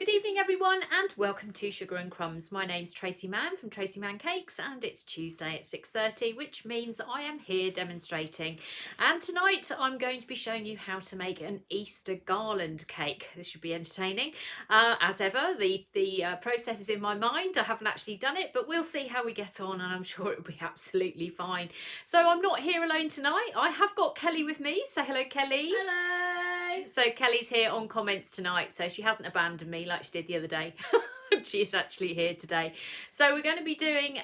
Good evening everyone and welcome to Sugar and Crumbs. My name's Tracey Mann from Tracey Mann Cakes and it's Tuesday at 6:30, which means I am here demonstrating. And tonight I'm going to be showing you how to make an Easter garland cake. This should be entertaining. As ever, the process is in my mind. I haven't actually done it, but we'll see how we get on and I'm sure it'll be absolutely fine. So I'm not here alone tonight. I have got Kelly with me. Say hello, Kelly. Hello. So Kelly's here on comments tonight, so she hasn't abandoned me like she did the other day. She's actually here today. So we're going to be doing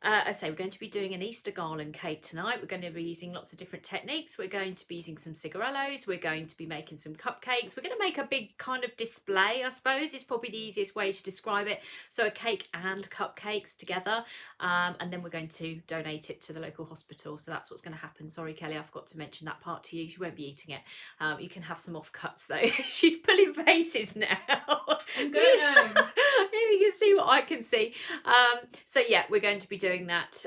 we're going to be doing an Easter garland cake tonight. We're going to be using lots of different techniques. We're going to be using some cigarellos. We're going to be making some cupcakes. We're going to make a big kind of display, I suppose, is probably the easiest way to describe it. So a cake and cupcakes together. And then we're going to donate it to the local hospital. So that's what's going to happen. Sorry, Kelly, I forgot to mention that part to you. You won't be eating it. You can have some offcuts though. She's pulling faces now. I'm going home. Maybe you can see what I can see. So yeah, we're going to be doing that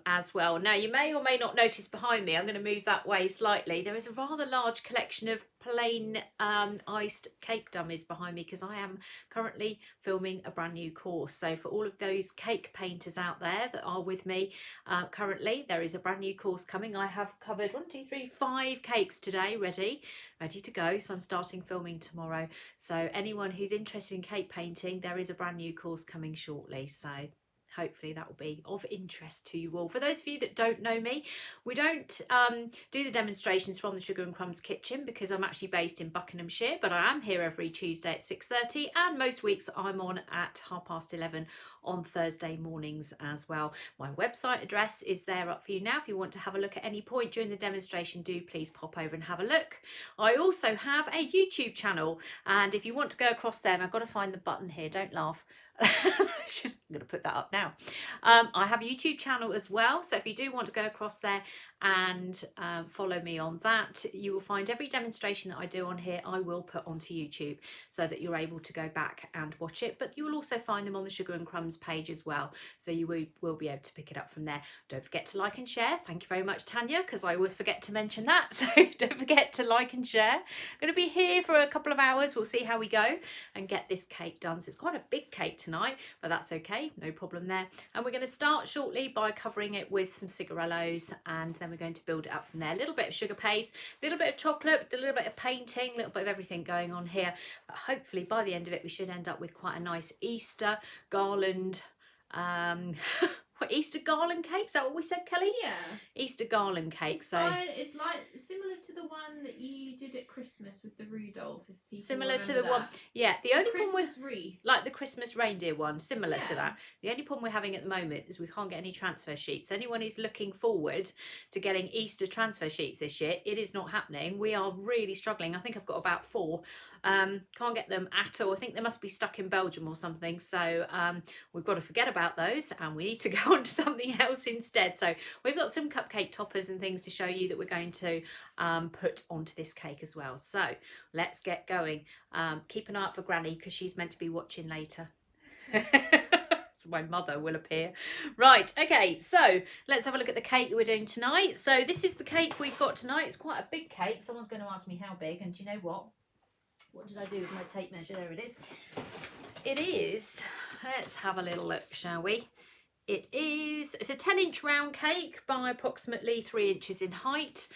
as well. Now you may or may not notice behind me, I'm going to move that way slightly. There is a rather large collection of plain iced cake dummies behind me because I am currently filming a brand new course. So for all of those cake painters out there that are with me currently, there is a brand new course coming. I have covered 5 cakes today ready to go, so I'm starting filming tomorrow. So anyone who's interested in cake painting, there is a brand new course coming shortly, so hopefully that will be of interest to you all. For those of you that don't know me, we don't do the demonstrations from the Sugar and Crumbs kitchen because I'm actually based in Buckinghamshire, but I am here every Tuesday at 6:30 and most weeks I'm on at 11:30 on Thursday mornings as well. My website address is there up for you now. If you want to have a look at any point during the demonstration, do please pop over and have a look. I also have a YouTube channel, and if you want to go across there, and I've got to find the button here, don't laugh. Just going to put that up now. I have a YouTube channel as well, so if you do want to go across there and follow me on that, you will find every demonstration that I do on here I will put onto YouTube so that you're able to go back and watch it, but you will also find them on the Sugar and Crumbs page as well, so you will be able to pick it up from there. Don't forget to like and share. Thank you very much, Tanya, because I always forget to mention that, so don't forget to like and share. I'm going to be here for a couple of hours. We'll see how we go and get this cake done. So it's quite a big cake tonight, but that's okay, no problem there. And we're going to start shortly by covering it with some cigarellos, and then we're going to build it up from there. A little bit of sugar paste, a little bit of chocolate, a little bit of painting, a little bit of everything going on here. But hopefully by the end of it we should end up with quite a nice Easter garland Easter garland cake, is that what we said, Kelly? Yeah. Easter garland cake. It's so it's like similar to the one that you did at Christmas with the Rudolph. If people similar to the remember one, that. yeah. The only problem Christmas with wreath, like the Christmas reindeer one, similar to Yeah. that. The only problem we're having at the moment is we can't get any transfer sheets. Anyone who's looking forward to getting Easter transfer sheets this year, it is not happening. We are really struggling. I think I've got about 4. Can't get them at all. I think they must be stuck in Belgium or something. So we've got to forget about those and we need to go on to something else instead. So we've got some cupcake toppers and things to show you that we're going to put onto this cake as well. So let's get going. Keep an eye out for Granny because she's meant to be watching later. So my mother will appear. Right, okay, so let's have a look at the cake that we're doing tonight. So this is the cake we've got tonight. It's quite a big cake. Someone's going to ask me how big, and do you know what? What did I do with my tape measure? There it is. It is, let's have a little look, shall we? It's a 10-inch round cake by approximately 3 inches in height,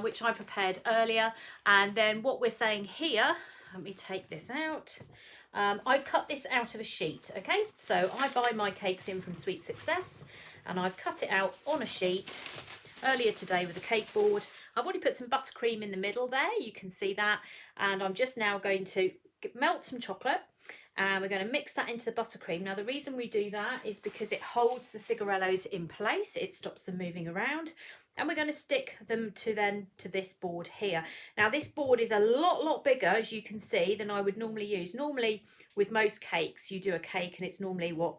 which I prepared earlier. And then what we're saying here, let me take this out. I cut this out of a sheet, okay? So I buy my cakes in from Sweet Success and I've cut it out on a sheet earlier today with a cake board. I've already put some buttercream in the middle there, you can see that. And I'm just now going to melt some chocolate and we're going to mix that into the buttercream. Now the reason we do that is because it holds the cigarellos in place, it stops them moving around, and we're going to stick them to this board here. Now this board is a lot bigger, as you can see, than I would normally use. Normally with most cakes you do a cake and it's normally what,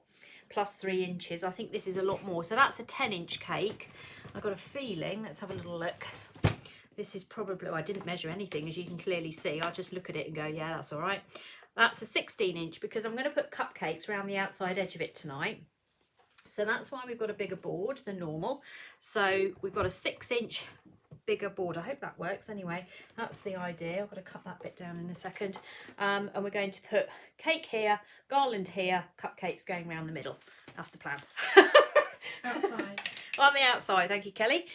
plus 3 inches. I think this is a lot more. So that's a 10-inch cake. I've got a feeling, let's have a little look. This is probably, I didn't measure anything as you can clearly see. I'll just look at it and go, yeah, that's all right. That's a 16-inch because I'm going to put cupcakes around the outside edge of it tonight. So that's why we've got a bigger board than normal. So we've got a 6-inch bigger board. I hope that works. Anyway, that's the idea. I've got to cut that bit down in a second. And we're going to put cake here, garland here, cupcakes going around the middle. That's the plan. Outside. On the outside. Thank you, Kelly.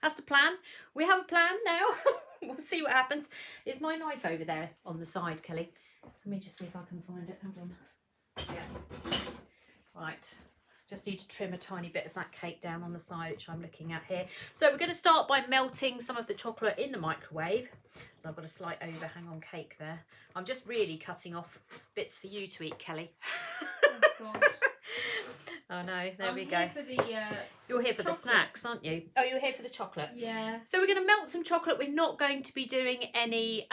That's the plan. We have a plan now. We'll see what happens. Is my knife over there on the side, Kelly? Let me just see if I can find it. Hold on. Yeah. Right. Just need to trim a tiny bit of that cake down on the side, which I'm looking at here. So we're going to start by melting some of the chocolate in the microwave. So I've got a slight overhang on cake there. I'm just really cutting off bits for you to eat, Kelly. Oh, God. Oh no, there we go. Here for the, you're here for chocolate. the snacks, aren't you? Oh, you're here for the chocolate. Yeah. So we're going to melt some chocolate. We're not going to be doing any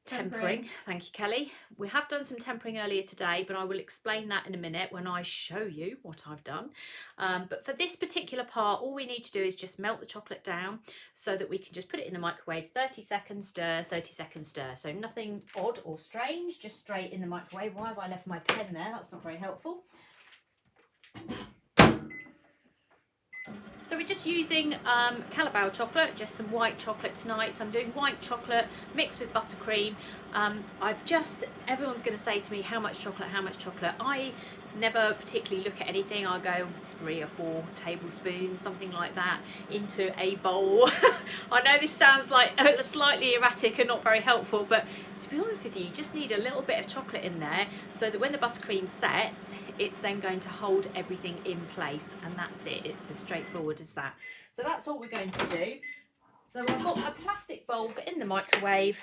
tempering. Thank you, Kelly. We have done some tempering earlier today, but I will explain that in a minute when I show you what I've done. But for this particular part, all we need to do is just melt the chocolate down so that we can just put it in the microwave, 30 seconds stir, 30 seconds stir. So nothing odd or strange, just straight in the microwave. Why have I left my pen there? That's not very helpful. So we're just using Calabao chocolate, just some white chocolate tonight. So I'm doing white chocolate mixed with buttercream. Everyone's going to say to me, how much chocolate, how much chocolate? I never particularly look at anything. I go 3 or 4 tablespoons, something like that, into a bowl. I know this sounds like slightly erratic and not very helpful, but to be honest with you, you just need a little bit of chocolate in there so that when the buttercream sets, it's then going to hold everything in place, and that's it. It's as straightforward as that. So that's all we're going to do. So I've got a plastic bowl in the microwave.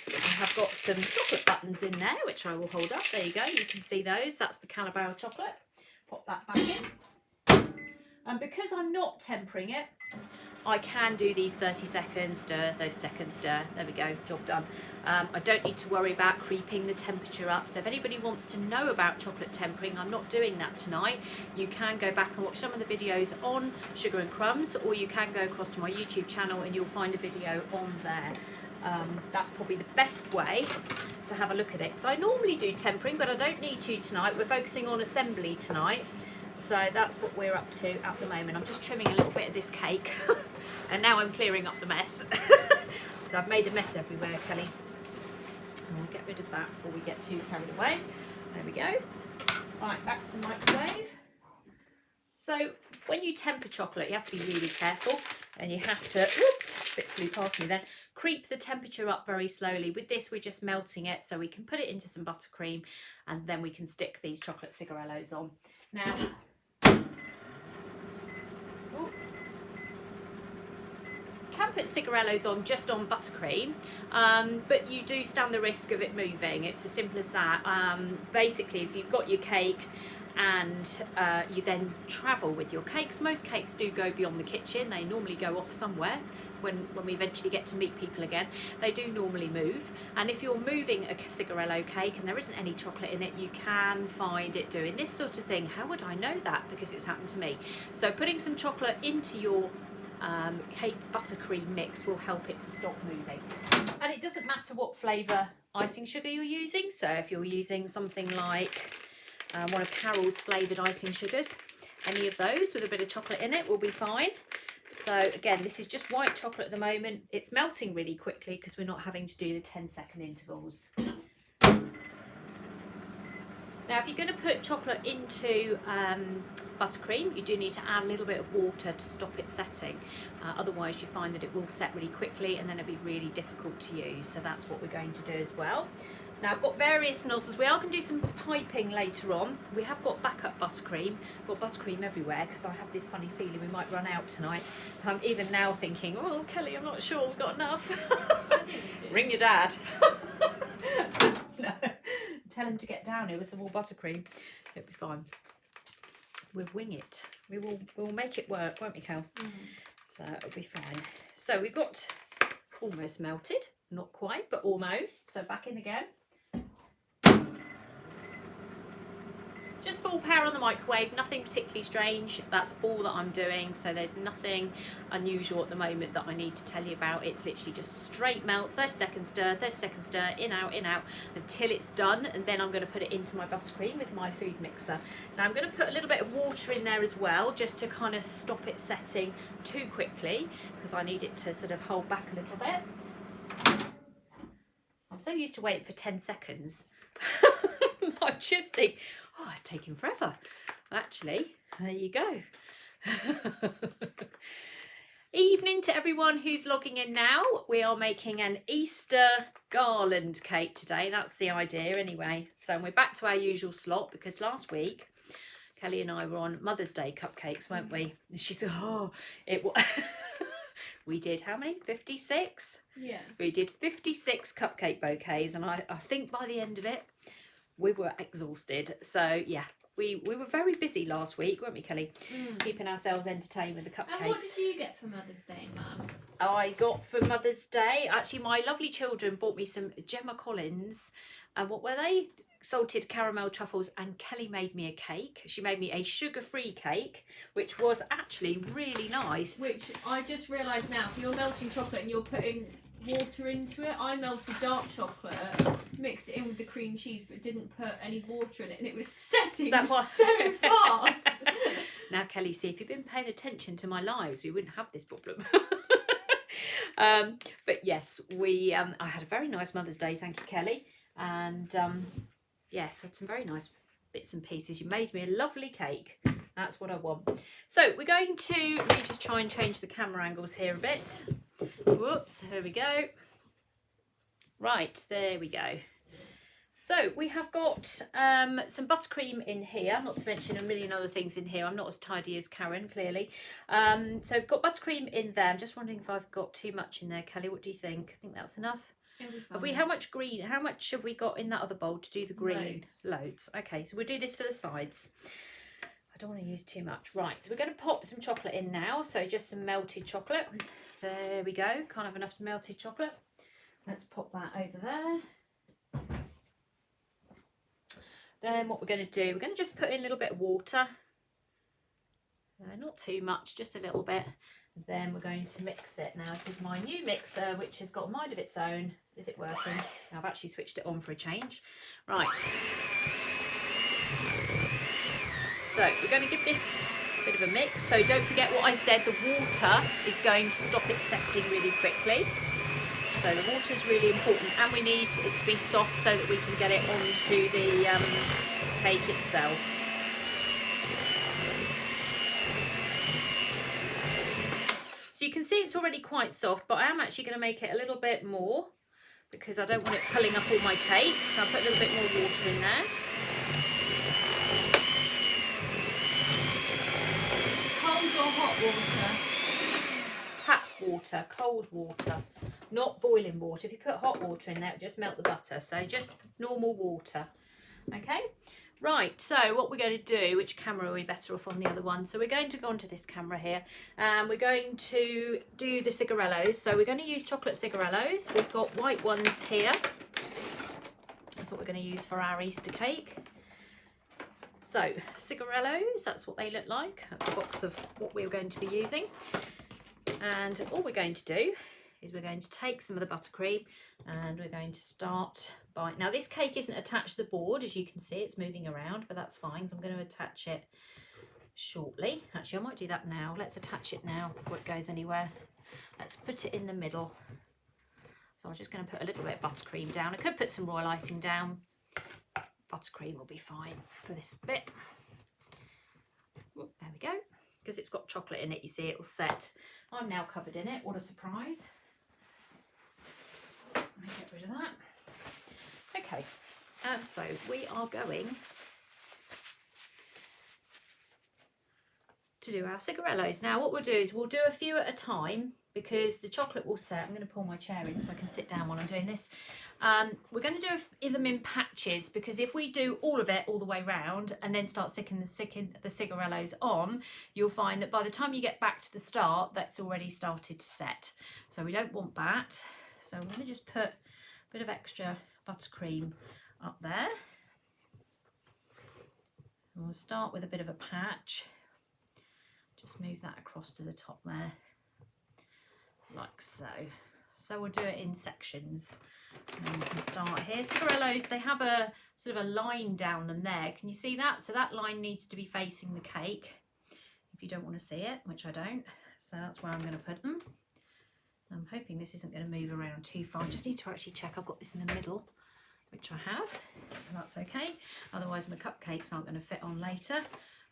I have got some chocolate buttons in there, which I will hold up. There you go. You can see those. That's the Calabao chocolate. Pop that back in. And because I'm not tempering it, I can do these 30 seconds stir, 30 seconds stir. There we go, job done. I don't need to worry about creeping the temperature up. So if anybody wants to know about chocolate tempering, I'm not doing that tonight. You can go back and watch some of the videos on Sugar and Crumbs, or you can go across to my YouTube channel and you'll find a video on there. That's probably the best way to have a look at it. So I normally do tempering, but I don't need to tonight. We're focusing on assembly tonight. So that's what we're up to at the moment. I'm just trimming a little bit of this cake and now I'm clearing up the mess. So I've made a mess everywhere, Kelly. And we'll get rid of that before we get too carried away. There we go. Right, back to the microwave. So when you temper chocolate, you have to be really careful and you have to, whoops, a bit flew past me then, creep the temperature up very slowly. With this, we're just melting it so we can put it into some buttercream and then we can stick these chocolate cigarellos on. Now, you can put cigarellos on just on buttercream, but you do stand the risk of it moving. It's as simple as that. Basically, if you've got your cake and you then travel with your cakes, most cakes do go beyond the kitchen. They normally go off somewhere. When we eventually get to meet people again, they do normally move. And if you're moving a cigarello cake and there isn't any chocolate in it, you can find it doing this sort of thing. How would I know that? Because it's happened to me. So putting some chocolate into your cake buttercream mix will help it to stop moving. And it doesn't matter what flavour icing sugar you're using. So if you're using something like one of Carol's flavoured icing sugars, any of those with a bit of chocolate in it will be fine. So again, this is just white chocolate at the moment. It's melting really quickly because we're not having to do the 10-second intervals. Now, if you're going to put chocolate into buttercream, you do need to add a little bit of water to stop it setting. Otherwise, you find that it will set really quickly and then it'll be really difficult to use. So that's what we're going to do as well. Now, I've got various nozzles. We are going to do some piping later on. We have got backup buttercream. Got buttercream everywhere because I have this funny feeling we might run out tonight. I'm even now thinking, oh, Kelly, I'm not sure we've got enough. Ring your dad. No. Tell him to get down here with some more buttercream. It'll be fine. We'll wing it. We'll make it work, won't we, Cal? Mm. So it'll be fine. So we've got almost melted. Not quite, but almost. So back in again. Just for full power on the microwave, nothing particularly strange. That's all that I'm doing, so there's nothing unusual at the moment that I need to tell you about. It's literally just straight melt, 30 seconds stir, 30 seconds stir, in out until it's done, and then I'm going to put it into my buttercream with my food mixer. Now I'm going to put a little bit of water in there as well, just to kind of stop it setting too quickly, because I need it to sort of hold back a little bit. I'm so used to waiting for 10 seconds. I just think, oh, it's taking forever. Actually, there you go. Evening to everyone who's logging in now. We are making an Easter garland cake today. That's the idea anyway. So we're back to our usual slot, because last week Kelly and I were on Mother's Day cupcakes, weren't we? And she said, oh, it was... We did how many? 56? Yeah. We did 56 cupcake bouquets, and I think by the end of it, we were exhausted. So yeah, we were very busy last week, weren't we, Kelly? Keeping ourselves entertained with the cupcakes. And what did you get for Mother's Day, Mum? I got for Mother's Day, actually my lovely children bought me some Gemma Collins, and what were they? Salted caramel truffles, and Kelly made me a cake. She made me a sugar-free cake, which was actually really nice. Which I just realised now, so you're melting chocolate and you're putting water into it. I melted dark chocolate, mixed it in with the cream cheese, but didn't put any water in it, and it was setting so fast. Now, Kelly, see, if you've been paying attention to my lives, we wouldn't have this problem. But yes, I had a very nice Mother's Day, thank you, Kelly, and yes, had some very nice bits and pieces. You made me a lovely cake. That's what I want. So we're going to, let me just try and change the camera angles here a bit. Whoops, there we go. Right, there we go. So we have got some buttercream in here, not to mention a million other things in here. I'm not as tidy as Karen, clearly. So we've got buttercream in there. I'm just wondering if I've got too much in there, Kelly. What do you think? I think that's enough. Have we, how much green, how much have we got in that other bowl to do the green? Loads. Okay, so we'll do this for the sides. I don't want to use too much. Right, so we're going to pop some chocolate in now. So just some melted chocolate. There we go, kind of enough melted chocolate. Let's pop that over there. Then what we're going to do, we're going to just put in a little bit of water. Not too much, just a little bit. Then we're going to mix it. Now this is my new mixer, which has got a mind of its own. Is it working? Now, I've actually switched it on for a change. Right. So we're going to give this a bit of a mix. So don't forget what I said, the water is going to stop it setting really quickly. So the water is really important, and we need it to be soft so that we can get it onto the cake itself. So you can see it's already quite soft, but I am actually going to make it a little bit more because I don't want it pulling up all my cake. So I'll put a little bit more water in there. Cold or hot water? Tap water, cold water, not boiling water. If you put hot water in there, it'll just melt the butter. So just normal water. Okay. Right, so what we're going to do, which camera are we better off on, the other one? So we're going to go onto this camera here, and we're going to do the cigarellos. So we're going to use chocolate cigarellos. We've got white ones here. That's what we're going to use for our Easter cake. So cigarellos, that's what they look like. That's a box of what we're going to be using. And all we're going to do is we're going to take some of the buttercream, and we're going to start by, now this cake isn't attached to the board, as you can see it's moving around, but that's fine, so I'm going to attach it shortly. Actually, I might do that now. Let's attach it now before it goes anywhere. Let's put it in the middle. So I'm just going to put a little bit of buttercream down. I could put some royal icing down. Buttercream will be fine for this bit. There we go. Because it's got chocolate in it, you see, it will set. I'm now covered in it. What a surprise. Let me get rid of that. Okay, so we are going to do our cigarellos. Now what we'll do is we'll do a few at a time because the chocolate will set. I'm going to pull my chair in so I can sit down while I'm doing this. We're going to do them in patches, because if we do all of it all the way round and then start sticking the cigarellos on, you'll find that by the time you get back to the start, that's already started to set. So we don't want that. So I'm going to just put a bit of extra buttercream up there. And we'll start with a bit of a patch. Just move that across to the top there, like so. So we'll do it in sections. And we can start here. Cigarellos, they have a sort of a line down them there. Can you see that? So that line needs to be facing the cake if you don't want to see it, which I don't. So that's where I'm going to put them. I'm hoping this isn't going to move around too far. I just need to actually check I've got this in the middle, which I have. So that's okay. Otherwise my cupcakes aren't going to fit on later.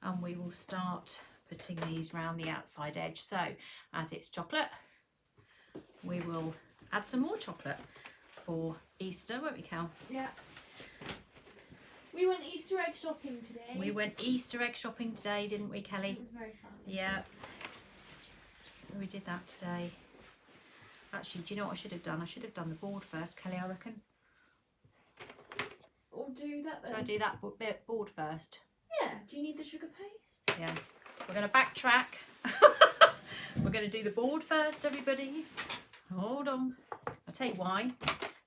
And we will start putting these round the outside edge. So as it's chocolate, we will add some more chocolate for Easter, won't we, Cal? Yeah. We went Easter egg shopping today. We went Easter egg shopping today, didn't we, Kelly? It was very fun. Yeah. We did that today. Actually, do you know what I should have done? I should have done the board first, Kelly, I reckon. Or do that then. Should I do that bit board first? Yeah. Do you need the sugar paste? Yeah. We're going to backtrack. We're going to do the board first, everybody. Hold on. I'll tell you why.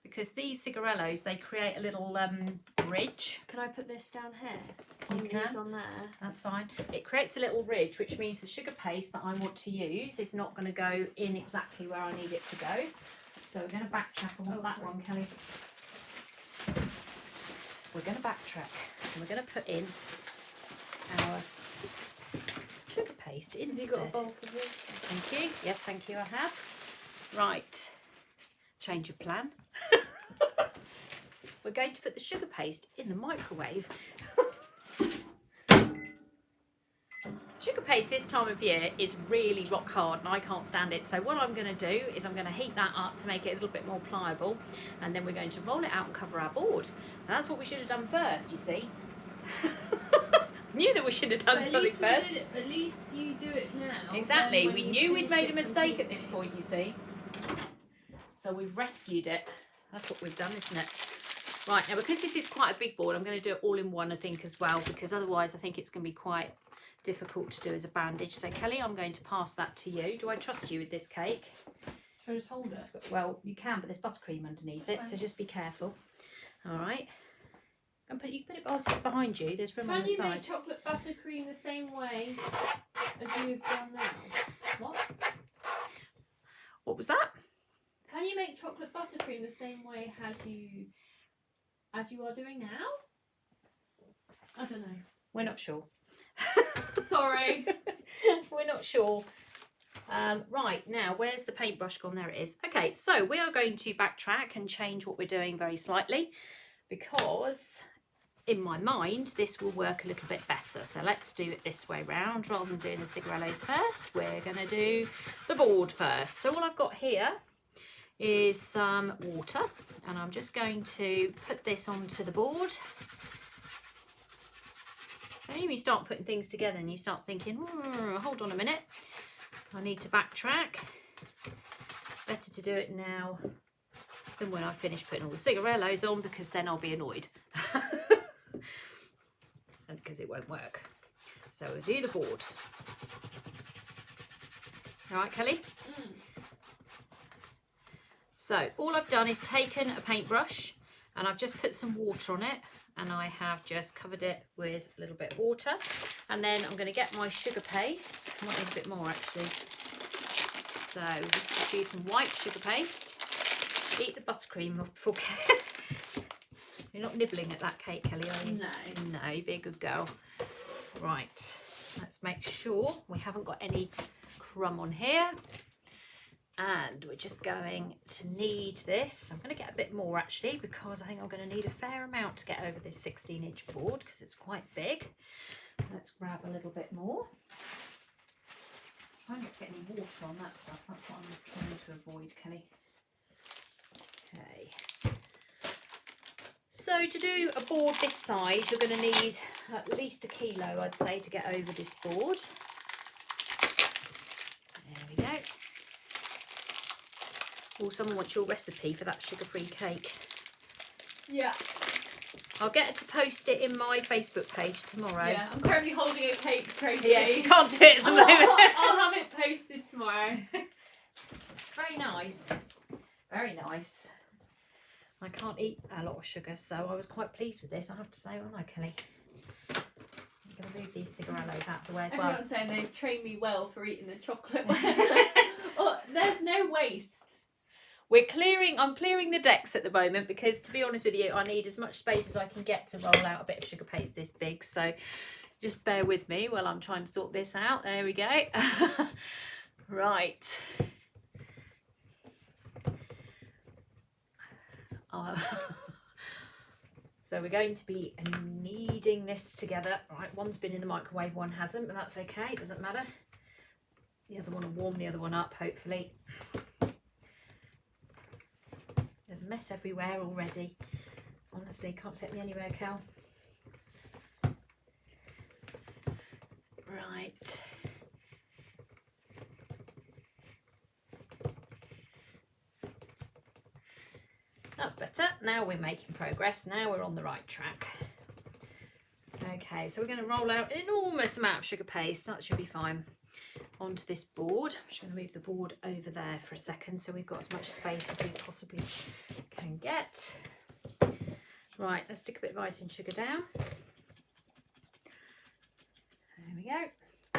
Because these cigarellos, they create a little ridge. Can I put this down here? You can. On there. That's fine. It creates a little ridge, which means the sugar paste that I want to use is not going to go in exactly where I need it to go. So we're going to backtrack. I want that one, Kelly. We're going to backtrack and we're going to put in our sugar paste instead. Have you got a bowl for this? Thank you. Yes, thank you, I have. Right. Change of plan. We're going to put the sugar paste in the microwave. Sugar paste this time of year is really rock hard and I can't stand it. So what I'm going to do is I'm going to heat that up to make it a little bit more pliable, and then we're going to roll it out and cover our board. And that's what we should have done first, you see. Knew that we should have done something first. At least you do it now. Exactly. We knew we'd made a mistake at this point, you see. So we've rescued it. That's what we've done, isn't it? Right, now because this is quite a big board, I'm going to do it all in one, I think, as well, because otherwise I think it's going to be quite difficult to do as a bandage. So Kelly, I'm going to pass that to you. Do I trust you with this cake? Should I just hold it? Well, you can, but there's buttercream underneath it, so just be careful. All right. And you can put it behind you. There's room on the side. Can you make chocolate buttercream the same way as you've done now? What? What was that? Can you make chocolate buttercream the same way as you are doing now? I don't know. We're not sure. Sorry. We're not sure. Right, now where's the paintbrush gone? There it is. Okay, so we are going to backtrack and change what we're doing very slightly, because in my mind this will work a little bit better. So let's do it this way round. Rather than doing the cigarellos first, we're going to do the board first. So all I've got here is some water, and I'm just going to put this onto the board. Then you start putting things together and you start thinking, hold on a minute, I need to backtrack. Better to do it now than when I finish putting all the cigarellos on, because then I'll be annoyed. And because it won't work. So we'll do the board. All right, Kelly? Mm. So all I've done is taken a paintbrush and I've just put some water on it, and I have just covered it with a little bit of water. And then I'm going to get my sugar paste. I might need a bit more actually. So we'll just use some white sugar paste. Eat the buttercream before You're not nibbling at that cake, Kelly, are you? No. No, be a good girl. Right, let's make sure we haven't got any crumb on here. And we're just going to need this. I'm going to get a bit more actually, because I think I'm going to need a fair amount to get over this 16-inch board, because it's quite big. Let's grab a little bit more. Try not to get any water on that stuff. That's what I'm trying to avoid, Kelly. Okay. So to do a board this size, you're going to need at least 1 kilo, I'd say, to get over this board. There we go. Or someone wants your recipe for that sugar-free cake. Yeah. I'll get her to post it in my Facebook page tomorrow. Yeah, I'm currently holding a cake, Tracey. Yeah, she can't do it at the moment. I'll have it posted tomorrow. Very nice. Very nice. I can't eat a lot of sugar, so I was quite pleased with this, I have to say, aren't I, Kelly? going to move these cigarellos out of the way as well. Everyone's saying they've trained me well for eating the chocolate. Oh, there's no waste. I'm clearing the decks at the moment because, to be honest with you, I need as much space as I can get to roll out a bit of sugar paste this big. So just bear with me while I'm trying to sort this out. There we go. Right. So we're going to be kneading this together. Right, one's been in the microwave, one hasn't, but that's okay, it doesn't matter. The other one will warm the other one up, hopefully. There's a mess everywhere already. Honestly, can't take me anywhere, Cal. Right. That's better. Now we're making progress. Now we're on the right track. Okay, so we're going to roll out an enormous amount of sugar paste. That should be fine. Onto this board. I'm just going to move the board over there for a second so we've got as much space as we possibly can get. Right, let's stick a bit of icing sugar down. There we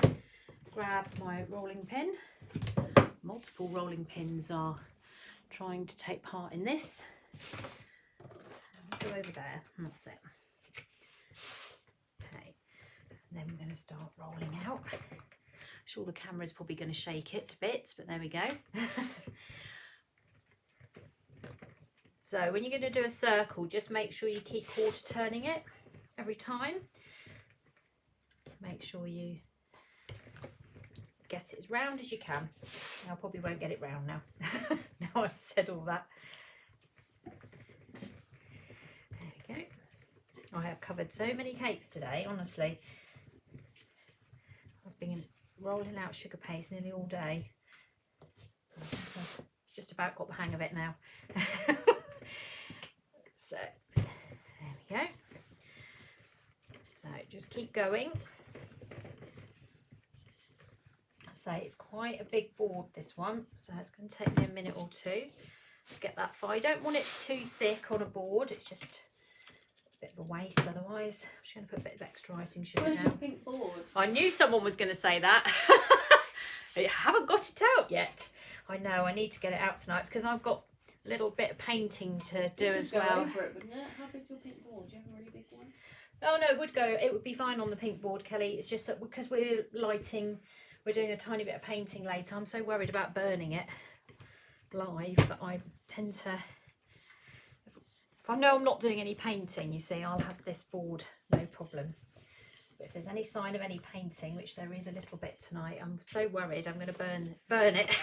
go. Grab my rolling pin. Multiple rolling pins are trying to take part in this. Go over there. That's it. Okay, and then we're going to start rolling out. I'm sure the camera's probably going to shake it to bits, but there we go. So when you're going to do a circle, just make sure you keep quarter turning it every time. Make sure you get it as round as you can. I probably won't get it round now. Now I've said all that. There we go. I have covered so many cakes today, honestly. I've been rolling out sugar paste nearly all day. I've just about got the hang of it now. So there we go. So just keep going. So it's quite a big board, this one, so it's going to take me a minute or two to get that far. I don't want it too thick on a board, it's just a bit of a waste otherwise. I'm just going to put a bit of extra icing sugar Where's down. your pink board? I knew someone was going to say that. I haven't got it out yet. I know, I need to get it out tonight. It's because I've got a little bit of painting to do as well. Over it, wouldn't it? How big's your pink board? Do you have a really big one? Oh no, it would be fine on the pink board, Kelly. It's just that because we're doing a tiny bit of painting later, I'm so worried about burning it live that I tend to, if I know I'm not doing any painting, you see, I'll have this board, no problem. But if there's any sign of any painting, which there is a little bit tonight, I'm so worried I'm going to burn it.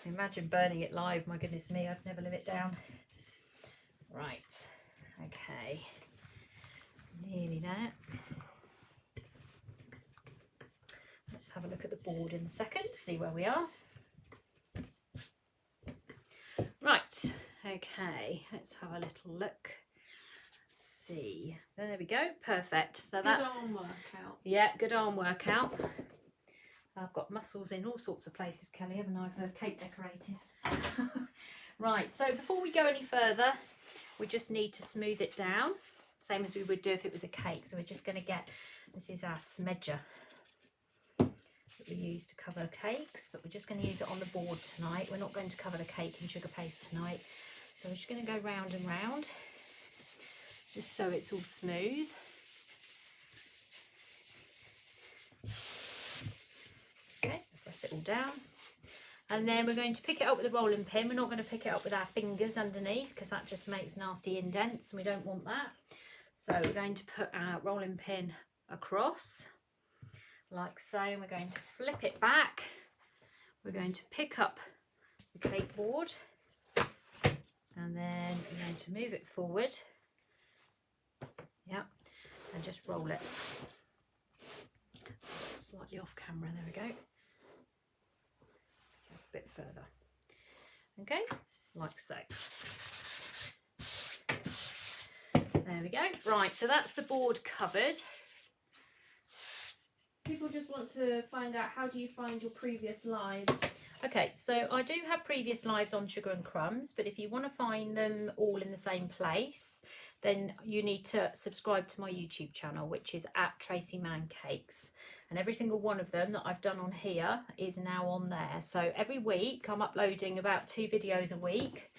Imagine burning it live, my goodness me, I'd never live it down. Right, okay, nearly there. Let's have a look at the board in a second, see where we are. Right, okay, let's have a little look. Let's see, there we go, perfect. So that's good arm workout. Yeah, good arm workout. I've got muscles in all sorts of places, Kelly, haven't I? For cake decorating. Right, so before we go any further, we just need to smooth it down, same as we would do if it was a cake. So we're just going to get, this is our smedger that we use to cover cakes, but we're just going to use it on the board tonight. We're not going to cover the cake in sugar paste tonight. So we're just going to go round and round, just so it's all smooth. Okay, press it all down. And then we're going to pick it up with a rolling pin. We're not going to pick it up with our fingers underneath because that just makes nasty indents and we don't want that. So we're going to put our rolling pin across like so. And we're going to flip it back. We're going to pick up the cake board and then we're going to move it forward. Yep, and just roll it. Slightly off camera, there we go. A bit further. Okay, like so. There we go. Right, so that's the board covered. People just want to find out, how do you find your previous lives? Okay, so I do have previous lives on Sugar and Crumbs, but if you want to find them all in the same place, then you need to subscribe to my YouTube channel, which is at Tracey Mann Cakes. And every single one of them that I've done on here is now on there. So every week I'm uploading about 2 videos a week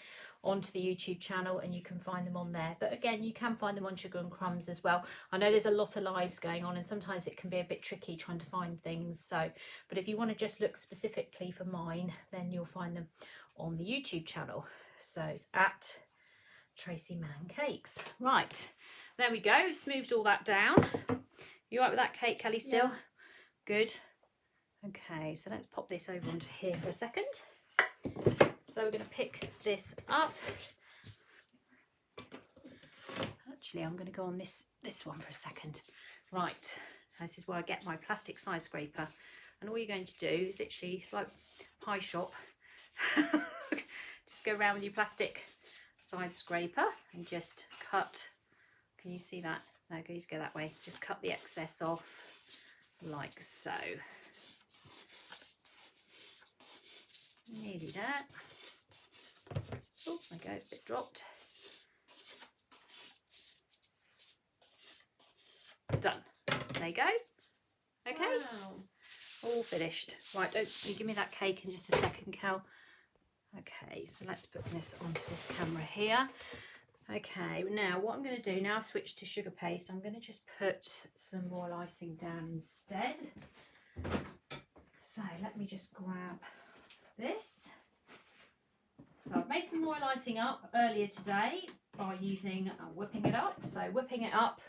onto the YouTube channel, and you can find them on there. But again, you can find them on Sugar and Crumbs as well. I know there's a lot of lives going on, and sometimes it can be a bit tricky trying to find things. So, but if you want to just look specifically for mine, then you'll find them on the YouTube channel. So it's at Tracey Mann Cakes. Right, there we go. Smoothed all that down. You all right with that cake, Kelly, still? Yeah. Good. Okay, so let's pop this over onto here for a second. So we're going to pick this up. Actually, I'm going to go on this one for a second. Right, this is where I get my plastic side scraper. And all you're going to do is literally, it's like pie shop. Just go around with your plastic side scraper and just cut. Can you see that? No, go that way. Just cut the excess off like so. Nearly there. Oh, there we go, a bit dropped. Done. There you go. Okay. Wow. All finished. Right, don't you give me that cake in just a second, Cal. Okay, so let's put this onto this camera here. Okay, now what I'm going to do, now I've switched to sugar paste, I'm going to just put some royal icing down instead. So let me just grab this. So I've made some royal icing up earlier today by using whipping it up. So whipping it up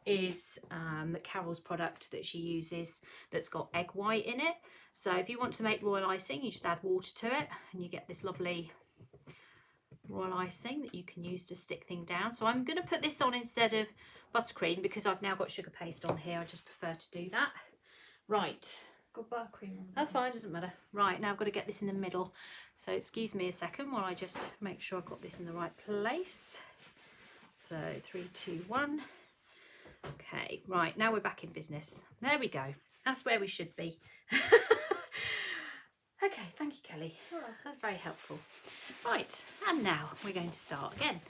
is Carol's product that she uses that's got egg white in it. So if you want to make royal icing, you just add water to it and you get this lovely royal icing that you can use to stick things down. So I'm going to put this on instead of buttercream because I've now got sugar paste on here. I just prefer to do that. Right. Got buttercream on. That's fine, doesn't matter. Right, now I've got to get this in the middle. So excuse me a second while I just make sure I've got this in the right place. So 3, 2, 1. Okay, right, now we're back in business. There we go. That's where we should be. Okay, thank you, Kelly. That's very helpful. Right, and now we're going to start again.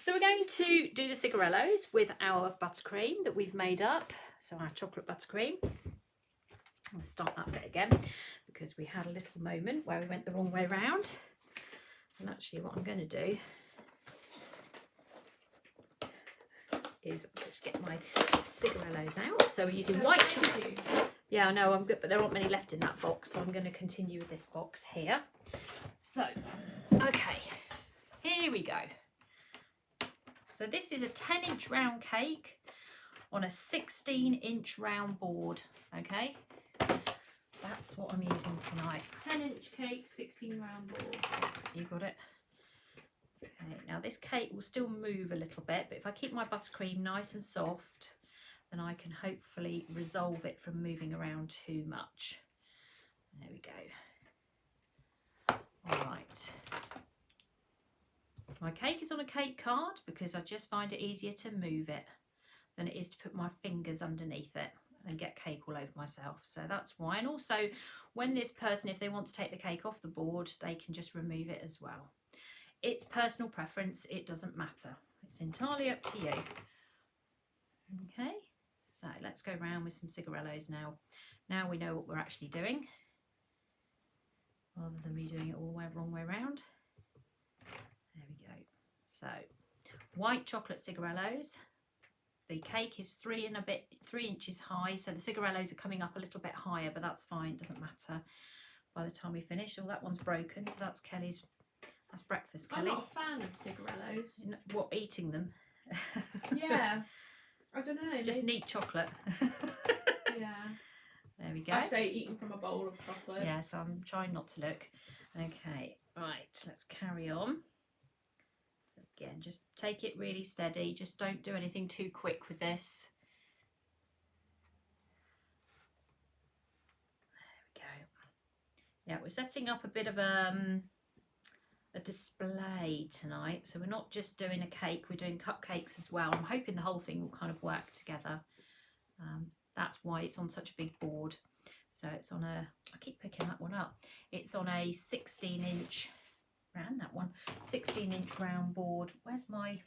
So we're going to do the cigarellos with our buttercream that we've made up. So our chocolate buttercream. I'll start that bit again because we had a little moment where we went the wrong way round. And actually what I'm going to do is just get my cigarellos out. So we're using white chocolate. Yeah, I know, I'm good, but there aren't many left in that box, so I'm going to continue with this box here. So, okay, here we go. So this is a 10-inch round cake on a 16-inch round board, okay? That's what I'm using tonight. 10-inch cake, 16 round board. You got it? Okay, now this cake will still move a little bit, but if I keep my buttercream nice and soft, then I can hopefully resolve it from moving around too much. There we go. All right. My cake is on a cake card because I just find it easier to move it than it is to put my fingers underneath it and get cake all over myself. So that's why. And also when this person, if they want to take the cake off the board, they can just remove it as well. It's personal preference. It doesn't matter. It's entirely up to you. Okay. So let's go round with some cigarellos now. Now we know what we're actually doing, rather than me doing it all the wrong way round. There we go. So white chocolate cigarellos. The cake is 3 inches high, so the cigarellos are coming up a little bit higher, but that's fine, doesn't matter by the time we finish. Oh, that one's broken, so that's Kelly's. That's breakfast, Kelly. I'm not a fan of cigarellos. What, eating them? Yeah. I don't know. Just neat chocolate. Yeah. There we go. I say eating from a bowl of chocolate. Yeah, so I'm trying not to look. Okay, right, let's carry on. So again, just take it really steady. Just don't do anything too quick with this. There we go. Yeah, we're setting up a bit of a display tonight, so we're not just doing a cake, we're doing cupcakes as well. I'm hoping the whole thing will kind of work together. That's why it's on such a big board. So it's on a, I keep picking that one up. It's on a 16-inch, round that one, 16-inch round board. Where's my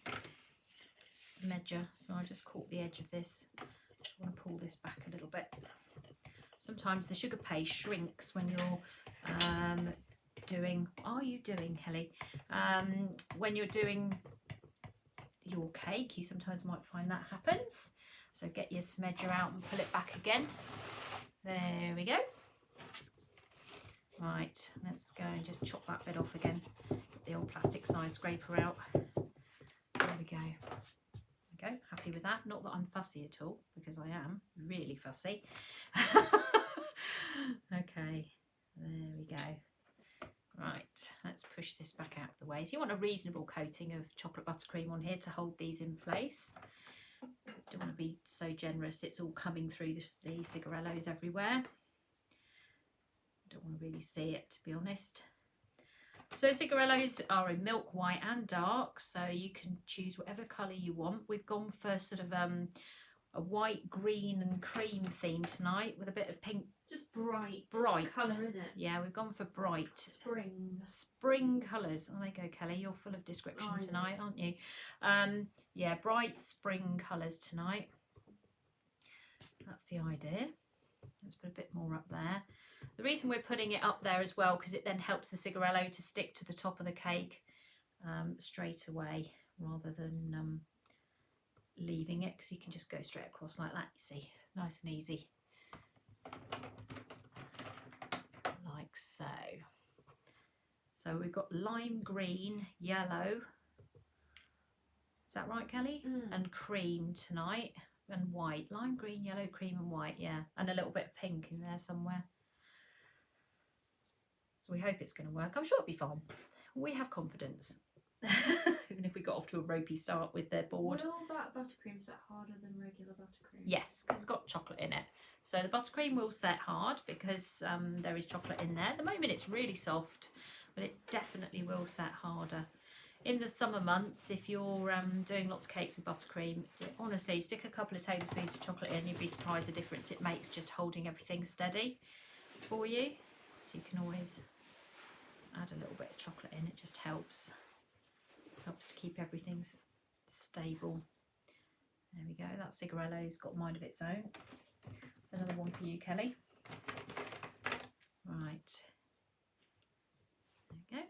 smedger? So I just caught the edge of this. Just want to pull this back a little bit. Sometimes the sugar paste shrinks when you're doing, what are you doing, Helly? When you're doing your cake, you sometimes might find that happens. So get your smedger out and pull it back again. There we go. Right, let's go and just chop that bit off again. Get the old plastic side scraper out. There we go. There we go. Happy with that. Not that I'm fussy at all, because I am really fussy. Okay, there we go. Right, let's push this back out of the way. So you want a reasonable coating of chocolate buttercream on here to hold these in place. Don't want to be so generous it's all coming through the cigarellos everywhere. Don't want to really see it, to be honest. So cigarellos are in milk, white and dark, so you can choose whatever colour you want. We've gone for sort of a white, green and cream theme tonight with a bit of pink. Just bright colour in it. Yeah, we've gone for bright. Spring colours. Oh, there you go, Kelly. You're full of description tonight, aren't you? Yeah, bright spring colours tonight. That's the idea. Let's put a bit more up there. The reason we're putting it up there as well, because it then helps the cigarello to stick to the top of the cake straight away, rather than leaving it, because you can just go straight across like that, you see. Nice and easy. Like so. So we've got lime green, yellow. Is that right, Kelly? And cream tonight, and white. Lime green, yellow, cream and white, yeah. And a little bit of pink in there somewhere. So we hope it's going to work. I'm sure it'll be fine. We have confidence. Even if we got off to a ropey start with their board. Will that buttercream set harder than regular buttercream? Yes, because it's got chocolate in it. So the buttercream will set hard because there is chocolate in there. At the moment it's really soft, but it definitely will set harder. In the summer months, if you're doing lots of cakes with buttercream, honestly, stick a couple of tablespoons of chocolate in, you'd be surprised the difference it makes just holding everything steady for you. So you can always add a little bit of chocolate in, it just helps. Helps to keep everything stable. There we go, that cigarello's got a mind of its own. There's another one for you, Kelly. Right. There we go.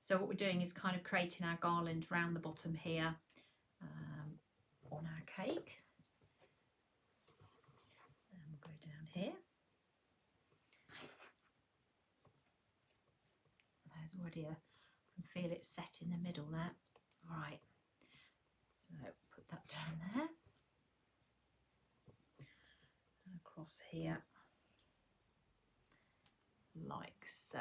So what we're doing is kind of creating our garland round the bottom here on our cake. And we'll go down here. There's already a, I can feel it set in the middle there. Right. So put that down there. And across here. Like so.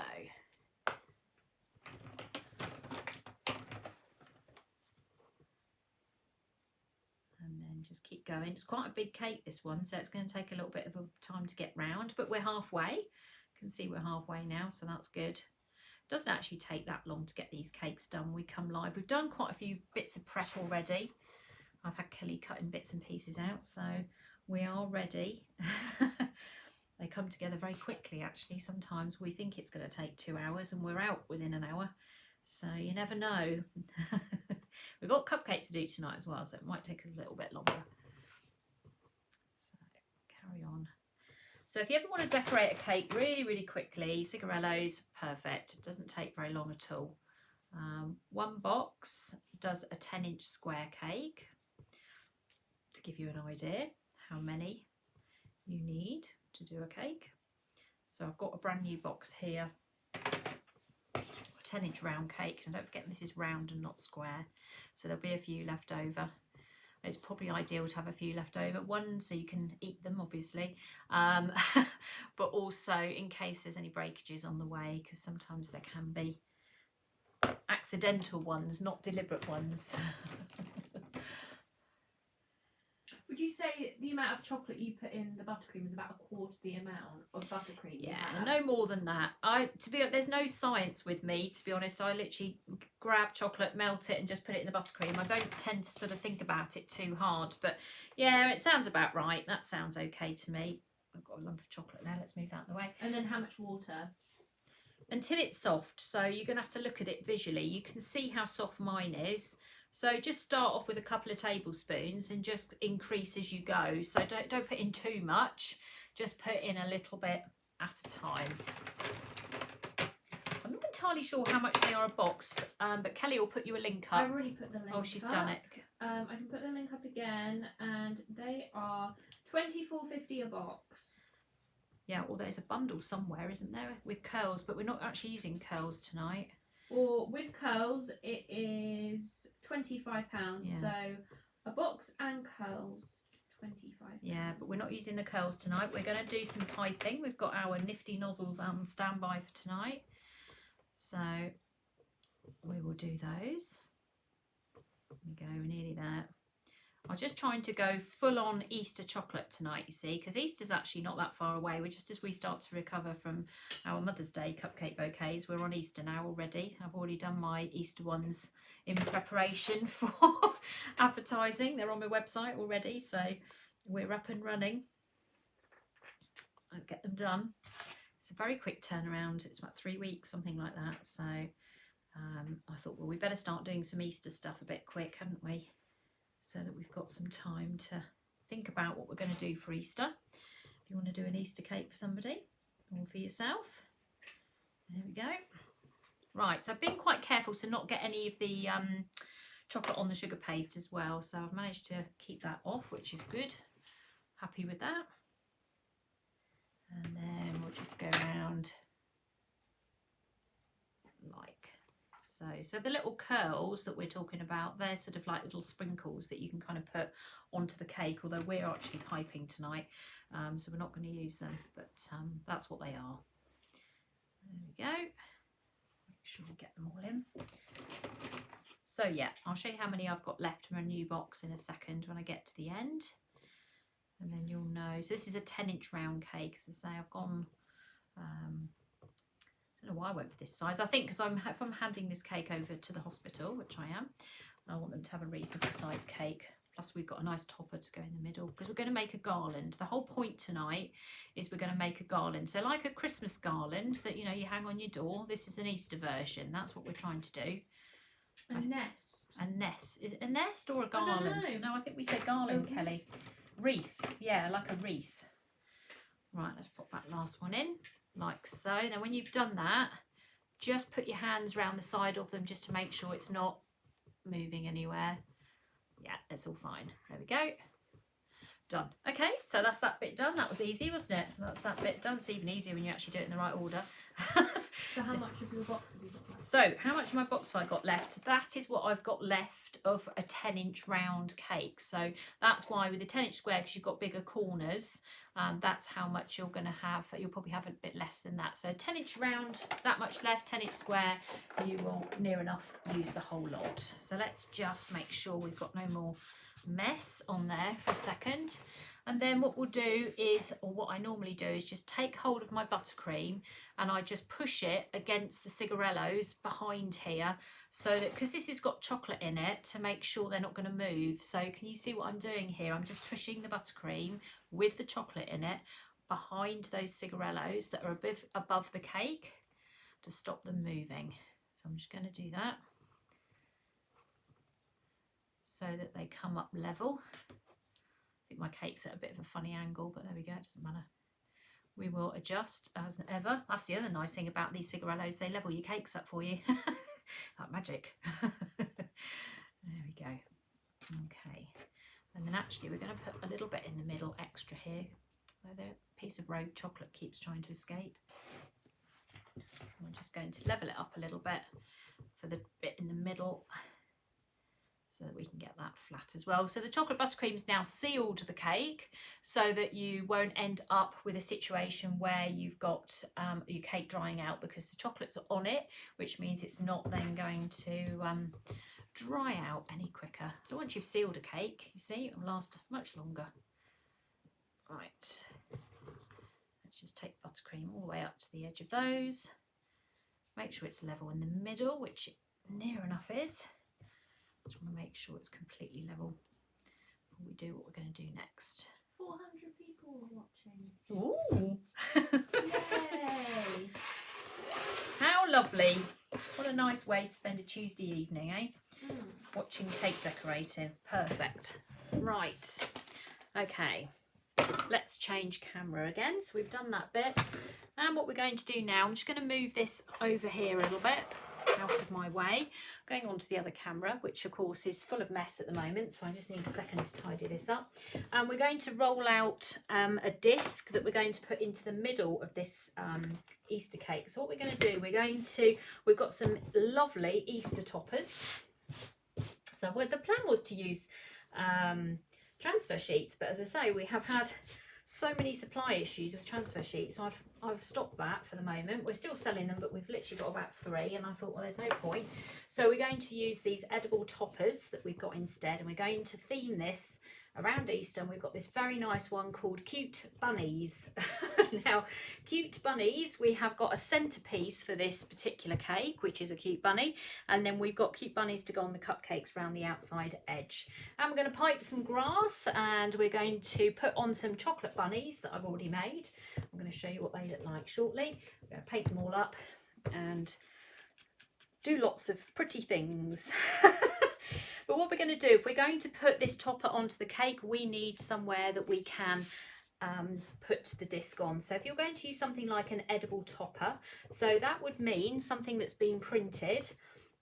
And then just keep going. It's quite a big cake, this one, so it's going to take a little bit of a time to get round, but we're halfway. You can see we're halfway now, so that's good. It doesn't actually take that long to get these cakes done. We come live. We've done quite a few bits of prep already. I've had Kelly cutting bits and pieces out, so we are ready. They come together very quickly, actually. Sometimes we think it's going to take 2 hours and we're out within an hour. So you never know. We've got cupcakes to do tonight as well, so it might take us a little bit longer. So carry on. So if you ever want to decorate a cake really, really quickly, cigarellos, perfect. It doesn't take very long at all. One box does a 10-inch square cake, to give you an idea how many you need to do a cake. So I've got a brand new box here, a 10-inch round cake, and don't forget this is round and not square, so there'll be a few left over. It's probably ideal to have a few left over, one so you can eat them obviously, but also in case there's any breakages on the way, because sometimes there can be accidental ones, not deliberate ones. Would you say the amount of chocolate you put in the buttercream is about a quarter the amount of buttercream? Yeah, no more than that. There's no science with me, to be honest. I literally grab chocolate, melt it and just put it in the buttercream. I don't tend to sort of think about it too hard, but yeah, it sounds about right. That sounds okay to me. I've got a lump of chocolate there. Let's move that out of the way. And then how much water? Until it's soft. So you're going to have to look at it visually. You can see how soft mine is. So just start off with a couple of tablespoons and just increase as you go. So don't put in too much. Just put in a little bit at a time. I'm not entirely sure how much they are a box, but Kelly will put you a link up. I've already put the link up. Oh, she's done it. I can put the link up again, and they are $24.50 a box. Yeah, well, there's a bundle somewhere, isn't there, with curls, but we're not actually using curls tonight. Or with curls, it is £25. Yeah. So a box and curls is £25. Yeah, but we're not using the curls tonight. We're going to do some piping. We've got our nifty nozzles on standby for tonight. So we will do those. There we go, we're nearly there. I'm just trying to go full on Easter chocolate tonight, you see, because Easter's actually not that far away. We're just as we start to recover from our Mother's Day cupcake bouquets, we're on Easter now already. I've already done my Easter ones in preparation for advertising. They're on my website already, so we're up and running. I'll get them done. It's a very quick turnaround. It's about 3 weeks, something like that. So I thought, well, we better start doing some Easter stuff a bit quick, hadn't we? So that we've got some time to think about what we're going to do for Easter. If you want to do an Easter cake for somebody or for yourself. There we go. Right, so I've been quite careful to not get any of the chocolate on the sugar paste as well. So I've managed to keep that off, which is good. Happy with that. And then we'll just go around like so. So the little curls that we're talking about, they're sort of like little sprinkles that you can kind of put onto the cake, although we're actually piping tonight, so we're not going to use them, but that's what they are. There we go. Make sure we get them all in. So yeah, I'll show you how many I've got left from a new box in a second when I get to the end. And then you'll know. So this is a 10-inch round cake. As I say, I've gone, I don't know why I went for this size. I think because if I'm handing this cake over to the hospital, which I am, I want them to have a reasonable size cake. Plus we've got a nice topper to go in the middle because we're going to make a garland. The whole point tonight is we're going to make a garland. So like a Christmas garland that, you know, you hang on your door. This is an Easter version. That's what we're trying to do. A nest. A nest. Is it a nest or a garland? I don't know. No, I think we said garland, okay. Kelly. Wreath. Yeah, like a wreath. Right, let's pop that last one in, like so. Then when you've done that, just put your hands around the side of them just to make sure it's not moving anywhere. Yeah, it's all fine. There we go. Done. Okay, so that's that bit done. That was easy, wasn't it? So that's that bit done. It's even easier when you actually do it in the right order. So how much of your box have you got left? So how much of my box have I got left? That is what I've got left of a 10-inch round cake. So that's why with the 10-inch square, because you've got bigger corners, that's how much you're going to have. You'll probably have a bit less than that. So 10-inch round, that much left, 10-inch square, you will near enough use the whole lot. So let's just make sure we've got no more mess on there for a second. And then what we'll do is, or what I normally do is just take hold of my buttercream and I just push it against the cigarellos behind here, so that, because this has got chocolate in it, to make sure they're not going to move. So can you see what I'm doing here? I'm just pushing the buttercream with the chocolate in it behind those cigarellos that are above the cake to stop them moving. So I'm just going to do that so that they come up level. I think my cake's at a bit of a funny angle, but there we go, it doesn't matter. We will adjust as ever. That's the other nice thing about these cigarellos, they level your cakes up for you. Like magic. There we go. Okay. And then actually we're going to put a little bit in the middle extra here, where the piece of rogue chocolate keeps trying to escape. So I'm just going to level it up a little bit for the bit in the middle, so that we can get that flat as well. So the chocolate buttercream is now sealed the cake, so that you won't end up with a situation where you've got your cake drying out, because the chocolate's on it, which means it's not then going to dry out any quicker. So once you've sealed a cake, you see, it will last much longer. Right, let's just take buttercream all the way up to the edge of those. Make sure it's level in the middle, which it near enough is. Just want to make sure it's completely level before we do what we're going to do next. 400 people are watching. Ooh. Yay! How lovely. What a nice way to spend a Tuesday evening, eh? Watching cake decorating. Perfect. Right. Okay. Let's change camera again. So we've done that bit. And what we're going to do now, I'm just going to move this over here a little bit, out of my way. Going on to the other camera, which of course is full of mess at the moment, so I just need a second to tidy this up. And we're going to roll out a disc that we're going to put into the middle of this Easter cake. So what we're going to do, we've got some lovely Easter toppers. So the plan was to use transfer sheets, but as I say, we have had so many supply issues with transfer sheets, so I've stopped that for the moment. We're still selling them, but we've literally got about 3, and I thought, well, there's no point. So we're going to use these edible toppers that we've got instead, and we're going to theme this around Easter, and we've got this very nice one called Cute Bunnies. Now, Cute Bunnies, we have got a centerpiece for this particular cake, which is a cute bunny, and then we've got cute bunnies to go on the cupcakes around the outside edge. And we're going to pipe some grass, and we're going to put on some chocolate bunnies that I've already made. I'm going to show you what they look like shortly. We're going to paint them all up and do lots of pretty things. But what we're going to do, if we're going to put this topper onto the cake, we need somewhere that we can put the disc on. So if you're going to use something like an edible topper, so that would mean something that's been printed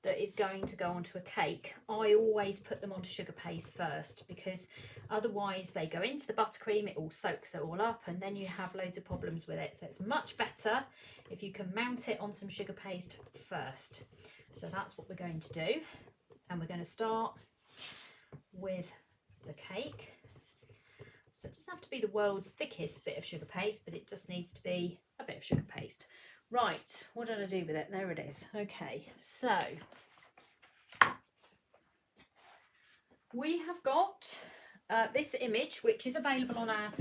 that is going to go onto a cake, I always put them onto sugar paste first, because otherwise they go into the buttercream, it all soaks it all up, and then you have loads of problems with it. So it's much better if you can mount it on some sugar paste first. So that's what we're going to do. And we're going to start with the cake. So it doesn't have to be the world's thickest bit of sugar paste, but it just needs to be a bit of sugar paste. Right, what did I do with it? There it is. Okay, so we have got this image, which is available on our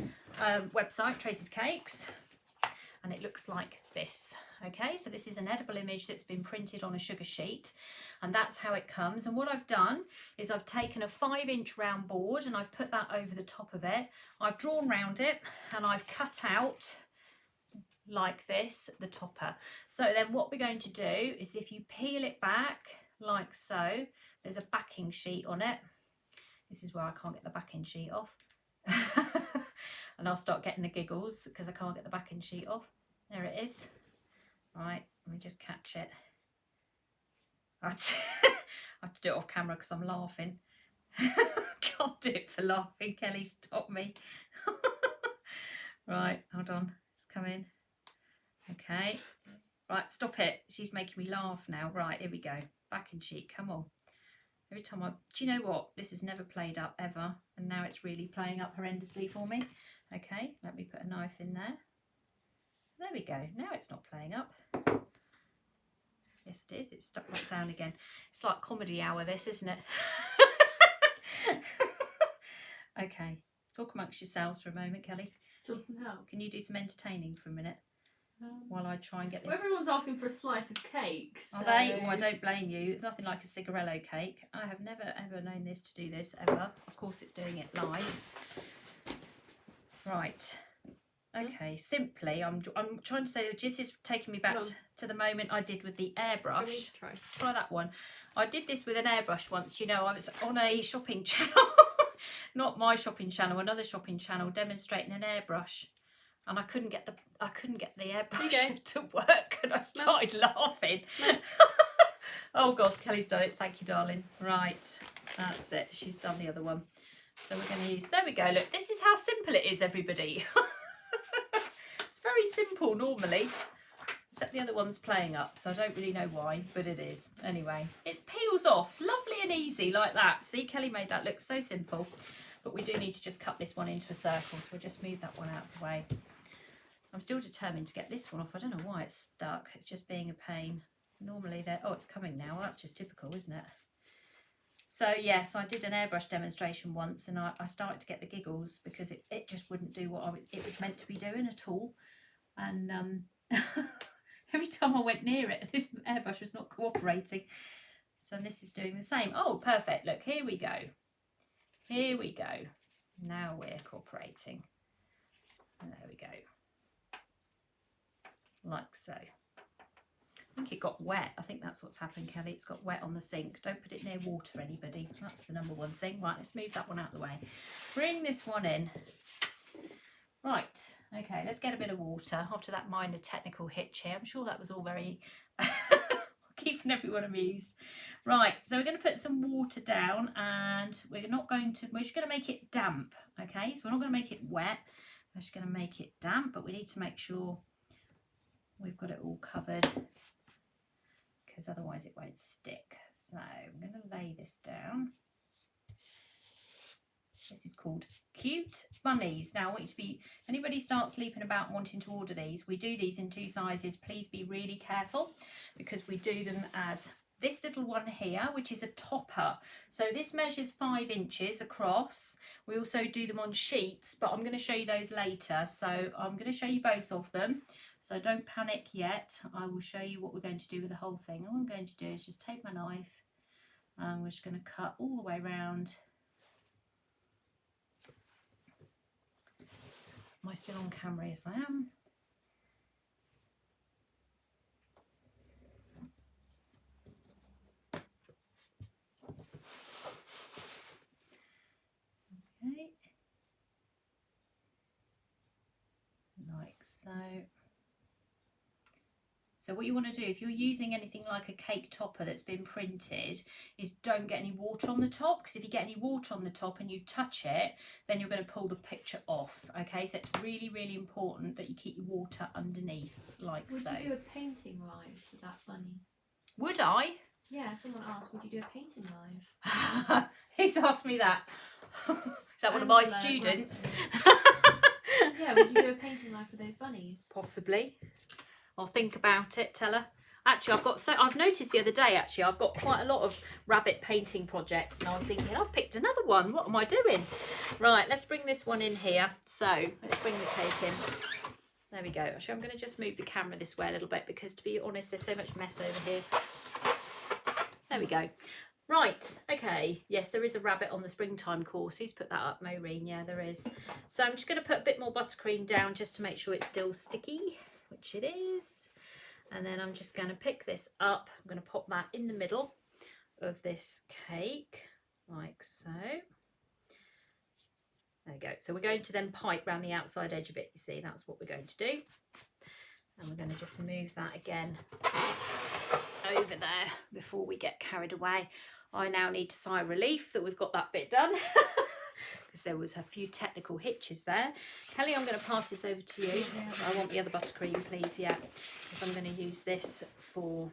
website, Tracey's Cakes, and it looks like this. Okay, so this is an edible image that's been printed on a sugar sheet, and that's how it comes. And what I've done is I've taken a 5-inch round board and I've put that over the top of it. I've drawn round it and I've cut out like this the topper. So then what we're going to do is, if you peel it back like so, there's a backing sheet on it. This is where I can't get the backing sheet off. And I'll start getting the giggles because I can't get the backing sheet off. There it is. Right, let me just catch it. I have to do it off camera because I'm laughing. Can't do it for laughing. Kelly, stop me. Right, hold on. It's coming. Okay. Right, stop it. She's making me laugh now. Right, here we go. Backing sheet, come on. Every time do you know what? This has never played up ever. And now it's really playing up horrendously for me. Okay, let me put a knife in there. There we go. Now it's not playing up. Yes, it is. It's stuck back down again. It's like comedy hour, this, isn't it? Okay, talk amongst yourselves for a moment, Kelly. Want some help? Can you do some entertaining for a minute while I try and get this? Well, everyone's asking for a slice of cake. So... Are they? Oh, I don't blame you. It's nothing like a cigarello cake. I have never ever known this to do this ever. Of course, it's doing it live. Right. Okay, simply, I'm trying to say, this is taking me back to the moment I did with the airbrush. I need to try that one. I did this with an airbrush once. You know, I was on a shopping channel, not my shopping channel, another shopping channel, demonstrating an airbrush, and I couldn't get the airbrush to work, and I started laughing. Oh God, Kelly's done it. Thank you, darling. Right, that's it. She's done the other one. So we're going to use. There we go. Look, this is how simple it is, everybody. It's very simple normally, except the other one's playing up, so I don't really know why, but it is. Anyway, it peels off lovely and easy like that. See, Kelly made that look so simple, but we do need to just cut this one into a circle, so we'll just move that one out of the way. I'm still determined to get this one off. I don't know why it's stuck. It's just being a pain. Normally they're, oh, it's coming now. Well, that's just typical, isn't it? So yes, I did an airbrush demonstration once, and I started to get the giggles because it just wouldn't do what it was meant to be doing at all. And every time I went near it, this airbrush was not cooperating. So this is doing the same. Oh, perfect. Look, here we go. Here we go. Now we're cooperating. And there we go. like so. I think it got wet. I think that's what's happened, Kelly. It's got wet on the sink. Don't put it near water, anybody. That's the number one thing. Right, let's move that one out of the way. Bring this one in. Right, okay, let's get a bit of water after that minor technical hitch here. I'm sure that was all very keeping everyone amused. Right, so we're going to put some water down, and we're just going to make it damp, okay? So we're not going to make it wet. We're just going to make it damp, but we need to make sure we've got it all covered, because otherwise it won't stick. So I'm going to lay this down. This is called Cute Bunnies. Now I want you to be, if anybody starts leaping about wanting to order these, we do these in 2 sizes. Please be really careful, because we do them as this little one here, which is a topper. So this measures 5 inches across. We also do them on sheets, but I'm going to show you those later. So I'm going to show you both of them. So don't panic yet. I will show you what we're going to do with the whole thing. All I'm going to do is just take my knife, and we're just going to cut all the way around. Am I still on camera? Yes, I am. Okay. Like so. So what you want to do, if you're using anything like a cake topper that's been printed, is don't get any water on the top, because if you get any water on the top and you touch it, then you're going to pull the picture off. Okay, so it's really, really important that you keep your water underneath, like so. Would you do a painting live for that bunny? Would I? Yeah, someone asked, would you do a painting live? Who's asked me that? Is that one of my students? Yeah, would you do a painting live for those bunnies? Possibly. I'll think about it, tell her. Actually, I've noticed the other day, actually, I've got quite a lot of rabbit painting projects, and I was thinking, I've picked another one. What am I doing? Right, let's bring this one in here. So let's bring the cake in. There we go. Actually, I'm going to just move the camera this way a little bit, because to be honest, there's so much mess over here. There we go. Right, okay. Yes, there is a rabbit on the springtime course. Who's put that up, Maureen? Yeah, there is. So I'm just going to put a bit more buttercream down just to make sure it's still sticky, which it is. And then I'm just going to pick this up. I'm going to pop that in the middle of this cake, like so. There we go. So we're going to then pipe around the outside edge of it, you see. That's what we're going to do. And we're going to just move that again over there before we get carried away. I now need to sigh relief that we've got that bit done, because there was a few technical hitches there. Kelly, I'm going to pass this over to you. I want the other buttercream, please. Yeah, because I'm going to use this for...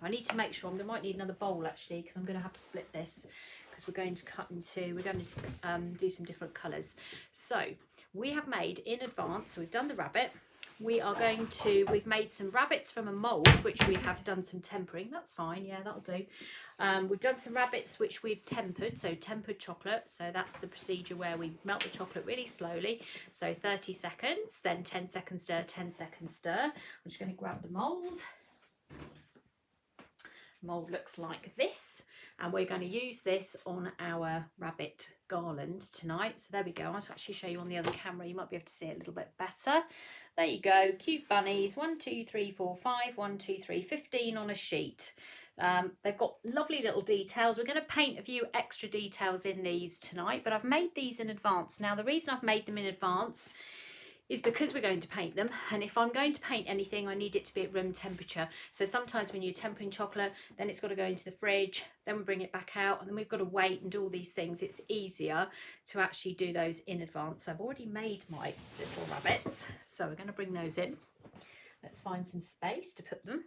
I need to make sure, I might need another bowl actually, because I'm going to have to split this, because we're going to cut into, we're going to do some different colours. So we have made in advance, so we've done the rabbit. We've made some rabbits from a mould, which we have done some tempering. That's fine, yeah, that'll do. We've done some rabbits which we've tempered, so tempered chocolate. So that's the procedure where we melt the chocolate really slowly. So 30 seconds, then 10 seconds stir, 10 seconds stir. I'm just going to grab the mould. Mould looks like this, and we're going to use this on our rabbit garland tonight. So there we go. I'll actually show you on the other camera. You might be able to see it a little bit better. There you go. Cute bunnies. 1 2 3 4 5 1 2 3 15 on a sheet. They've got lovely little details. We're going to paint a few extra details in these tonight, but I've made these in advance. Now the reason I've made them in advance is because we're going to paint them, and if I'm going to paint anything, I need it to be at room temperature. So sometimes when you're tempering chocolate, then it's got to go into the fridge, then we bring it back out, and then we've got to wait and do all these things. It's easier to actually do those in advance. So I've already made my little rabbits, so we're going to bring those in. Let's find some space to put them.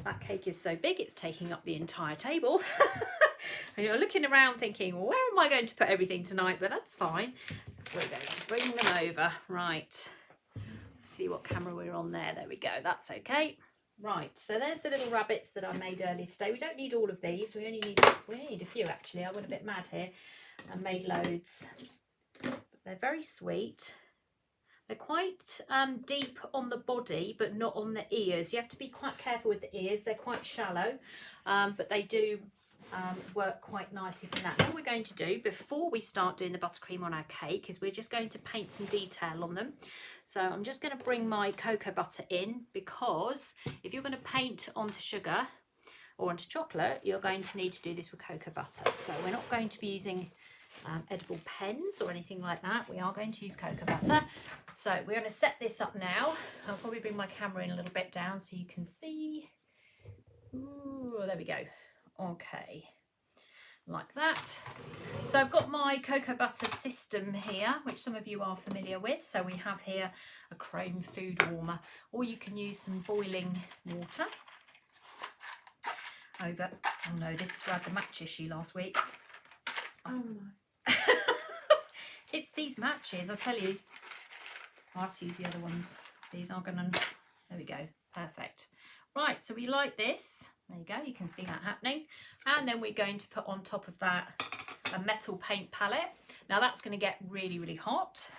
That cake is so big, it's taking up the entire table. And you're looking around thinking, well, where am I going to put everything tonight? But that's fine. We're going to bring them over. Right. See what camera we're on there. There we go. That's okay. Right. So there's the little rabbits that I made earlier today. We don't need all of these. We only need a few actually. I went a bit mad here and made loads. But they're very sweet. They're quite deep on the body, but not on the ears. You have to be quite careful with the ears. They're quite shallow, but they do work quite nicely for that. What we're going to do before we start doing the buttercream on our cake is we're just going to paint some detail on them. So I'm just going to bring my cocoa butter in, because if you're going to paint onto sugar or onto chocolate, you're going to need to do this with cocoa butter. So we're not going to be using edible pens or anything like that. We are going to use cocoa butter. So we're going to set this up now. I'll probably bring my camera in a little bit down so you can see. Ooh, there we go. Okay, like that. So I've got my cocoa butter system here, which some of you are familiar with. So we have here a chrome food warmer, or you can use some boiling water over. Oh no, this is where I had the match issue last week. Oh no. It's these matches, I'll tell you. I'll have to use the other ones. These are gonna, there we go, perfect. Right, so we light this. There you go, you can see that happening. And then we're going to put on top of that a metal paint palette. Now that's going to get really, really hot.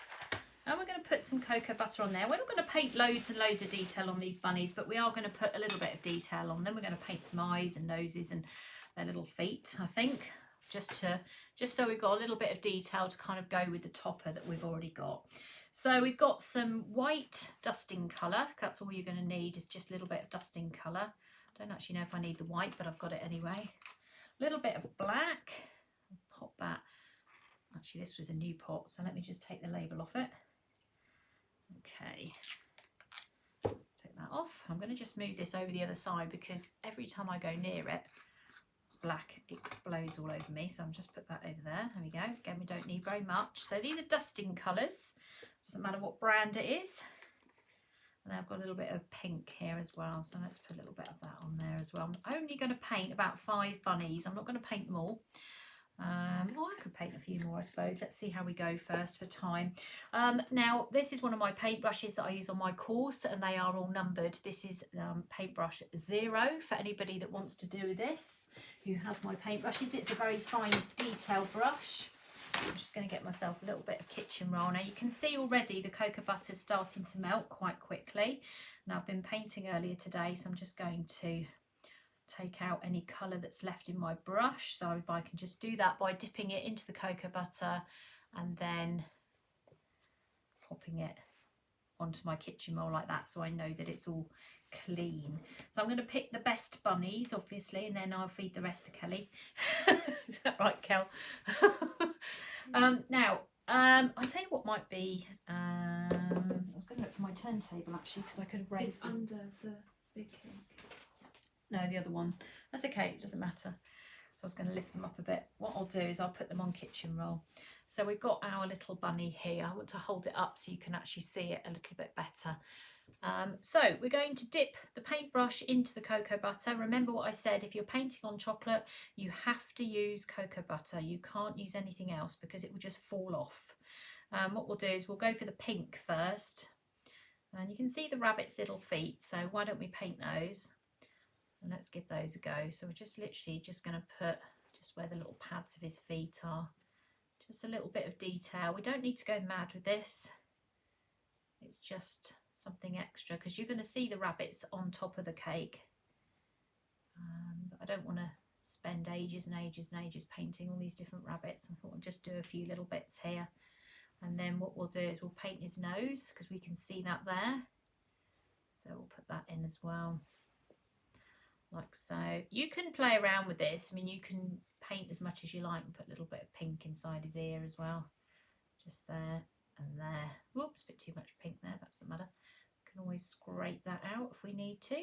And we're going to put some cocoa butter on there. We're not going to paint loads and loads of detail on these bunnies, but we are going to put a little bit of detail on them. We're going to paint some eyes and noses and their little feet, I think, just so we've got a little bit of detail to kind of go with the topper that we've already got. So we've got some white dusting colour. That's all you're going to need, is just a little bit of dusting colour. I don't actually know if I need the white, but I've got it anyway. A little bit of black. I'll pop that. Actually, this was a new pot, so let me just take the label off it. Okay. Take that off. I'm going to just move this over the other side, because every time I go near it, black explodes all over me. So I'm just put that over there. There we go. Again, we don't need very much. So these are dusting colours. Doesn't matter what brand it is. And then I've got a little bit of pink here as well. So let's put a little bit of that on there as well. I'm only going to paint about 5 bunnies. I'm not going to paint them all. Well, I could paint a few more, I suppose. Let's see how we go first for time. Now, this is one of my paintbrushes that I use on my course, and they are all numbered. This is paintbrush 0 for anybody that wants to do this, who has my paintbrushes. It's a very fine detailed brush. I'm just going to get myself a little bit of kitchen roll. Now you can see already the cocoa butter is starting to melt quite quickly. Now I've been painting earlier today, so I'm just going to take out any colour that's left in my brush. So I can just do that by dipping it into the cocoa butter and then popping it onto my kitchen roll like that, so I know that it's all clean. So I'm going to pick the best bunnies, obviously, and then I'll feed the rest to Kelly. Is that right, Kel? Now, I'll tell you what might be. I was going to look for my turntable actually, because I could have raised it under the big cake. No, the other one. That's okay, it doesn't matter. So I was going to lift them up a bit. What I'll do is I'll put them on kitchen roll. So we've got our little bunny here. I want to hold it up so you can actually see it a little bit better. So we're going to dip the paintbrush into the cocoa butter. Remember what I said, if you're painting on chocolate, you have to use cocoa butter. You can't use anything else because it will just fall off. What we'll do is we'll go for the pink first. And you can see the rabbit's little feet, so why don't we paint those? And let's give those a go. So we're just literally just going to put just where the little pads of his feet are. Just a little bit of detail. We don't need to go mad with this. It's just something extra, because you're going to see the rabbits on top of the cake. But I don't want to spend ages and ages and ages painting all these different rabbits. I thought I'd just do a few little bits here. And then what we'll do is we'll paint his nose, because we can see that there. So we'll put that in as well. Like so. You can play around with this. I mean, you can paint as much as you like and put a little bit of pink inside his ear as well. Just there and there. Whoops, a bit too much pink there, but doesn't matter. Can always scrape that out if we need to.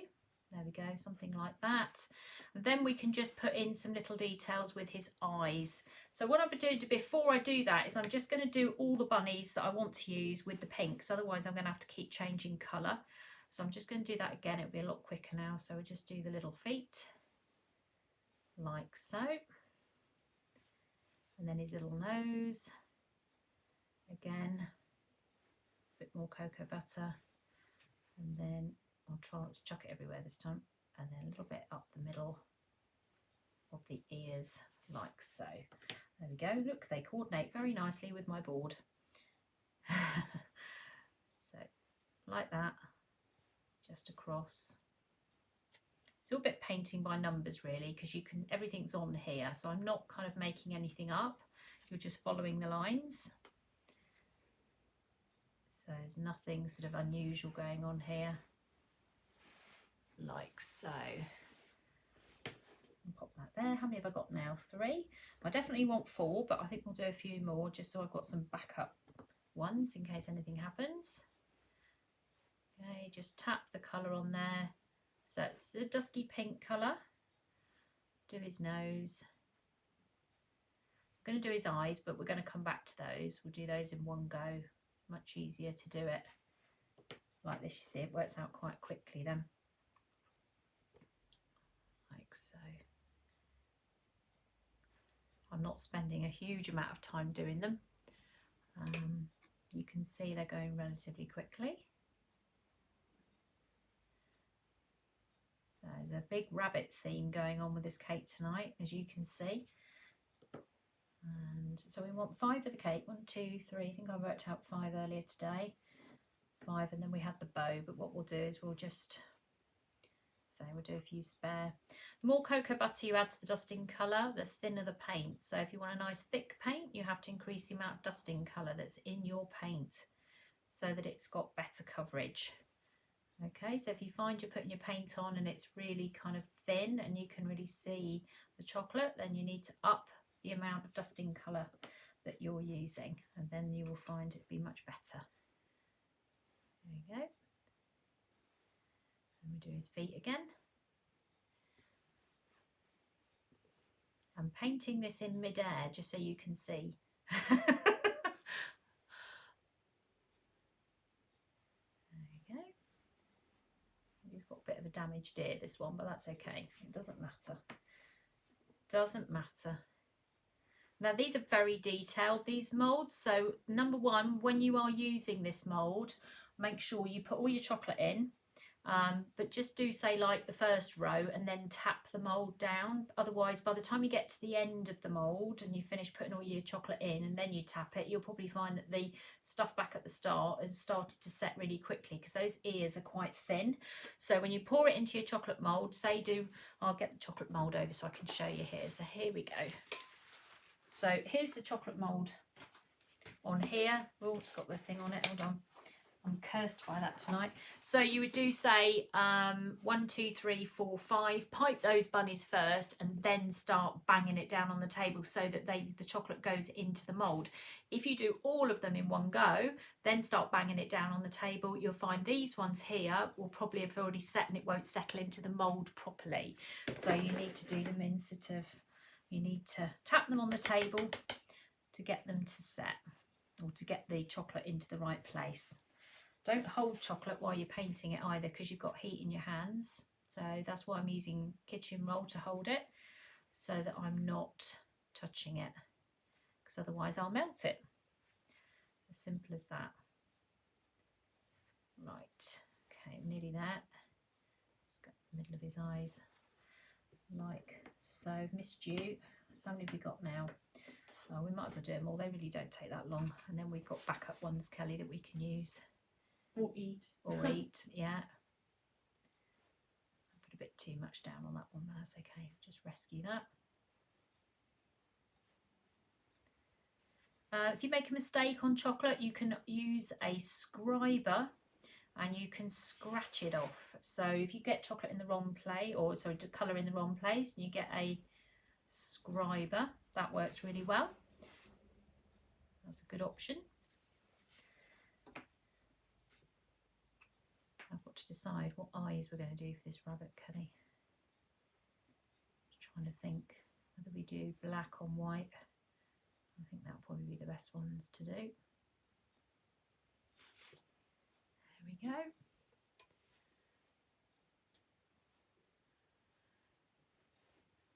There we go, something like that. And then we can just put in some little details with his eyes. So what I'm going to do before I do that is I'm just going to do all the bunnies that I want to use with the pinks. Otherwise I'm going to have to keep changing colour. So I'm just going to do that again. It'll be a lot quicker now. So we'll just do the little feet like so. And then his little nose. Again, a bit more cocoa butter. And then I'll try not to chuck it everywhere this time. And then a little bit up the middle of the ears like so. There we go. Look, they coordinate very nicely with my board. So like that. Just across. It's all a bit painting by numbers really, because everything's on here, so I'm not kind of making anything up. You're just following the lines. So there's nothing sort of unusual going on here, like so. I'll pop that there. How many have I got now? 3. I definitely want 4, but I think we'll do a few more just so I've got some backup ones in case anything happens. Okay, just tap the colour on there. So it's a dusky pink colour. Do his nose. I'm going to do his eyes, but we're going to come back to those. We'll do those in one go. Much easier to do it like this. You see, it works out quite quickly then. Like so. I'm not spending a huge amount of time doing them. You can see they're going relatively quickly. So there's a big rabbit theme going on with this cake tonight, as you can see. And so we want 5 of the cake. 1, 2, 3. I think I worked out 5 earlier today. 5, and then we had the bow. But what we'll do is we'll just we'll do a few spare. The more cocoa butter you add to the dusting colour, the thinner the paint. So if you want a nice thick paint, you have to increase the amount of dusting colour that's in your paint so that it's got better coverage. Okay, so if you find you're putting your paint on and it's really kind of thin and you can really see the chocolate, then you need to up the amount of dusting colour that you're using, and then you will find it be much better. There we go. And we do his feet again. I'm painting this in mid-air just so you can see. There we go. He's got a bit of a damaged ear, this one, but that's okay. It doesn't matter. Doesn't matter. Now these are very detailed, these moulds. So number one, when you are using this mould, make sure you put all your chocolate in, but just do say like the first row and then tap the mould down. Otherwise, by the time you get to the end of the mould and you finish putting all your chocolate in and then you tap it, you'll probably find that the stuff back at the start has started to set really quickly because those ears are quite thin. So when you pour it into your chocolate mould, I'll get the chocolate mould over so I can show you here. So here we go. So here's the chocolate mould on here. Oh, it's got the thing on it. Hold on. I'm cursed by that tonight. So you would do say 1, 2, 3, 4, 5. Pipe those bunnies first and then start banging it down on the table so that the chocolate goes into the mould. If you do all of them in one go, then start banging it down on the table, you'll find these ones here will probably have already set and it won't settle into the mould properly. So you need to do them in you need to tap them on the table to get them to set, or to get the chocolate into the right place. Don't hold chocolate while you're painting it either, because you've got heat in your hands. So that's why I'm using kitchen roll to hold it, so that I'm not touching it, because otherwise I'll melt it. As simple as that. Right, okay, nearly there. Just got the middle of his eyes. Like so. Missed you. So how many have we got now? Oh, we might as well do them all. They really don't take that long. And then we've got backup ones, Kelly, that we can use. Or eat. Or eat, yeah. I put a bit too much down on that one, but that's okay. Just rescue that. If you make a mistake on chocolate, you can use a scriber and you can scratch it off. So if you get chocolate in the wrong place, or sorry, to colour in the wrong place, and you get a scriber, that works really well. That's a good option. I've got to decide what eyes we're going to do for this rabbit, Kelly. Just trying to think whether we do black on white. I think that'll probably be the best ones to do. There we go.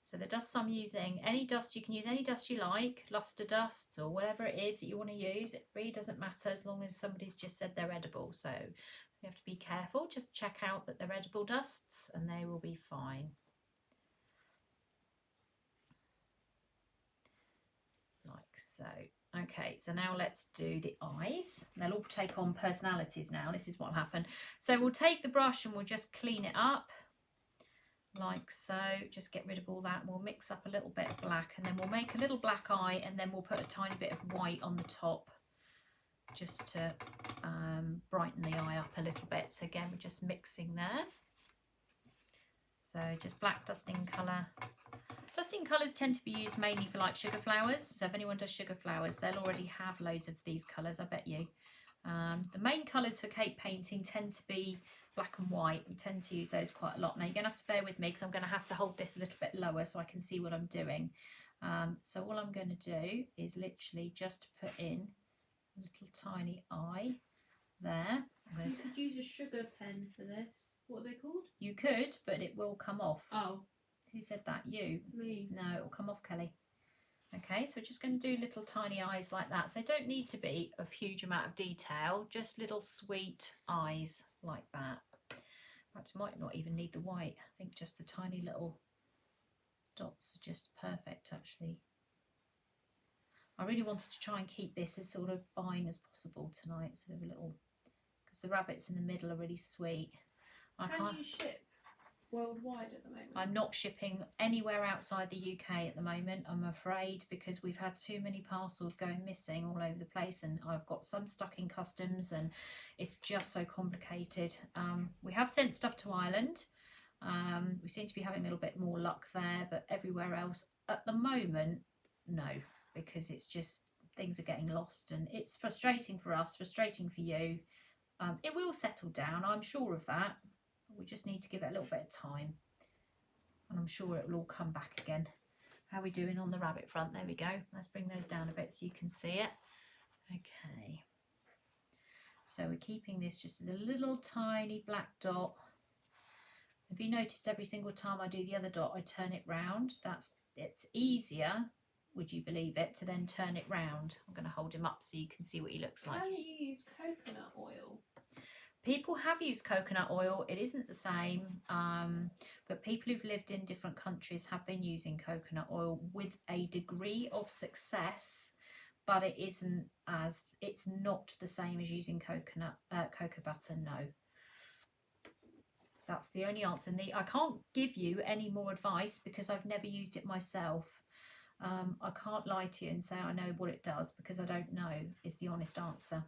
So the dusts I'm using, any dust, you can use any dust you like, luster dusts or whatever it is that you want to use. It really doesn't matter as long as somebody's just said they're edible. So you have to be careful. Just check out that they're edible dusts and they will be fine. Like so. Okay, so now let's do the eyes. They'll all take on personalities now. This is what will happen. So we'll take the brush and we'll just clean it up. like so. Just get rid of all that, and we'll mix up a little bit of black, and then we'll make a little black eye, and then we'll put a tiny bit of white on the top just to brighten the eye up a little bit. So again, we're just mixing there. So just black dusting colour. Dusting colours tend to be used mainly for like sugar flowers. So if anyone does sugar flowers, they'll already have loads of these colours, I bet you. The main colours for cake painting tend to be black and white. We tend to use those quite a lot. Now you're going to have to bear with me because I'm going to have to hold this a little bit lower so I can see what I'm doing. So all I'm going to do is literally just put in a little tiny eye there. You could use a sugar pen for this. What are they called? You could, but it will come off. Oh. Who said that? You? Me. No, it will come off, Kelly. Okay, so we're just going to do little tiny eyes like that. So they don't need to be a huge amount of detail, just little sweet eyes like that. In fact, I might not even need the white. I think just the tiny little dots are just perfect, actually. I really wanted to try and keep this as sort of fine as possible tonight, sort of a little, because the rabbits in the middle are really sweet. Can you ship worldwide at the moment? I'm not shipping anywhere outside the UK at the moment, I'm afraid, because we've had too many parcels going missing all over the place, and I've got some stuck in customs, and it's just so complicated. We have sent stuff to Ireland. We seem to be having a little bit more luck there, but everywhere else at the moment, no, because it's just things are getting lost, and it's frustrating for us, frustrating for you. It will settle down, I'm sure of that. We just need to give it a little bit of time, and I'm sure it will all come back again. How are we doing on the rabbit front? There we go. Let's bring those down a bit so you can see it. Okay, so we're keeping this just as a little tiny black dot. Have you noticed every single time I do the other dot I turn it round? It's easier, would you believe it, to then turn it round. I'm going to hold him up so you can see what he looks like. Can you use coconut oil? People have used coconut oil. It isn't the same, but people who've lived in different countries have been using coconut oil with a degree of success, but it's not the same as using cocoa butter, no. That's the only answer. I can't give you any more advice because I've never used it myself. I can't lie to you and say I know what it does, because I don't know is the honest answer.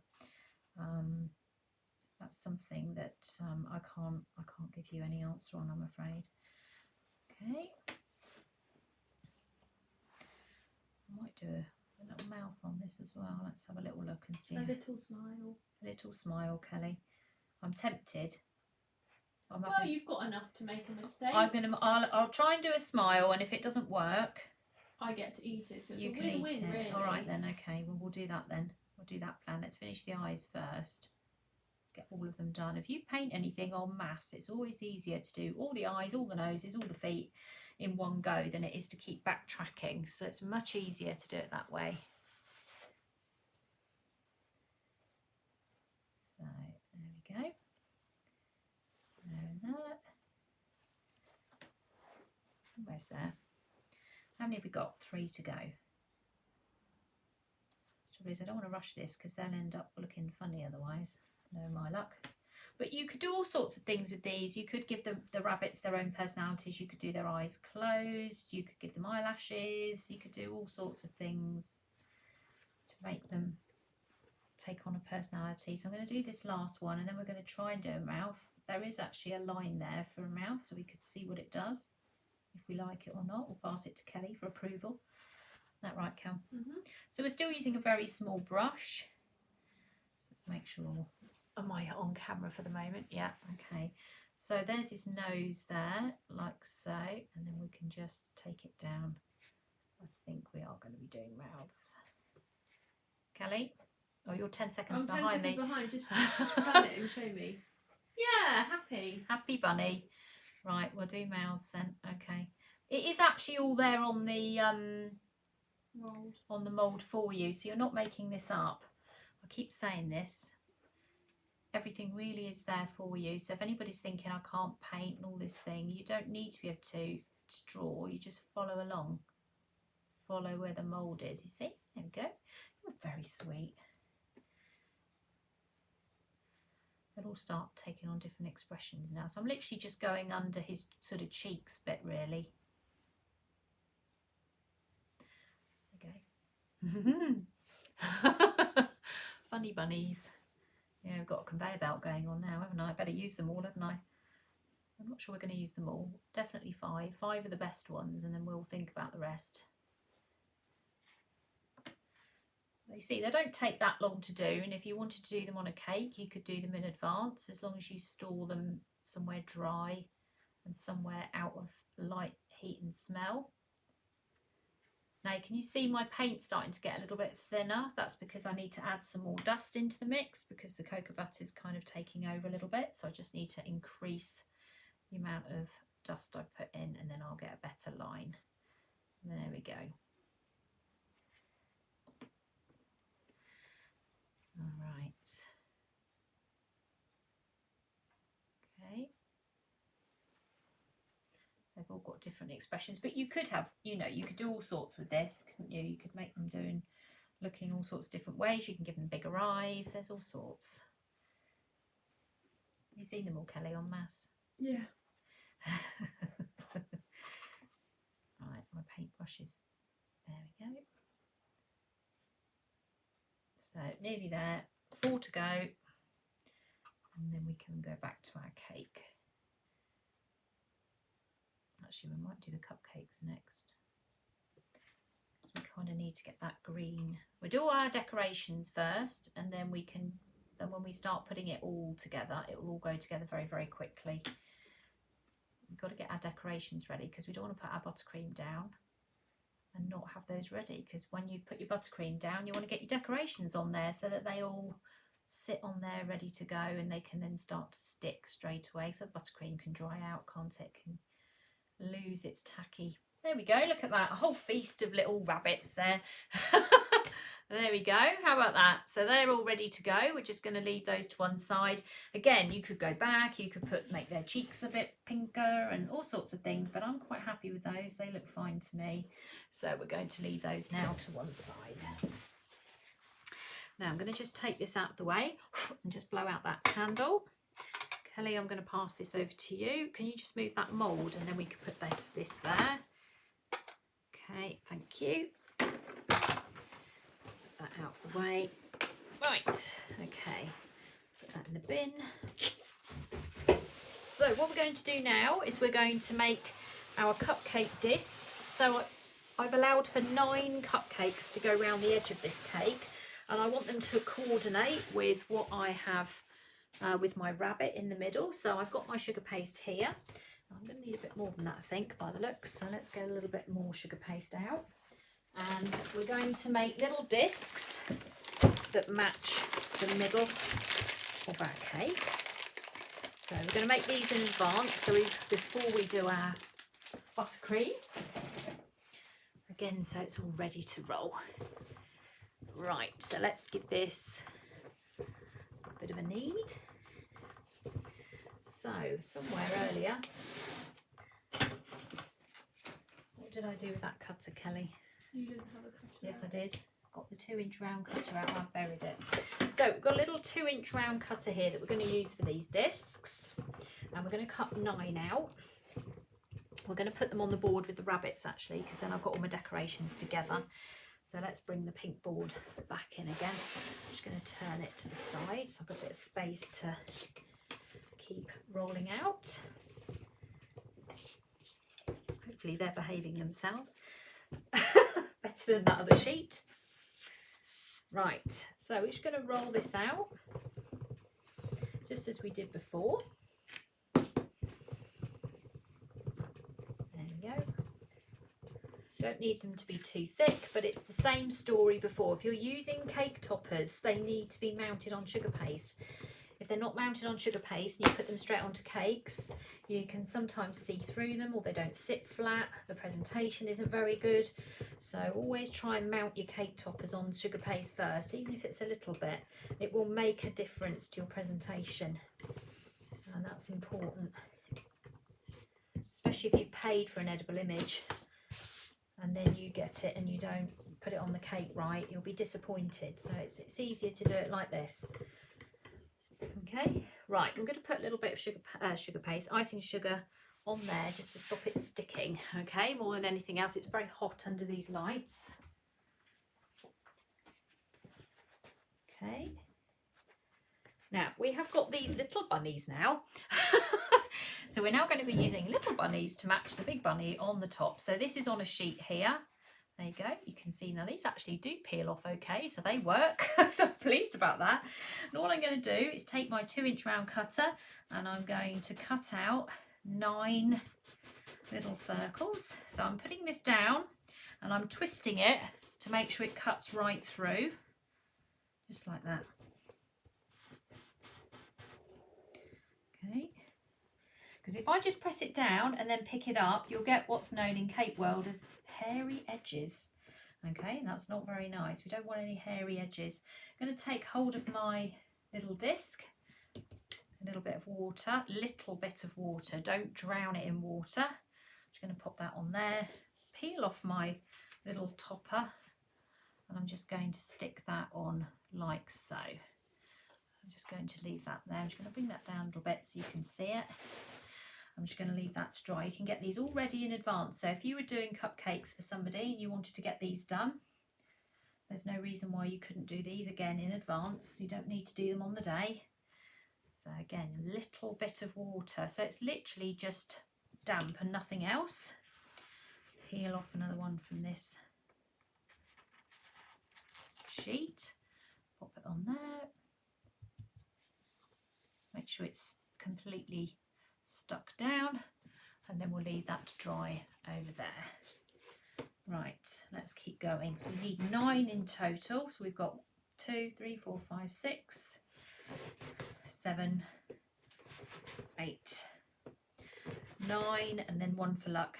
That's something that I can't give you any answer on, I'm afraid. Okay. I might do a little mouth on this as well. Let's have a little look and see. A little smile. A little smile, Kelly. I'm tempted. Well, you've got enough to make a mistake. I'll try and do a smile, and if it doesn't work, I get to eat it. So it's you a can win-win, eat it. really. All right then. Okay. Well, we'll do that then. We'll do that plan. Let's finish the eyes first. Get all of them done. If you paint anything en masse, it's always easier to do all the eyes, all the noses, all the feet in one go than it is to keep backtracking. So it's much easier to do it that way. So there we go. There and that. Almost there. How many have we got? 3 to go. The trouble is I don't want to rush this because they'll end up looking funny otherwise. No, my luck. But you could do all sorts of things with these. You could give the rabbits their own personalities. You could do their eyes closed. You could give them eyelashes. You could do all sorts of things to make them take on a personality. So I'm going to do this last one, and then we're going to try and do a mouth. There is actually a line there for a mouth, so we could see what it does. If we like it or not, we'll pass it to Kelly for approval. Is that right, Kel? Mm-hmm. So we're still using a very small brush. So let's make sure. Am I on camera for the moment? Yeah, okay. So there's his nose there, like so, and then we can just take it down. I think we are going to be doing mouths. Kelly? Oh, you're 10 seconds behind me. 10 seconds behind, just turn it and show me. Yeah, happy. Happy bunny. Right, we'll do mouths then. Okay. It is actually all there on the mould for you, so you're not making this up. I keep saying this. Everything really is there for you. So if anybody's thinking I can't paint and all this thing, you don't need to be able to draw. You just follow along. Follow where the mould is. You see? There we go. You're very sweet. they'll all start taking on different expressions now. So I'm literally just going under his sort of cheeks bit, really. Okay. Funny bunnies. Yeah, we've got a conveyor belt going on now, haven't I? Better use them all, haven't I? I'm not sure we're going to use them all. Definitely 5. 5 are the best ones, and then we'll think about the rest. You see, they don't take that long to do, and if you wanted to do them on a cake, you could do them in advance, as long as you store them somewhere dry and somewhere out of light, heat and smell. Now, can you see my paint starting to get a little bit thinner? That's because I need to add some more dust into the mix, because the cocoa butter is kind of taking over a little bit. So I just need to increase the amount of dust I put in, and then I'll get a better line. There we go. All right. Okay. They've all got different expressions, but you could have, you know, you could do all sorts with this, couldn't you? You could make them looking all sorts of different ways. You can give them bigger eyes. There's all sorts. Have you seen them all, Kelly, en masse? Yeah. Right, my paintbrushes. There we go. So nearly there. 4 to go, and then we can go back to our cake. Actually, we might do the cupcakes next, because we kind of need to get that green. We'll do our decorations first, and then we can, then when we start putting it all together, it will all go together very, very quickly. We've got to get our decorations ready, because we don't want to put our buttercream down and not have those ready, because when you put your buttercream down, you want to get your decorations on there so that they all sit on there ready to go, and they can then start to stick straight away, so the buttercream can dry out, can't it? Can lose its tacky. There we go, look at that, a whole feast of little rabbits there. There we go, how about that? So they're all ready to go. We're just going to leave those to one side. Again, you could go back, you could make their cheeks a bit pinker and all sorts of things, but I'm quite happy with those. They look fine to me. So we're going to leave those now to one side. Now I'm going to just take this out of the way and just blow out that candle. Kelly, I'm going to pass this over to you. Can you just move that mould, and then we can put this there. Okay, thank you. That out of the way. Right, okay, put that in the bin. So what we're going to do now is we're going to make our cupcake discs. So I've allowed for 9 cupcakes to go around the edge of this cake, and I want them to coordinate with what I have with my rabbit in the middle. So I've got my sugar paste here. I'm going to need a bit more than that, I think, by the looks. So let's get a little bit more sugar paste out. And we're going to make little discs that match the middle of our cake. So we're going to make these in advance, so before we do our buttercream. Again, so it's all ready to roll. Right, so let's give this a bit of a knead. So somewhere earlier, what did I do with that cutter, Kelly? You didn't have a cutter. Yes, I did. Got the 2-inch round cutter out, I buried it. So we've got a little 2-inch round cutter here that we're going to use for these discs, and we're going to cut 9 out. We're going to put them on the board with the rabbits, actually, because then I've got all my decorations together. So let's bring the pink board back in again. I'm just going to turn it to the side, so I've got a bit of space to keep rolling out. Hopefully they're behaving themselves better than that other sheet. Right, so we're just going to roll this out just as we did before. There we go. Don't need them to be too thick, but it's the same story before. If you're using cake toppers, they need to be mounted on sugar paste. If they're not mounted on sugar paste and you put them straight onto cakes, you can sometimes see through them, or they don't sit flat. The presentation isn't very good. So always try and mount your cake toppers on sugar paste first, even if it's a little bit. It will make a difference to your presentation, and that's important. Especially if you've paid for an edible image and then you get it and you don't put it on the cake right, you'll be disappointed. So it's easier to do it like this. Okay, Right, I'm going to put a little bit of sugar paste, icing sugar on there just to stop it sticking, okay, more than anything else. It's very hot under these lights. Okay. Now, we have got these little bunnies now. So we're now going to be using little bunnies to match the big bunny on the top. So this is on a sheet here. There you go. You can see now these actually do peel off okay, so they work. So I'm pleased about that. And all I'm going to do is take my 2-inch round cutter and I'm going to cut out 9 little circles. So I'm putting this down and I'm twisting it to make sure it cuts right through. Just like that. Okay. Because if I just press it down and then pick it up, you'll get what's known in cake world as hairy edges. Okay, that's not very nice. We don't want any hairy edges. I'm going to take hold of my little disc, a little bit of water, don't drown it in water. I'm just going to pop that on there, peel off my little topper, and I'm just going to stick that on like so. I'm just going to leave that there. I'm just going to bring that down a little bit so you can see it. I'm just going to leave that to dry. You can get these all ready in advance. So if you were doing cupcakes for somebody and you wanted to get these done, there's no reason why you couldn't do these again in advance. You don't need to do them on the day. So again, a little bit of water. So it's literally just damp and nothing else. Peel off another one from this sheet. Pop it on there. Make sure it's completely stuck down, and then we'll leave that to dry over there. Right, let's keep going. So we need 9 in total. So we've got 2, 3, 4, 5, 6, 7, 8, 9, and then 1 for luck.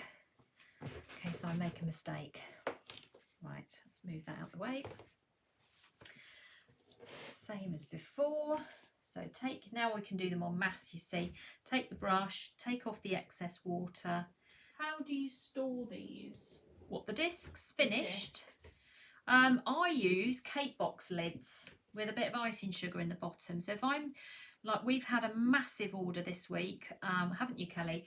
Okay, so I make a mistake. Right, let's move that out of the way. Same as before. So now we can do them en masse, you see. Take the brush, take off the excess water. How do you store these? What, the discs? Finished? I use cake box lids with a bit of icing sugar in the bottom. So if I'm, like, we've had a massive order this week, haven't you, Kelly?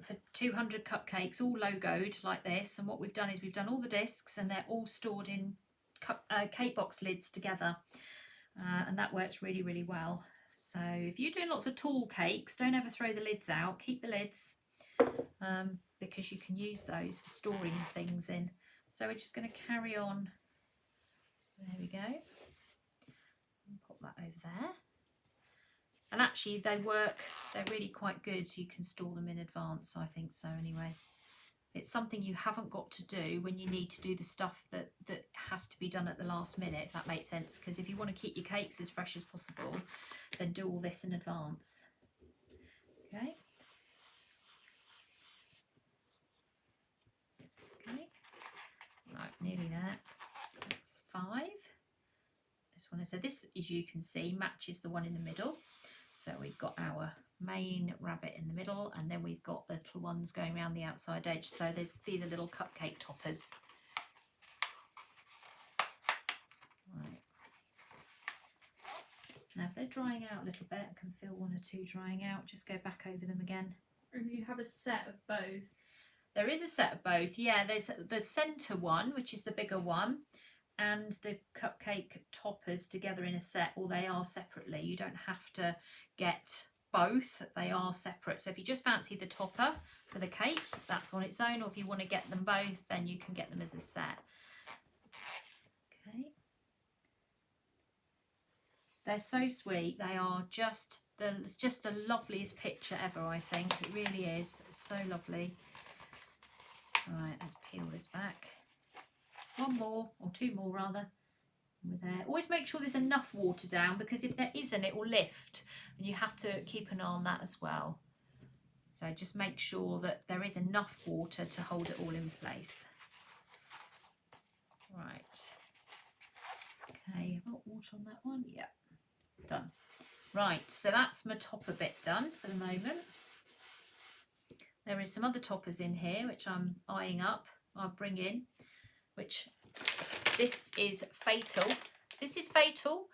For 200 cupcakes, all logoed like this. And what we've done is we've done all the discs and they're all stored in cake box lids together. And that works really, really well. So if you're doing lots of tall cakes, don't ever throw the lids out. Keep the lids because you can use those for storing things in. So we're just going to carry on. There we go. And pop that over there. And actually they work, they're really quite good. So you can store them in advance, I think so anyway. It's something you haven't got to do when you need to do the stuff that has to be done at the last minute, if that makes sense. Because if you want to keep your cakes as fresh as possible, then do all this in advance. Okay. Okay. Right, nearly there. That's 5. This one is, so this, as you can see, matches the one in the middle. So we've got our main rabbit in the middle, and then we've got little ones going around the outside edge. So these are little cupcake toppers. Right. Now if they're drying out a little bit, I can feel 1 or 2 drying out. Just go back over them again. And you have a set of both? There is a set of both, yeah. There's the centre one, which is the bigger one, and the cupcake toppers together in a set, or they are separately. You don't have to get both, they are separate. So if you just fancy the topper for the cake, that's on its own, or if you want to get them both, then you can get them as a set. Okay. They're so sweet. They are just the loveliest picture ever, I think. It really is. It's so lovely. All right, let's peel this back. 1 more, or 2 more rather. We're there. Always make sure there's enough water down, because if there isn't, it will lift, and you have to keep an eye on that as well. So just make sure that there is enough water to hold it all in place. Right. Okay, I've got water on that one. Yep, done. Right, so that's my topper bit done for the moment. There is some other toppers in here which I'm eyeing up. I'll bring in, which this is fatal. This is fatal.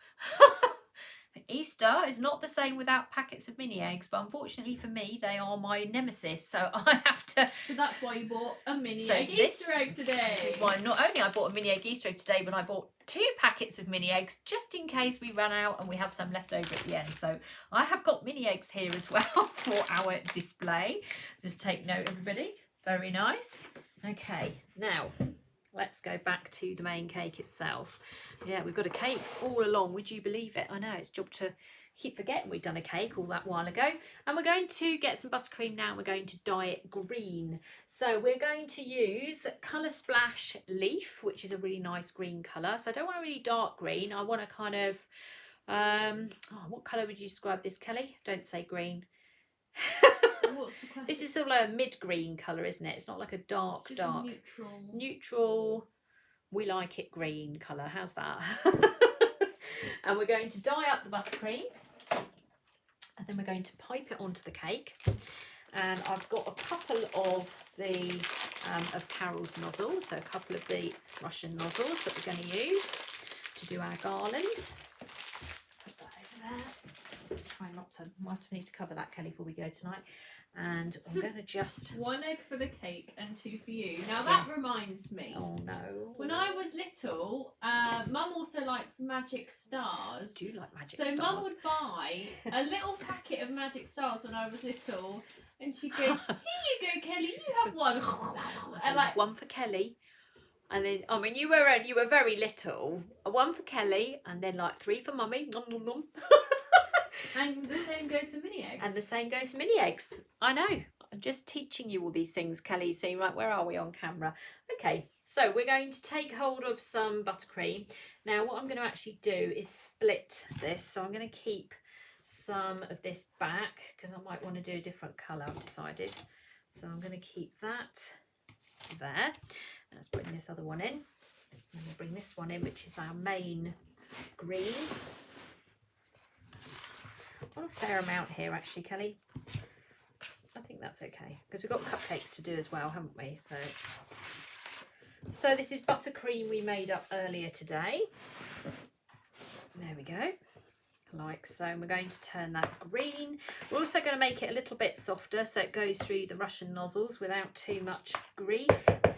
Easter is not the same without packets of mini eggs, but unfortunately for me, they are my nemesis, so I have to... So that's why you bought a mini egg Easter egg today. This is why not only I bought a mini egg Easter egg today, but I bought 2 packets of mini eggs just in case we ran out and we had some left over at the end. So I have got mini eggs here as well for our display. Just take note, everybody. Very nice. Okay, now... let's go back to the main cake itself. Yeah, we've got a cake all along. Would you believe it? I know, it's a job to keep forgetting we'd done a cake all that while ago. And we're going to get some buttercream now. We're going to dye it green. So we're going to use Colour Splash Leaf, which is a really nice green colour. So I don't want a really dark green. I want a kind of, what colour would you describe this, Kelly? Don't say green. What's the question? This is sort of like a mid-green colour, isn't it? It's not like a dark. Neutral. We like it green colour. How's that? And we're going to dye up the buttercream, and then we're going to pipe it onto the cake. And I've got a couple of the of Carol's nozzles, so a couple of the Russian nozzles that we're going to use to do our garland. Put that over there. Try not to. Might need to cover that, Kelly, before we go tonight. And I'm going to just... 1 egg for the cake and 2 for you. Now that reminds me. Oh no. When I was little, Mum also likes Magic Stars. I do like Magic So Stars. Mum would buy a little packet of Magic Stars when I was little, and she'd go, "Here you go, Kelly, you have one." And like 1 for Kelly. And then, I mean, you were very little. 1 for Kelly, and then like 3 for Mummy. Nom, nom, nom. And the same goes for mini eggs. And the same goes for mini eggs. I know. I'm just teaching you all these things, Kelly. See, right, where are we on camera? Okay, so we're going to take hold of some buttercream. Now, what I'm going to actually do is split this. So I'm going to keep some of this back because I might want to do a different colour, I've decided. So I'm going to keep that there. Let's bring this other one in. And we'll bring this one in, which is our main green. Got a fair amount here actually, Kelly. I think that's okay because we've got cupcakes to do as well, haven't we? So this is buttercream we made up earlier today. There we go, like so. And we're going to turn that green. We're also going to make it a little bit softer so it goes through the Russian nozzles without too much grief. I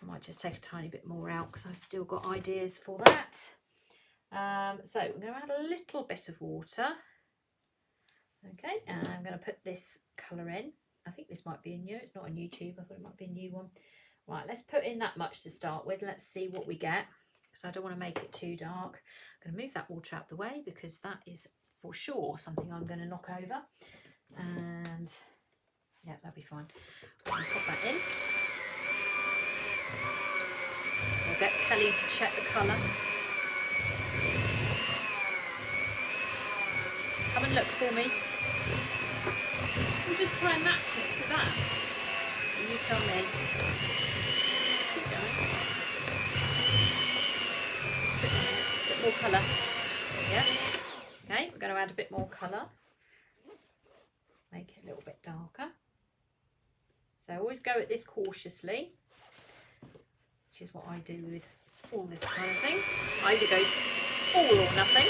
might just take a tiny bit more out because I've still got ideas for that. So we're going to add a little bit of water. Okay, and I'm going to put this colour in. I think this might be a new, it's not a new tube, I thought it might be a new one. Right, let's put in that much to start with. Let's see what we get, because I don't want to make it too dark. I'm going to move that water out the way because that is for sure something I'm going to knock over. And yeah, that'll be fine. I'm going to pop that in. I'll get Kelly to check the colour. Come and look for me. We'll just try and match it to that. You tell me. Keep going. A bit more colour. Yeah. Okay, we're going to add a bit more colour. Make it a little bit darker. So always go at this cautiously, which is what I do with all this kind of thing. I either go all or nothing.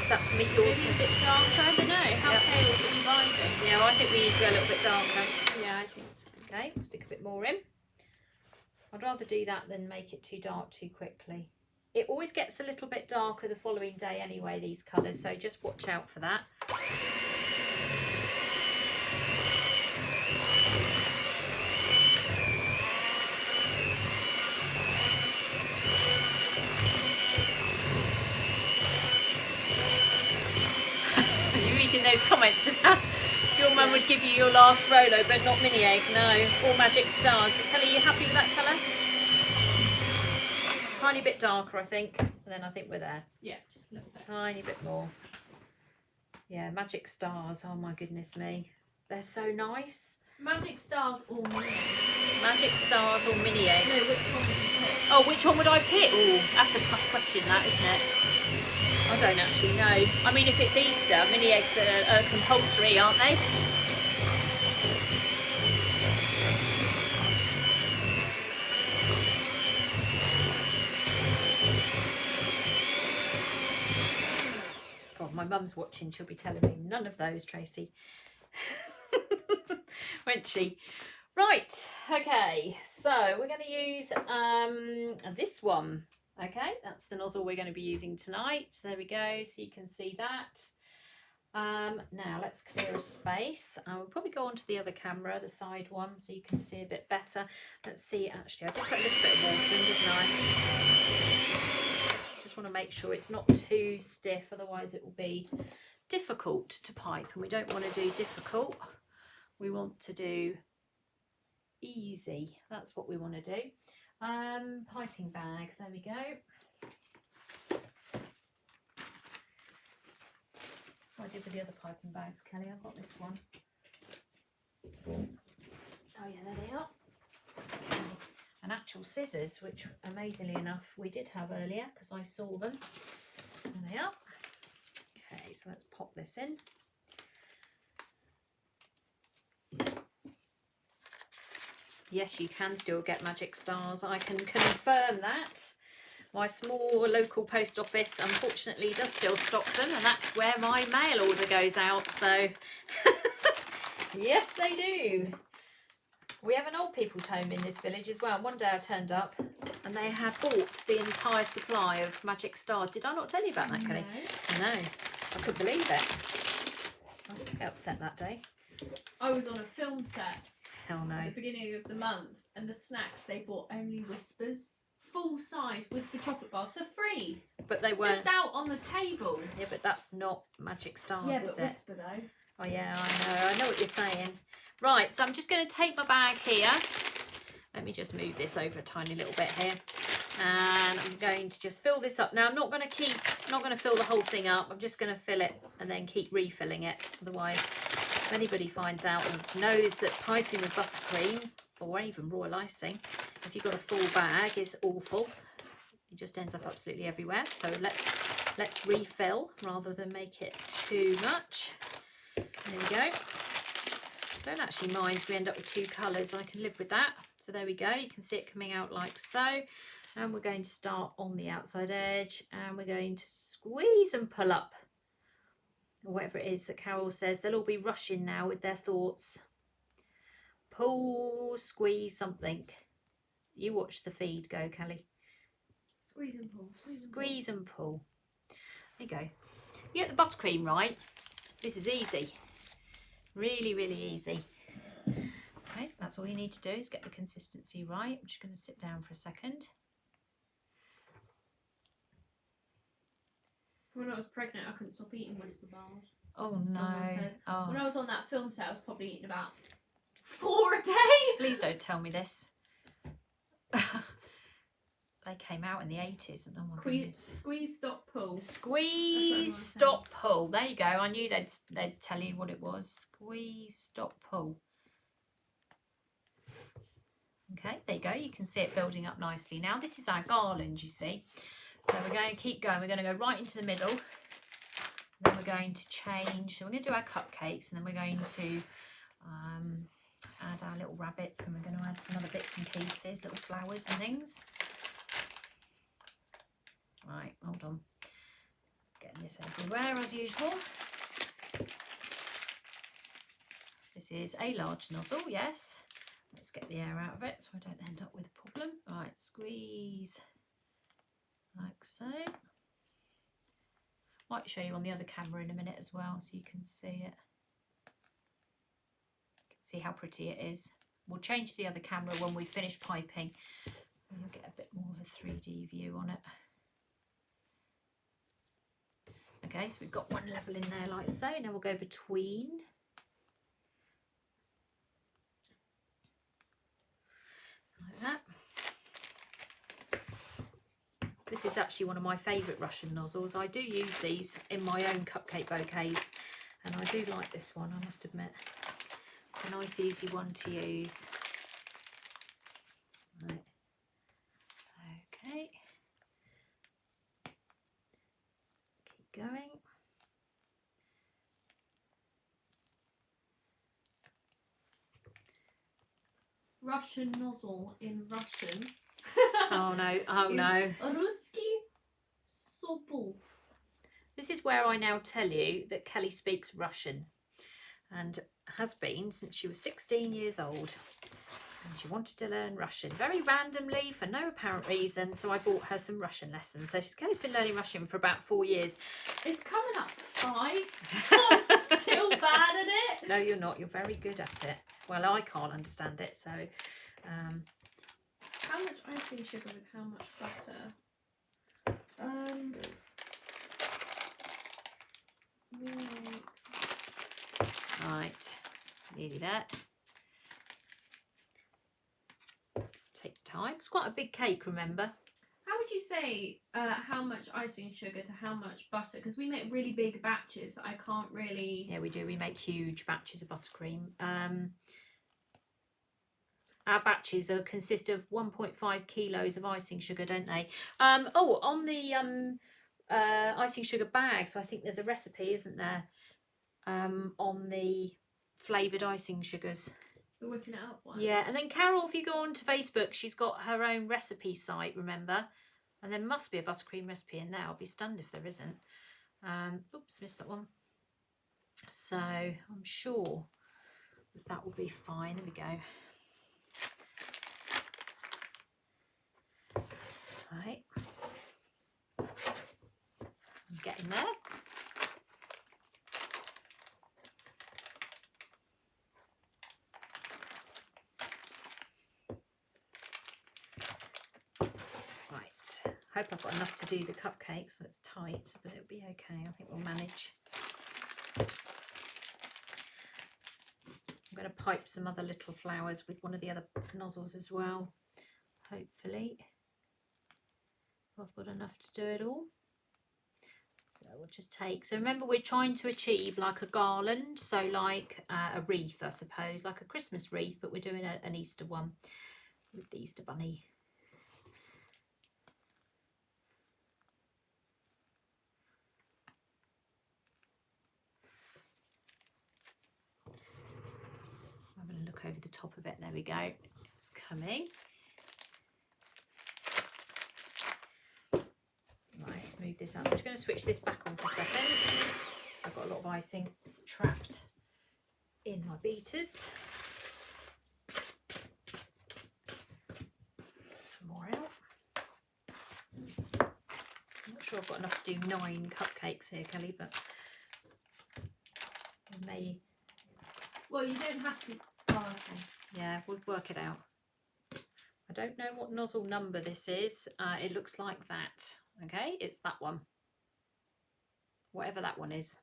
Does that meet your... Maybe a bit darker, I don't know. How pale are you vibing? Yeah, well, I think we need to go a little bit darker. Yeah, I think so. Okay, we'll stick a bit more in. I'd rather do that than make it too dark too quickly. It always gets a little bit darker the following day anyway, these colours, so just watch out for that. In those comments about your mum would give you your last Rolo but not mini egg. No, all Magic Stars. Kelly, are you happy with that colour? Tiny bit darker, I think, and then I think we're there. Yeah, just a little bit. Tiny bit more. Yeah, Magic Stars. Oh my goodness me, they're so nice. Magic Stars or mini eggs? Magic Stars or mini eggs? No, which one would you pick? Oh, which one would I pick? Oh, that's a tough question, that, isn't it? I don't actually know. I mean, if it's Easter, mini eggs are compulsory, aren't they? my mum's watching, she'll be telling me none of those, Tracy. Won't she? Right, okay, so we're going to use this one. Okay, that's the nozzle we're going to be using tonight. So there we go, so you can see that. Now let's clear a space. We'll probably go on to the other camera, the side one, so you can see a bit better. Let's see, actually I did put a little bit of water in, didn't I? Just want to make sure it's not too stiff, otherwise it will be difficult to pipe, and we don't want to do difficult, we want to do easy. That's what we want to do. Piping bag, there we go. What I did with the other piping bags, Kelly, I've got this one. Oh yeah, there they are. Okay. And actual scissors, which amazingly enough we did have earlier because I saw them. There they are. Okay, so let's pop this in. Yes, you can still get magic stars. I can confirm that. My small local post office unfortunately does still stock them, and that's where my mail order goes out. So yes, they do. We have an old people's home in this village as well. One day I turned up and they had bought the entire supply of magic stars. Did I not tell you about that, Kelly? No, I couldn't believe it. I was a bit upset that day. I was on a film set. Hell no. At the beginning of the month, and the snacks they bought only Whispers. Full size Whisper chocolate bars for free. But they weren't. Just out on the table. Yeah, but that's not magic stars, yeah, is but it? Whisper though. Oh yeah, I know what you're saying. Right, so I'm just going to take my bag here. Let me just move this over a tiny little bit here. And I'm going to just fill this up. Now I'm not going to fill the whole thing up. I'm just going to fill it and then keep refilling it. Otherwise, if anybody finds out and knows that piping with buttercream or even royal icing, if you've got a full bag, is awful. It just ends up absolutely everywhere. So let's refill rather than make it too much. There we go. Don't actually mind if we end up with two colours. I can live with that. So there we go. You can see it coming out like so. And we're going to start on the outside edge, and we're going to squeeze and pull up, or whatever it is that Carol says. They'll all be rushing now with their thoughts. Pull, squeeze, something. You watch the feed go, Kelly. Squeeze and pull. Squeeze and pull. There you go. You get the buttercream right. This is easy. Really, really easy. Okay, that's all you need to do is get the consistency right. I'm just going to sit down for a second. When I was pregnant, I couldn't stop eating Whisper bars. Oh no. Oh. When I was on that film set, I was probably eating about 4 a day. Please don't tell me this. They came out in the 80s, and oh my goodness. Squeeze, stop, pull. Squeeze, stop, pull. There you go. I knew they'd tell you what it was. Squeeze, stop, pull. Okay, there you go. You can see it building up nicely. Now this is our garland, you see. So we're going to keep going. We're going to go right into the middle. Then we're going to change. So we're going to do our cupcakes, and then we're going to add our little rabbits, and we're going to add some other bits and pieces, little flowers and things. Right, hold on. Getting this everywhere as usual. This is a large nozzle, yes. Let's get the air out of it so I don't end up with a problem. Right, squeeze like so. Might show you on the other camera in a minute as well so you can see it. You can see how pretty it is. We'll change the other camera when we finish piping and you'll get a bit more of a 3D view on it. Okay, so we've got one level in there like so. Now we'll go between. Like that. This is actually one of my favourite Russian nozzles. I do use these in my own cupcake bouquets, and I do like this one, I must admit. A nice easy one to use. Right. Okay. Keep going. Russian nozzle in Russian. Oh no, oh no. Ruski sopul. This this is where I now tell you that Kelly speaks Russian and has been since she was 16 years old. And she wanted to learn Russian very randomly for no apparent reason, so I bought her some Russian lessons. So Kelly's been learning Russian for about 4 years. It's coming up 5. I'm still bad at it. No, you're not. You're very good at it. Well, I can't understand it, so... How much icing sugar with how much butter? Right, nearly there. Take time. It's quite a big cake, remember? How would you say how much icing sugar to how much butter? Because we make really big batches that I can't really... Yeah, we do. We make huge batches of buttercream. Our batches consist of 1.5 kilos of icing sugar, don't they? Oh, on the icing sugar bags, I think there's a recipe, isn't there? On the flavoured icing sugars. The whipping it up one. Yeah, and then Carol, if you go on to Facebook, she's got her own recipe site, remember? And there must be a buttercream recipe in there. I'll be stunned if there isn't. Oops, missed that one. So I'm sure that will be fine. There we go. Right. I'm getting there. Hope I've got enough to do the cupcakes. So it's tight, but it'll be okay. I think we'll manage. I'm going to pipe some other little flowers with one of the other nozzles as well. Hopefully, I've got enough to do it all. So we'll just take. So remember, we're trying to achieve like a garland, so like a wreath, I suppose, like a Christmas wreath, but we're doing an Easter one with the Easter bunny. Over the top of it. There we go. It's coming. Right, let's move this up. I'm just going to switch this back on for a second. I've got a lot of icing trapped in my beaters. Let's get some more out. I'm not sure I've got enough to do 9 cupcakes here, Kelly, but I may. Well, you don't have to. Oh, okay. Yeah, we'll work it out. I don't know what nozzle number this is. It looks like that. Okay, it's that one. Whatever that one is.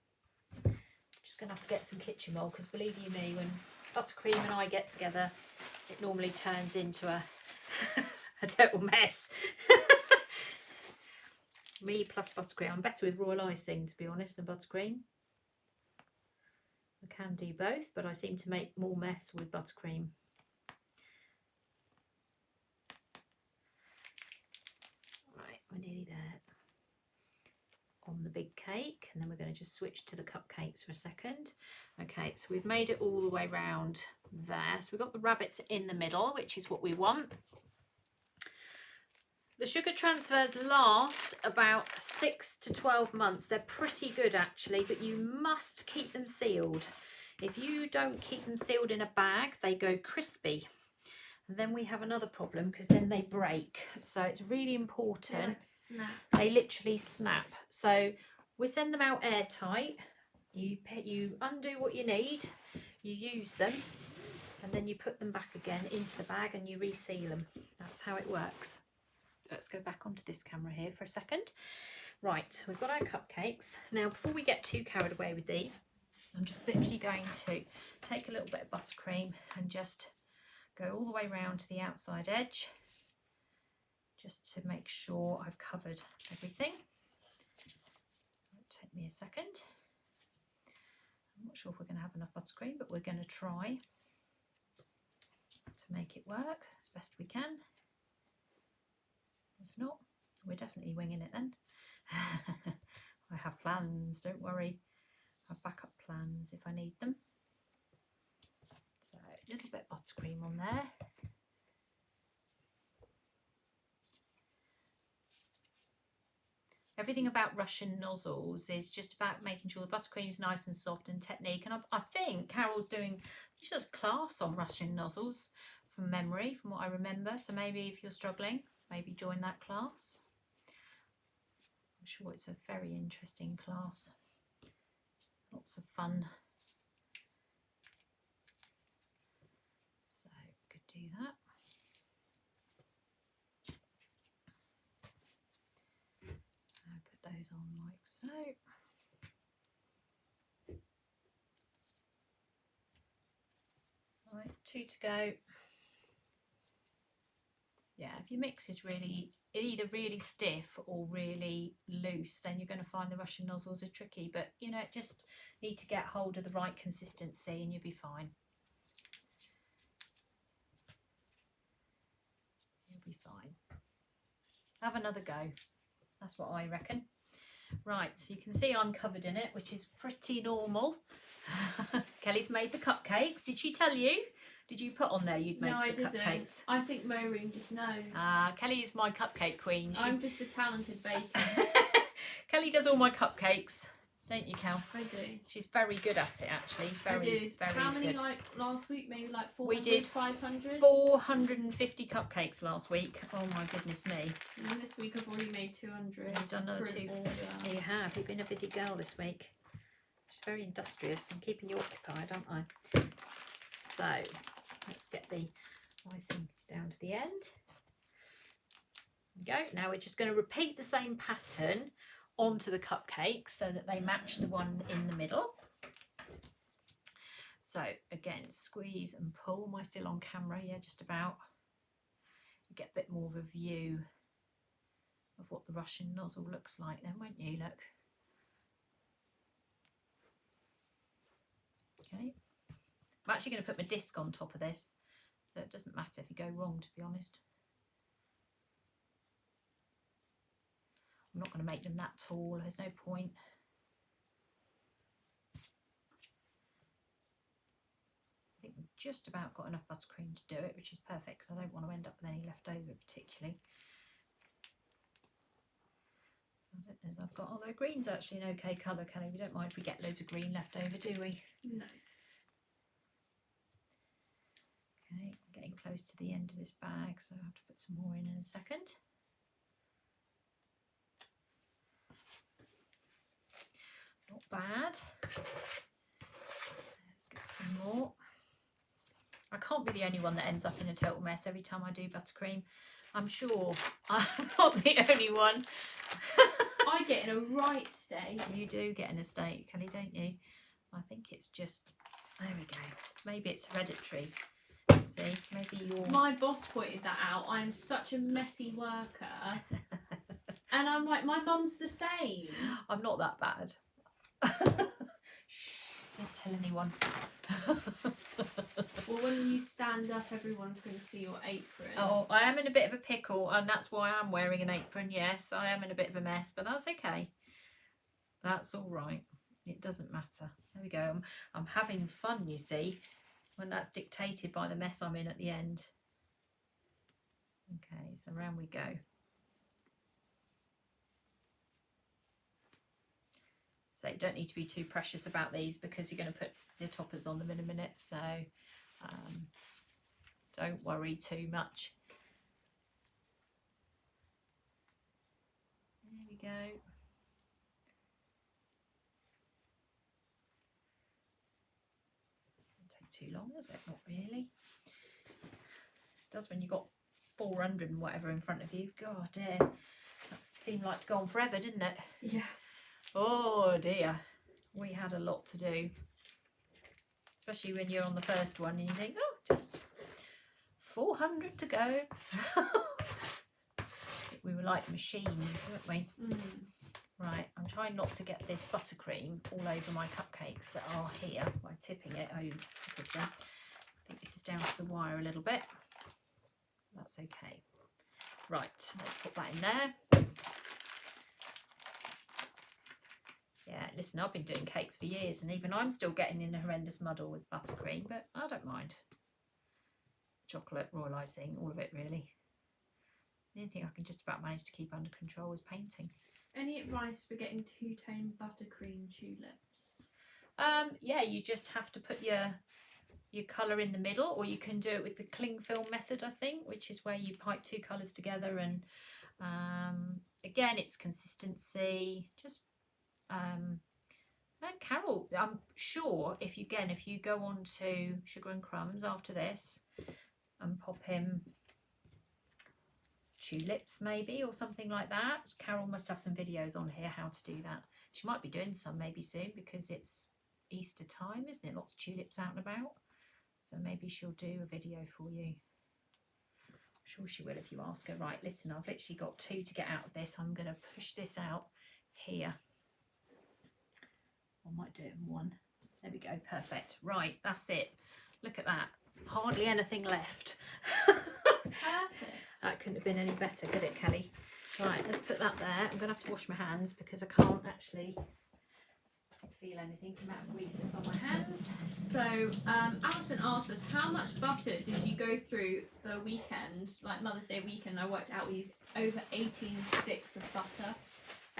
Just going to have to get some kitchen roll, because believe you me, when Buttercream and I get together, it normally turns into a total mess. Me plus Buttercream. I'm better with royal icing, to be honest, than Buttercream. I can do both, but I seem to make more mess with Buttercream. Right, we're nearly there on the big cake, and then we're going to just switch to the cupcakes for a second. Okay, so we've made it all the way round there. So we've got the rabbits in the middle, which is what we want. The sugar transfers last about 6 to 12 months. They're pretty good actually, but you must keep them sealed. If you don't keep them sealed in a bag, they go crispy. And then we have another problem, because then they break. So it's really important. They like snap. They literally snap. So we send them out airtight. You undo what you need, you use them, and then you put them back again into the bag and you reseal them. That's how it works. Let's go back onto this camera here for a second. Right, we've got our cupcakes. Now, before we get too carried away with these, I'm just literally going to take a little bit of buttercream and just go all the way around to the outside edge, just to make sure I've covered everything. It'll take me a second. I'm not sure if we're going to have enough buttercream, but we're going to try to make it work as best we can. If not, we're definitely winging it then. I have plans, don't worry. I have backup plans if I need them. So a little bit of buttercream on there. everything about Russian nozzles is just about making sure the buttercream is nice and soft and technique. And I think Carol's doing just class on Russian nozzles from memory, from what I remember. So maybe if you're struggling, maybe join that class. I'm sure it's a very interesting class. Lots of fun. So could do that. Put those on like so. Right, 2 to go. Yeah, if your mix is either really stiff or really loose, then you're going to find the Russian nozzles are tricky. But you know, just need to get hold of the right consistency and you'll be fine. You'll be fine. Have another go. That's what I reckon. Right, so you can see I'm covered in it, which is pretty normal. Kelly's made the cupcakes. Did she tell you? Did you put on there you'd make the cupcakes? No, I didn't. I think Maureen just knows. Kelly is my cupcake queen. I'm just a talented baker. Kelly does all my cupcakes, don't you, Cal? I do. She's very good at it, actually. Very, I did. Very How many, good. like last week? Maybe like 400, we did 500? 450 cupcakes last week. Oh my goodness me. And this week I've already made 200. You've done another 2. You have. You've been a busy girl this week. She's very industrious. I'm keeping you occupied, aren't I? So let's get the icing down to the end. There we go. Now we're just going to repeat the same pattern onto the cupcakes so that they match the one in the middle. So again, squeeze and pull. Am I still on camera? Yeah, just about. You get a bit more of a view of what the Russian nozzle looks like then, won't you? Look. Okay. I'm actually going to put my disc on top of this, so it doesn't matter if you go wrong, to be honest. I'm not going to make them that tall, there's no point. I think we've just about got enough buttercream to do it, which is perfect because I don't want to end up with any left over particularly. I don't know if I've got, although green's actually an okay colour, Kelly. We don't mind if we get loads of green left over, do we? No. Okay, I'm getting close to the end of this bag, so I'll have to put some more in a second. Not bad. Let's get some more. I can't be the only one that ends up in a total mess every time I do buttercream. I'm sure I'm not the only one. I get in a right state. You do get in a state, Kelly, don't you? I think it's just, there we go. Maybe it's hereditary. See, maybe you're... My boss pointed that out. I'm such a messy worker. And I'm like, my mum's the same. I'm not that bad. Shh, don't tell anyone. Well, when you stand up, everyone's going to see your apron. Oh, I am in a bit of a pickle, and that's why I'm wearing an apron. Yes, I am in a bit of a mess, but that's okay. That's all right. It doesn't matter. There we go. I'm having fun, you see, when that's dictated by the mess I'm in at the end. Okay, so round we go. So you don't need to be too precious about these because you're going to put the toppers on them in a minute, so don't worry too much. There we go. Doesn't take too long, does it? Not really. It does when you've got 400 and whatever in front of you. God dear, that seemed like to go on forever, didn't it? Yeah. Oh dear, we had a lot to do, especially when you're on the first one and you think, oh, just 400 to go. We were like machines, weren't we? Mm. Right, I'm trying not to get this buttercream all over my cupcakes that are here by tipping it over top of them. I think this is down to the wire a little bit. That's okay. Right, let's put that in there. Yeah, listen, I've been doing cakes for years and even I'm still getting in a horrendous muddle with buttercream, but I don't mind. Chocolate, royal icing, all of it really. The only thing I can just about manage to keep under control is painting. Any advice for getting two-tone buttercream tulips? Yeah, you just have to put your colour in the middle, or you can do it with the cling film method, I think, which is where you pipe two colours together, and again, it's consistency. Just and Carol, I'm sure if you go on to Sugar and Crumbs after this and pop in tulips maybe or something like that, Carol must have some videos on here how to do that. She might be doing some maybe soon because it's Easter time, isn't it? Lots of tulips out and about, so maybe she'll do a video for you. I'm sure she will if you ask her. Right, listen, I've literally got 2 to get out of this. I'm going to push this out here. I might do it in 1. There we go, perfect. Right, that's it. Look at that. Hardly anything left. Perfect. That couldn't have been any better, could it, Kelly? Right, let's put that there. I'm going to have to wash my hands because I can't actually feel anything from that grease that's on my hands. So, Alison asked us, how much butter did you go through the weekend, like Mother's Day weekend? I worked out we used over 18 sticks of butter.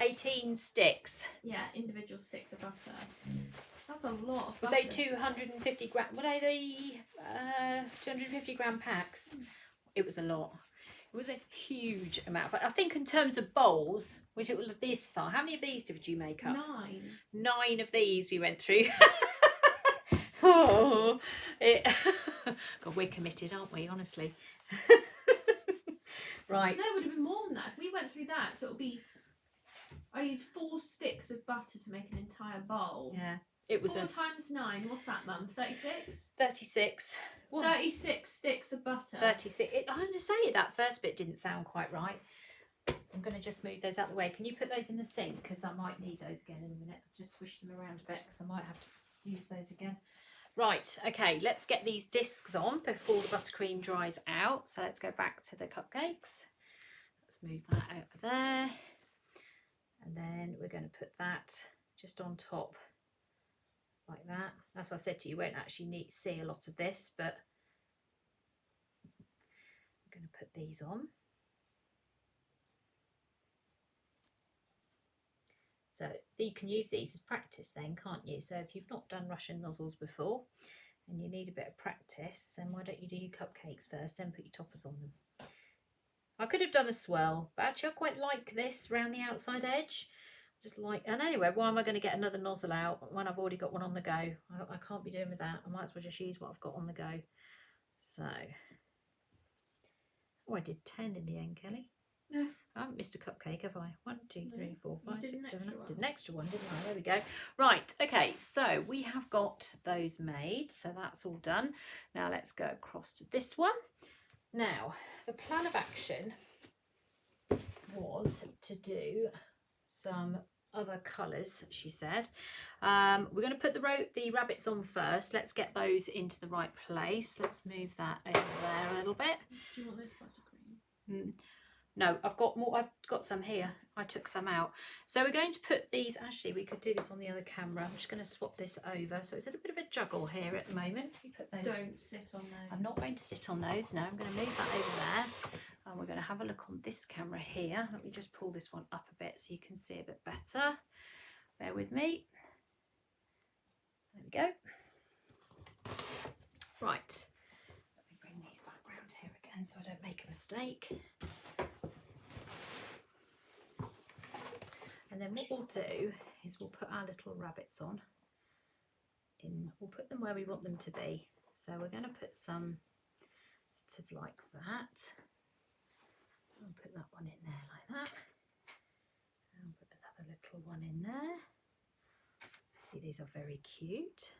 18 sticks. Yeah, individual sticks of butter. That's a lot of Was butter. they 250 gram? Were they the 250 gram packs? It was a lot. It was a huge amount. But I think in terms of bowls, which it was this size, how many of these did you make up? 9. 9 of these we went through. God, we're committed, aren't we? Honestly. Right. No, it would have been more than that. If we went through that, so it would be. I used 4 sticks of butter to make an entire bowl. Yeah. It was 4 times 9. What's that, Mum? 36. 36. Well, 36 sticks of butter. 36. I'm going to say that first bit didn't sound quite right. I'm going to just move those out of the way. Can you put those in the sink? Because I might need those again in a minute. Just swish them around a bit because I might have to use those again. Right, okay, let's get these discs on before the buttercream dries out. So let's go back to the cupcakes. Let's move that out of there. And then we're going to put that just on top like that. That's what I said to you, you won't actually see a lot of this, but I'm going to put these on. So you can use these as practice then, can't you? So if you've not done Russian nozzles before and you need a bit of practice, then why don't you do your cupcakes first, then put your toppers on them. I could have done a swirl, but actually I quite like this round the outside edge. Just like, and anyway, why am I going to get another nozzle out when I've already got one on the go? I can't be doing with that. I might as well just use what I've got on the go. So, oh, I did 10 in the end, Kelly. No. I haven't missed a cupcake, have I? 1, 2, 3, 4, 5, did 6, 7, 8. one. Did an extra one, didn't I? There we go. Right, okay, so we have got those made. So that's all done. Now let's go across to this one. Now, the plan of action was to do some other colours, she said. We're going to put the rabbits on first. Let's get those into the right place. Let's move that over there a little bit. Do you want this buttercream? No, I've got more. I've got some here. I took some out. So we're going to put these. Actually, we could do this on the other camera. I'm just going to swap this over. So it's a bit of a juggle here at the moment. You put those. Don't sit on those. I'm not going to sit on those. No, I'm going to move that over there. And we're going to have a look on this camera here. Let me just pull this one up a bit so you can see a bit better. Bear with me. There we go. Right. Let me bring these back round here again so I don't make a mistake. And then what we'll do is we'll put our little rabbits on. We'll put them where we want them to be. So we're going to put some sort of like that. I'll put that one in there like that. And I'll put another little one in there. See, these are very cute.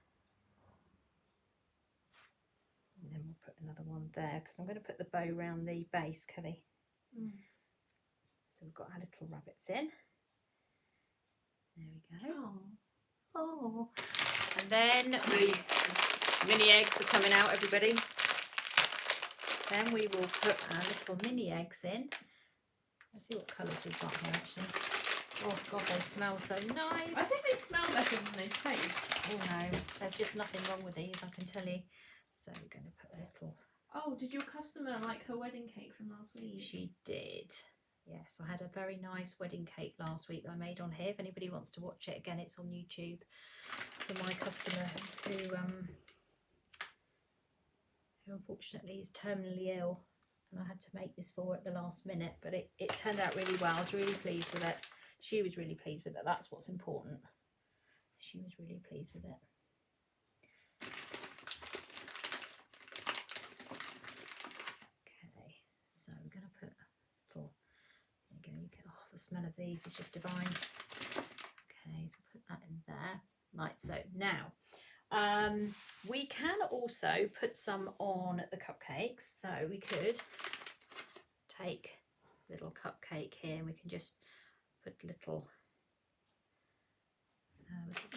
And then we'll put another one there because I'm going to put the bow round the base, Kelly. So we've got our little rabbits in. There we go. Oh. And then the mini eggs are coming out, everybody. Then we will put our little mini eggs in. Let's see what colours we've got here actually. Oh God, they smell so nice. I think they smell better than they taste. Oh no, there's just nothing wrong with these, I can tell you. So we're going to put a little. Oh, did your customer like her wedding cake from last week? She did. Yes, I had a very nice wedding cake last week that I made on here. If anybody wants to watch it again, it's on YouTube for my customer who unfortunately is terminally ill, and I had to make this for her at the last minute, but it turned out really well. I was really pleased with it. She was really pleased with it. That's what's important. She was really pleased with it. Okay, so I'm going to put a little, there you go, oh, the smell of these is just divine. Okay, so put that in there. Right, so now we can also put some on the cupcakes. So we could take a little cupcake here and we can just put little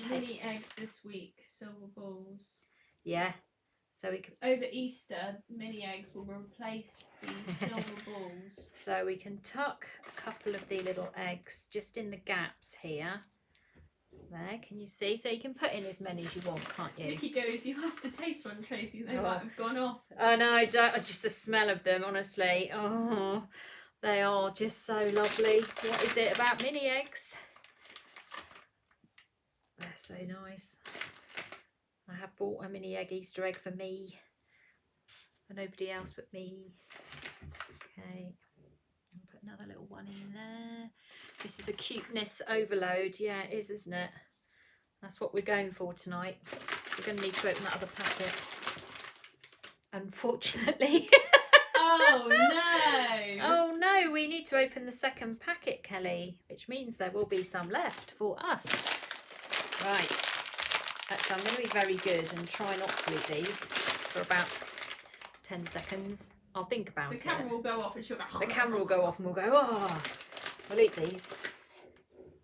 mini eggs this week, silver balls. Yeah, so we can, over Easter, mini eggs will replace the silver balls. So we can tuck a couple of the little eggs just in the gaps here. There, can you see? So you can put in as many as you want, can't you? Nikki goes, you have to taste one, Tracy. They might have gone off. Oh no, I don't. Just the smell of them, honestly. Oh, they are just so lovely. What is it about mini eggs? They're so nice. I have bought a mini egg Easter egg for me. For nobody else but me. Okay. I'll put another little one in there. This is a cuteness overload. Yeah, it is, isn't it? That's what we're going for tonight. We're going to need to open that other packet. Unfortunately. Oh no! Oh no, we need to open the second packet, Kelly, which means there will be some left for us. Right. Actually, I'm going to be very good and try not to eat these for about 10 seconds. I'll think about it. The camera will go off and she'll go... The camera will go off and we'll go, oh, we'll eat these.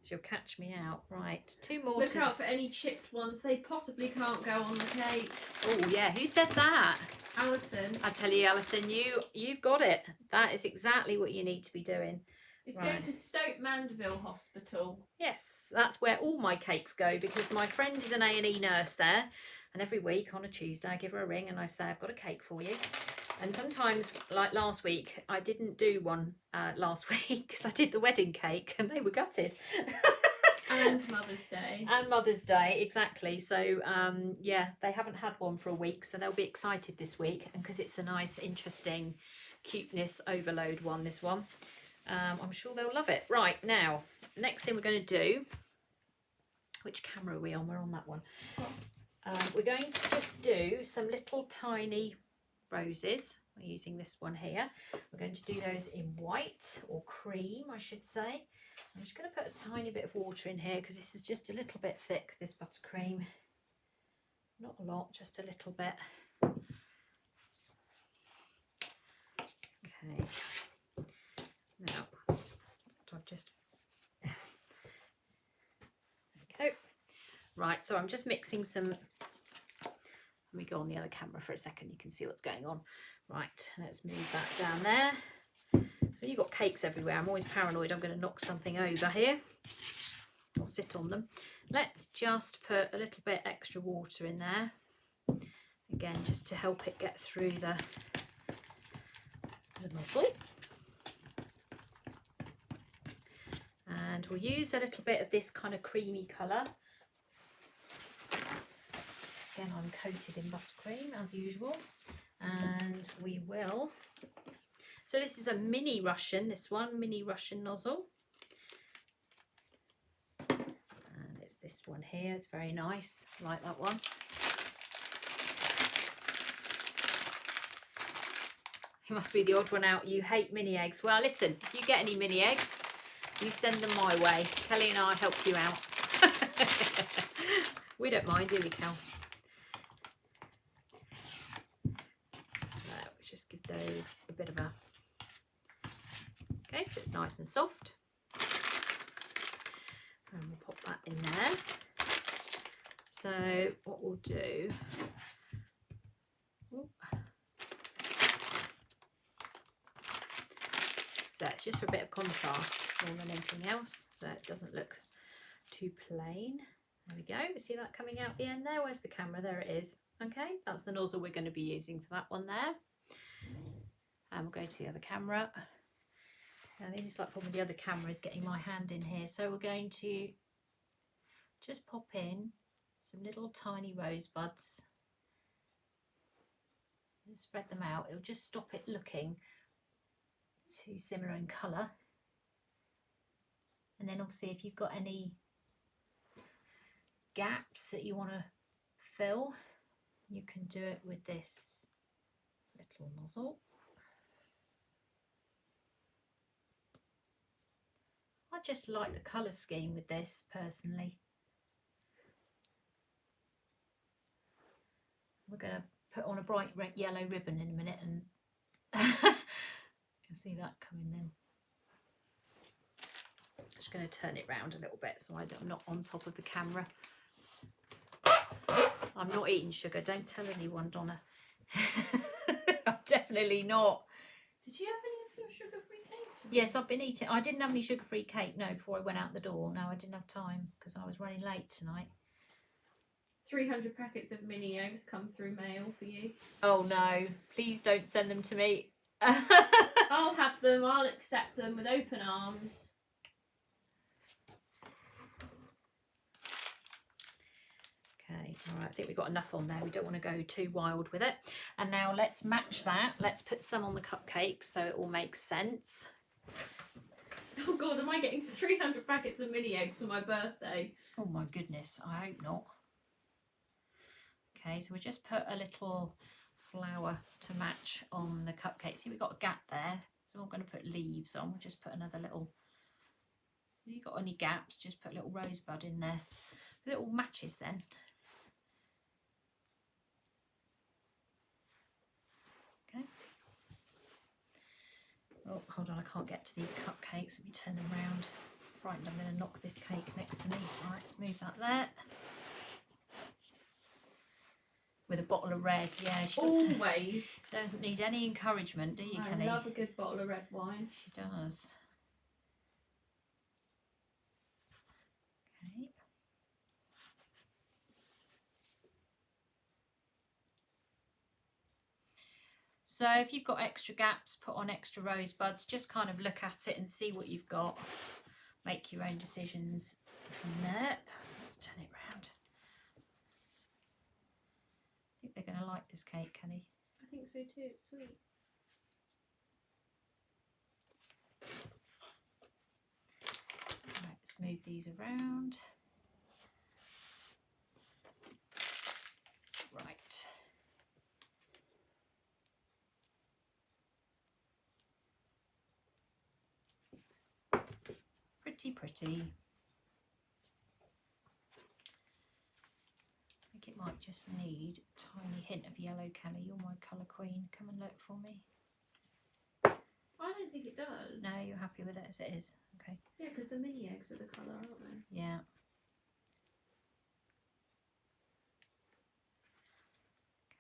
She'll catch me out. Right, 2 more. Look out for any chipped ones. They possibly can't go on the cake. Oh yeah, who said that? Alison. I tell you, Alison, you've got it. That is exactly what you need to be doing. It's going to Stoke Mandeville Hospital. Yes, that's where all my cakes go because my friend is an A&E nurse there, and every week on a Tuesday I give her a ring and I say, I've got a cake for you. And sometimes, like last week, I didn't do one last week because I did the wedding cake and they were gutted. And Mother's Day. And Mother's Day, exactly. So, yeah, they haven't had one for a week, so they'll be excited this week. And because it's a nice, interesting cuteness overload one, this one. I'm sure they'll love it. Right, now, next thing we're going to do, which camera are we on? We're on that one. We're going to just do some little tiny roses. We're using this one here. We're going to do those in white or cream, I should say. I'm just going to put a tiny bit of water in here because this is just a little bit thick, this buttercream. Not a lot, just a little bit. Okay. Now, I've just... There we go. Right, so I'm just mixing some... Let me go on the other camera for a second, you can see what's going on. Right, let's move that down there. So when you've got cakes everywhere, I'm always paranoid I'm going to knock something over here or sit on them. Let's just put a little bit extra water in there. Again, just to help it get through the nozzle. And we'll use a little bit of this kind of creamy colour. Again, I'm coated in buttercream as usual. And we will... So this is a mini Russian, this one, mini Russian nozzle. And it's this one here, it's very nice, I like that one. You must be the odd one out, you hate mini eggs. Well, listen, if you get any mini eggs, you send them my way. Kelly and I'll help you out. We don't mind, do we, Cal? So we'll just give those a bit of a... Okay, so it's nice and soft. And we'll pop that in there. So what we'll do... So it's just for a bit of contrast more than anything else, so it doesn't look too plain. There we go. See that coming out the end there? Where's the camera? There it is. Okay, that's the nozzle we're going to be using for that one there. And we'll go to the other camera. I think it's like probably the other camera is getting my hand in here. So we're going to just pop in some little tiny rosebuds and spread them out. It'll just stop it looking too similar in colour. And then obviously if you've got any gaps that you want to fill, you can do it with this little nozzle. I just like the colour scheme with this personally. We're going to put on a bright red yellow ribbon in a minute and you'll see that coming then. Just going to turn it round a little bit so I'm not on top of the camera. I'm not eating sugar, don't tell anyone, Donna. I'm definitely not. Did you have any of your sugar-free cake tonight? Yes, I've been eating. I didn't have any sugar-free cake, no, before I went out the door. No, I didn't have time because I was running late tonight. 300 packets of mini eggs come through mail for you. Oh no, please don't send them to me. I'll have them, I'll accept them with open arms. Okay, all right, I think we've got enough on there. We don't want to go too wild with it. And now let's match that. Let's put some on the cupcakes so it all makes sense. Oh God, am I getting 300 packets of mini eggs for my birthday? Oh my goodness, I hope not. Okay, so we just put a little flower to match on the cupcake. See, we've got a gap there, so I'm going to put leaves on. We'll just put another little, if you've got any gaps, just put a little rosebud in there. It all matches then. Okay. Oh, hold on, I can't get to these cupcakes. Let me turn them around. I'm frightened I'm going to knock this cake next to me. Right, let's move that there. With a bottle of red, yeah, she doesn't need any encouragement, do you, Kelly? I love a good bottle of red wine. She does. Okay. So if you've got extra gaps, put on extra rosebuds. Just kind of look at it and see what you've got. Make your own decisions from there. Let's turn it round. I think they're going to like this cake, Kelly. I think so too, it's sweet. Right, let's move these around. Right. Pretty, pretty. I think it might just need a tiny hint of yellow, Kelly. You're my colour queen. Come and look for me. I don't think it does. No, you're happy with it as it is. Okay. Yeah, because the mini eggs are the colour, aren't they? Yeah.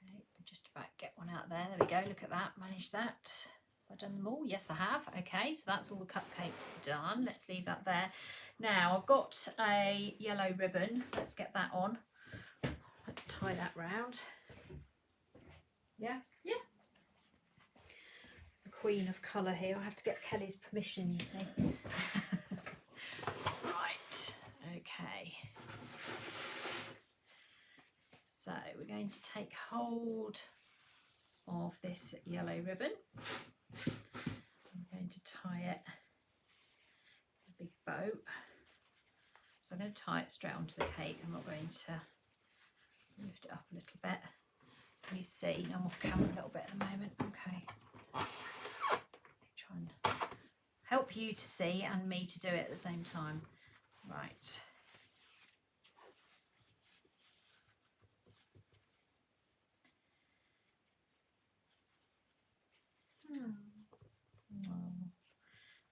Okay, just about get one out there. There we go. Look at that. Manage that. Have I done them all? Yes, I have. Okay, so that's all the cupcakes done. Let's leave that there. Now I've got a yellow ribbon. Let's get that on. Let's tie that round. Yeah? Yeah. The queen of colour here. I have to get Kelly's permission, you see. Right, okay. So we're going to take hold of this yellow ribbon. I'm going to tie it a big bow. So I'm going to tie it straight onto the cake. I'm not going to lift it up a little bit. You see, I'm off camera a little bit at the moment. Okay. Try and help you to see and me to do it at the same time. Right.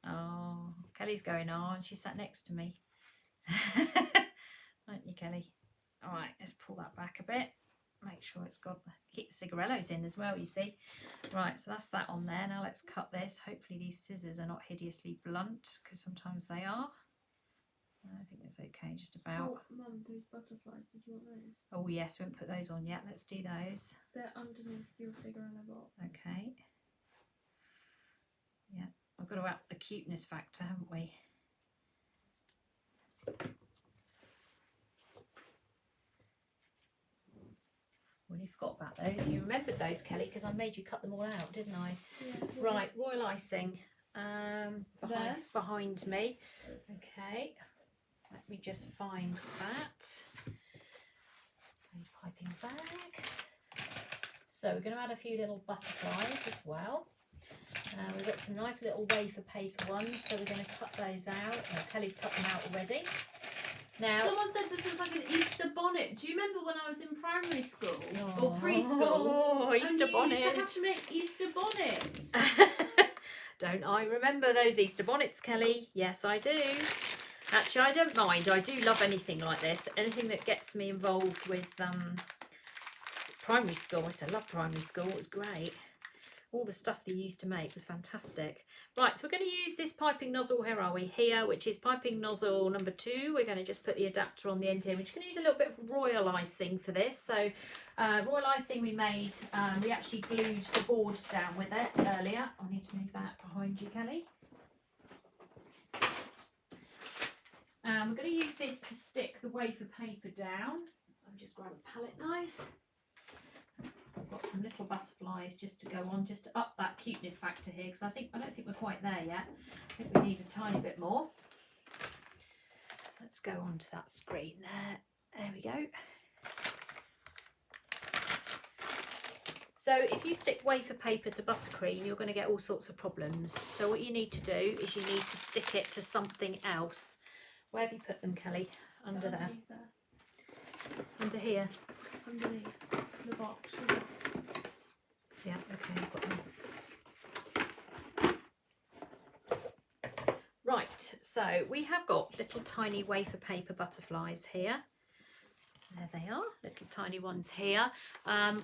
Oh, Kelly's going on. She sat next to me. Aren't you, Kelly? All right, let's pull that back a bit. Make sure it's got keep the cigarellos in as well, you see. Right, so that's that on there. Now let's cut this. Hopefully these scissors are not hideously blunt, because sometimes they are. I think that's okay, just about. Oh, Mum, those butterflies, did you want those? Oh yes, we haven't put those on yet. Let's do those. They're underneath your cigarello box. Okay. Yeah, I've got to up the cuteness factor, haven't we? Well, you forgot about those. You remembered those, Kelly, because I made you cut them all out, didn't I? Yeah. Right, royal icing behind me. Okay, let me just find that. Piping bag. So we're going to add a few little butterflies as well. We've got some nice little wafer paper ones, so we're going to cut those out. Kelly's cut them out already. Now, someone said this was like an Easter bonnet. Do you remember when I was in primary school or preschool? Oh, Easter bonnet. You used to have to make Easter bonnets. Don't I remember those Easter bonnets, Kelly? Yes, I do. Actually, I don't mind. I do love anything like this. Anything that gets me involved with primary school. I used to love primary school. It was great. All the stuff they used to make was fantastic. Right, so we're going to use this piping nozzle, where are we? Here, which is piping nozzle number 2. We're going to just put the adapter on the end here. We're just going to use a little bit of royal icing for this. So royal icing we made, we actually glued the board down with it earlier. I need to move that behind you, Kelly. We're going to use this to stick the wafer paper down. I'll just grab a palette knife. I've got some little butterflies just to go on, just to up that cuteness factor here, because I don't think we're quite there yet. I think we need a tiny bit more. Let's go on to that screen there. There we go. So if you stick wafer paper to buttercream, you're going to get all sorts of problems. So what you need to do is you need to stick it to something else. Where have you put them, Kelly? Under there. Under here. Underneath the box. Yeah, okay, I've got them. Right, so we have got little tiny wafer paper butterflies here. There they are, little tiny ones here.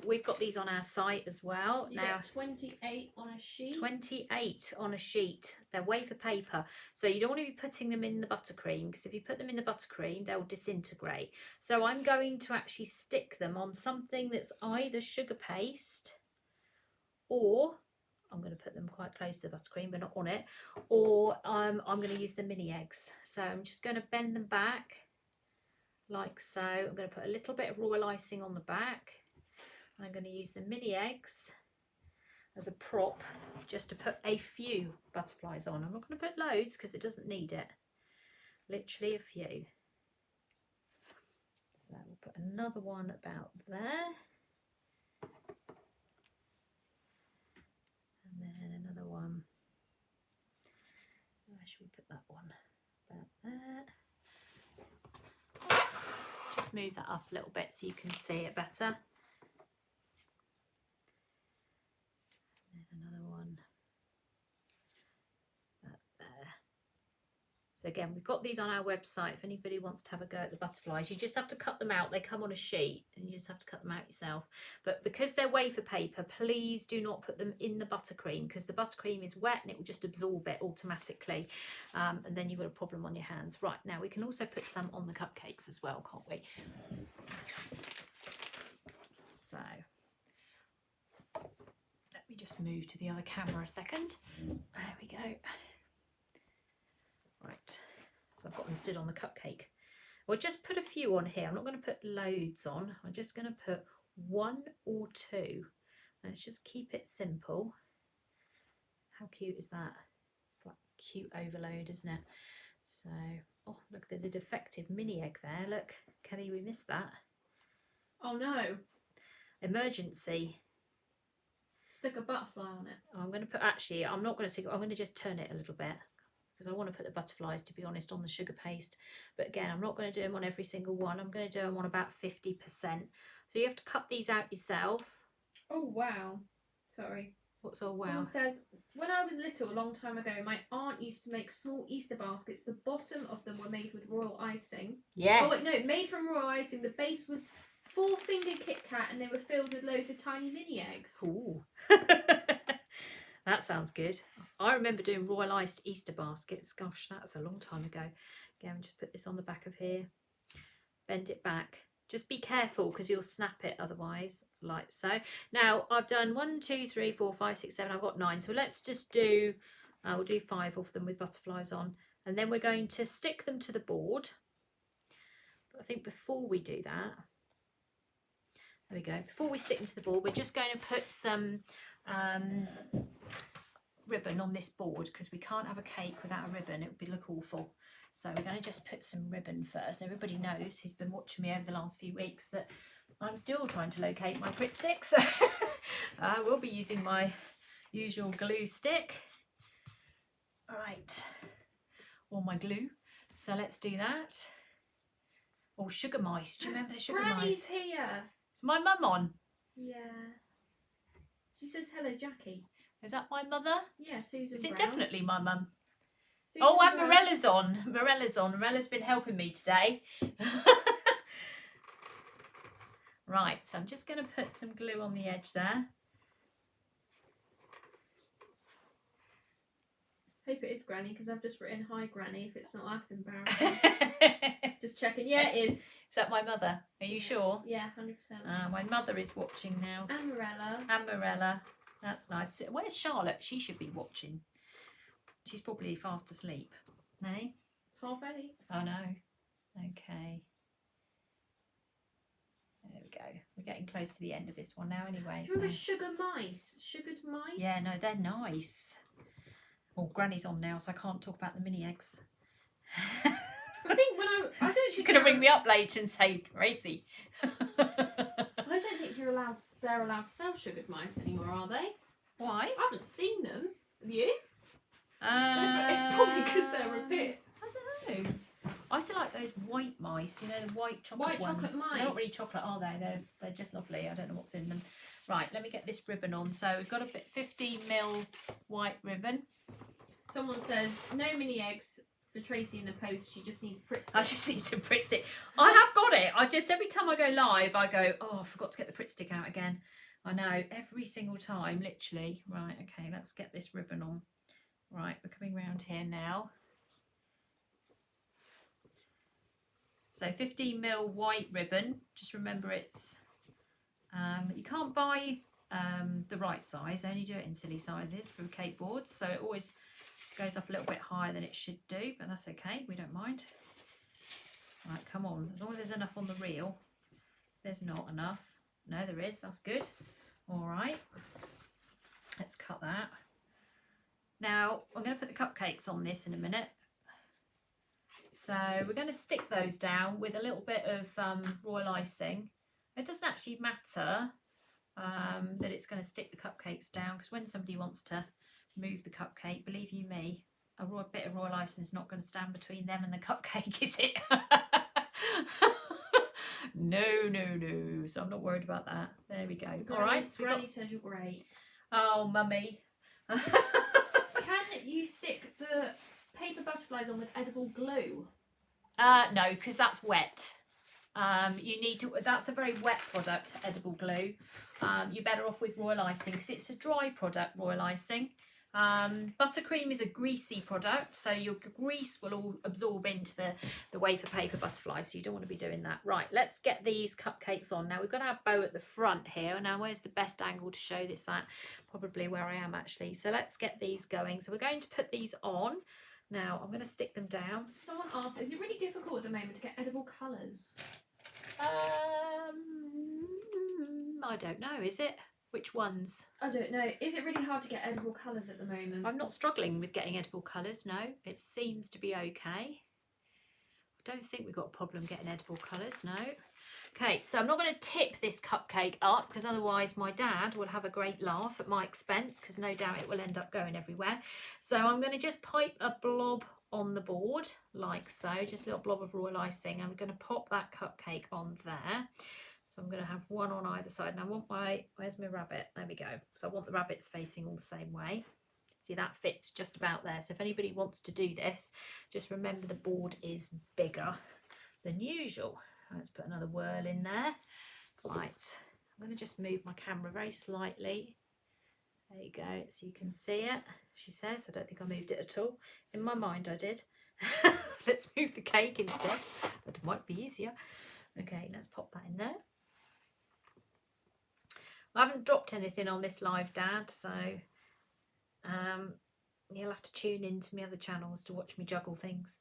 We've got these on our site as well. You get 28 on a sheet. 28 on a sheet. They're wafer paper. So you don't want to be putting them in the buttercream, because if you put them in the buttercream, they'll disintegrate. So I'm going to actually stick them on something that's either sugar paste, or I'm going to put them quite close to the buttercream, but not on it, or I'm going to use the mini eggs. So I'm just going to bend them back like so. I'm going to put a little bit of royal icing on the back. I'm going to use the mini eggs as a prop, just to put a few butterflies on. I'm not going to put loads because it doesn't need it. Literally a few. So we'll put another one about there. And then another one. Where should we put that one? About there. Just move that up a little bit so you can see it better. And then another one about there. So again, we've got these on our website if anybody wants to have a go at the butterflies. You just have to cut them out. They come on a sheet and you just have to cut them out yourself. But because they're wafer paper, please do not put them in the buttercream, because the buttercream is wet and it will just absorb it automatically. And then you've got a problem on your hands. Right, now we can also put some on the cupcakes as well, can't we? So let me just move to the other camera a second. There we go. Right, so I've got them stood on the cupcake. We'll just put a few on here. I'm not going to put loads on. I'm just going to put 1 or 2. Let's just keep it simple. How cute is that? It's like cute overload, isn't it? So, oh, look, there's a defective mini egg there. Look, Kelly, we missed that. Oh no. Emergency. Stick a butterfly on it. I'm going to put, actually, I'm not going to stick it, I'm going to just turn it a little bit, because I want to put the butterflies, to be honest, on the sugar paste. But again, I'm not going to do them on every single one. I'm going to do them on about 50%. So you have to cut these out yourself. Oh, wow. Sorry. What's all wow? Someone says, when I was little, a long time ago, my aunt used to make small Easter baskets. The bottom of them were made with royal icing. Yes. Oh, wait, no, made from royal icing. The base was 4-finger Kit Kat, and they were filled with loads of tiny mini eggs. Ooh. That sounds good. I remember doing royal iced Easter baskets. Gosh, that's a long time ago. Again, just put this on the back of here. Bend it back. Just be careful, because you'll snap it otherwise, like so. Now, I've done 1, 2, 3, 4, 5, 6, 7. I've got 9. So let's just do We'll do 5 of them with butterflies on, and then we're going to stick them to the board. But I think before we do that, there we go, before we stick them to the board, we're just going to put some ribbon on this board, because we can't have a cake without a ribbon. It would look awful. So we're going to just put some ribbon first. Everybody knows, who's been watching me over the last few weeks, that I'm still trying to locate my Pritt sticks. I will be using my usual glue stick. Right, or my glue. So let's do that. Oh, sugar mice. Do you remember the sugar Granny's mice? here. Is my mum on? Yeah. She says hello, Jackie. Is that my mother? Yeah, Susan Is it Brown. definitely my mum? Susan Oh, and Brown. Morella's on. Morella's on. Morella's been helping me today. Right, so I'm just going to put some glue on the edge there. Hope it is Granny, because I've just written hi Granny. If it's not, that's embarrassing. Just checking. Yeah, it is. Is that my mother? Are you sure? Yeah, 100%. My mother is watching now. And Morella. And Morella. That's nice. Where's Charlotte? She should be watching. She's probably fast asleep. No? Half 8. Oh no. Okay. There we go. We're getting close to the end of this one now anyway. Do you remember sugar mice? Sugared mice? Yeah, no, they're nice. Well, Granny's on now, so I can't talk about the mini eggs. I think when I don't She's think going to ring me up later and say, Tracy. I don't think they're allowed to sell sugared mice anymore, are they? Why? I haven't seen them. Have you? Uh, It's probably because they're a bit. I don't know. I still like those white mice, you know, the white chocolate White ones. chocolate mice. They're not really chocolate, are they? They're just lovely. I don't know what's in them. Right, let me get this ribbon on. So we've got a 15mm white ribbon. Someone says no mini eggs for Tracy in the post. She just needs Pritt I sticks. just need to Pritt stick. I have got it. I just, every time I go live, I go, oh, I forgot to get the Pritt stick out again. I know, every single time, literally. Right, okay, let's get this ribbon on. Right, we're coming round here now. So 15mm white ribbon. Just remember it's, you can't buy the right size, only do it in silly sizes for cake boards. So it always goes up a little bit higher than it should do, but that's okay, we don't mind. Right, come on, as long as there's enough on the reel. There's not enough. No, there is, that's good. All right, let's cut that. Now, I'm going to put the cupcakes on this in a minute. So we're going to stick those down with a little bit of royal icing. It doesn't actually matter that it's going to stick the cupcakes down, because when somebody wants to move the cupcake, believe you me, a bit of royal icing is not going to stand between them and the cupcake, is it? No. So I'm not worried about that. There we go. All right. So Granny says you're great. Oh, mummy. Can you stick the paper butterflies on with edible glue? No, because that's wet. You need to. That's a very wet product, edible glue. You're better off with royal icing, because it's a dry product, royal icing. Buttercream is a greasy product, so your grease will all absorb into the wafer paper butterfly, so you don't want to be doing that. Right, let's get these cupcakes on. Now we've got our bow at the front here. Now where's the best angle to show this at? Probably where I am actually. So let's get these going. So we're going to put these on. Now I'm going to stick them down. Someone asked, is it really difficult at the moment to get edible colours? I don't know, is it? Which ones? I don't know. Is it really hard to get edible colours at the moment? I'm not struggling with getting edible colours, no. It seems to be okay. I don't think we've got a problem getting edible colours, no. Okay, so I'm not going to tip this cupcake up, because otherwise my dad will have a great laugh at my expense, because no doubt it will end up going everywhere. So I'm going to just pipe a blob on the board, like so, just a little blob of royal icing. I'm going to pop that cupcake on there. So I'm going to have one on either side. And I want where's my rabbit? There we go. So I want the rabbits facing all the same way. See, that fits just about there. So if anybody wants to do this, just remember the board is bigger than usual. Let's put another whirl in there. Right, I'm going to just move my camera very slightly. There you go, so you can see it. She says, I don't think I moved it at all. In my mind I did. Let's move the cake instead. That might be easier. Okay, let's pop that in there. I haven't dropped anything on this live, Dad, so You'll have to tune into my other channels to watch me juggle things.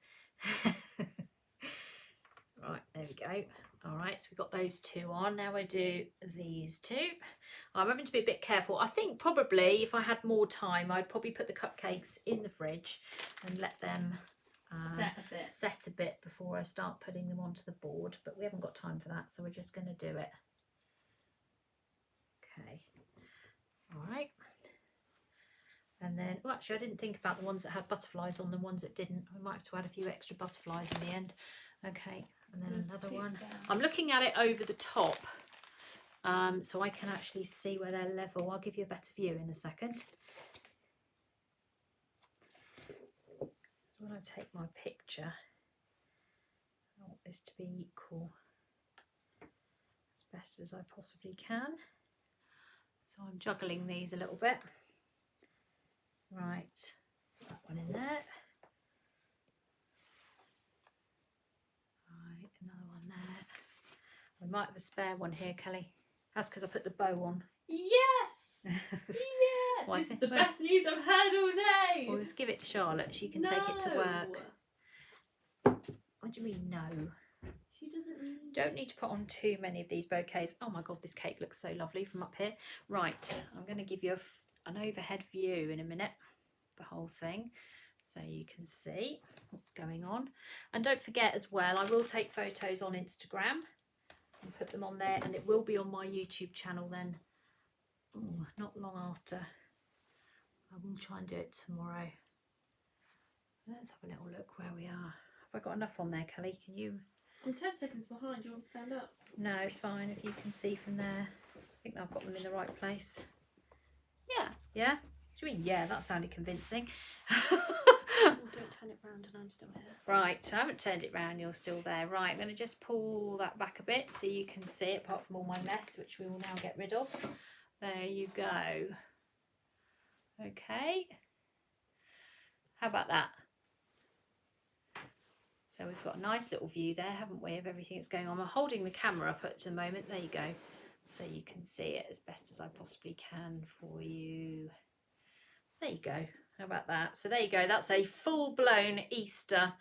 Right, there we go. All right, so we've got those two on. Now we do these two. I'm having to be a bit careful. I think probably if I had more time, I'd probably put the cupcakes in the fridge and let them set a bit before I start putting them onto the board. But we haven't got time for that, so we're just going to do it. Okay. All right. And then, oh, actually, I didn't think about the ones that had butterflies on, the ones that didn't. We might have to add a few extra butterflies in the end. Okay, and then another one. I'm looking at it over the top, so I can actually see where they're level. I'll give you a better view in a second. When I take my picture, I want this to be equal as best as I possibly can. So I'm juggling these a little bit. Right, that one in there. Right, another one there. We might have a spare one here, Kelly. That's because I put the bow on. Yes! Yeah! This is the best news I've heard all day! Well, let's give it to Charlotte. She can take it to work. What do you mean, no? She doesn't need... Don't need to put on too many of these bouquets. Oh my God, this cake looks so lovely from up here. Right, I'm going to give you an overhead view in a minute, the whole thing, so you can see what's going on. And don't forget as well, I will take photos on Instagram and put them on there, and it will be on my YouTube channel then. Ooh, not long after. I will try and do it tomorrow. Let's have a little look where we are. Have I got enough on there, Kelly? Can you? I'm 10 seconds behind. Do you want to stand up? No, it's fine if you can see from there. I think I've got them in the right place. Yeah. Yeah? What do you mean, yeah? That sounded convincing. Oh, don't turn it round and I'm still here. Right, I haven't turned it round, you're still there. Right, I'm going to just pull that back a bit so you can see it, apart from all my mess, which we will now get rid of. There you go. Okay. How about that? So we've got a nice little view there, haven't we, of everything that's going on. I'm holding the camera up at the moment. There you go. So you can see it as best as I possibly can for you. There you go. How about that? So there you go. That's a full-blown Easter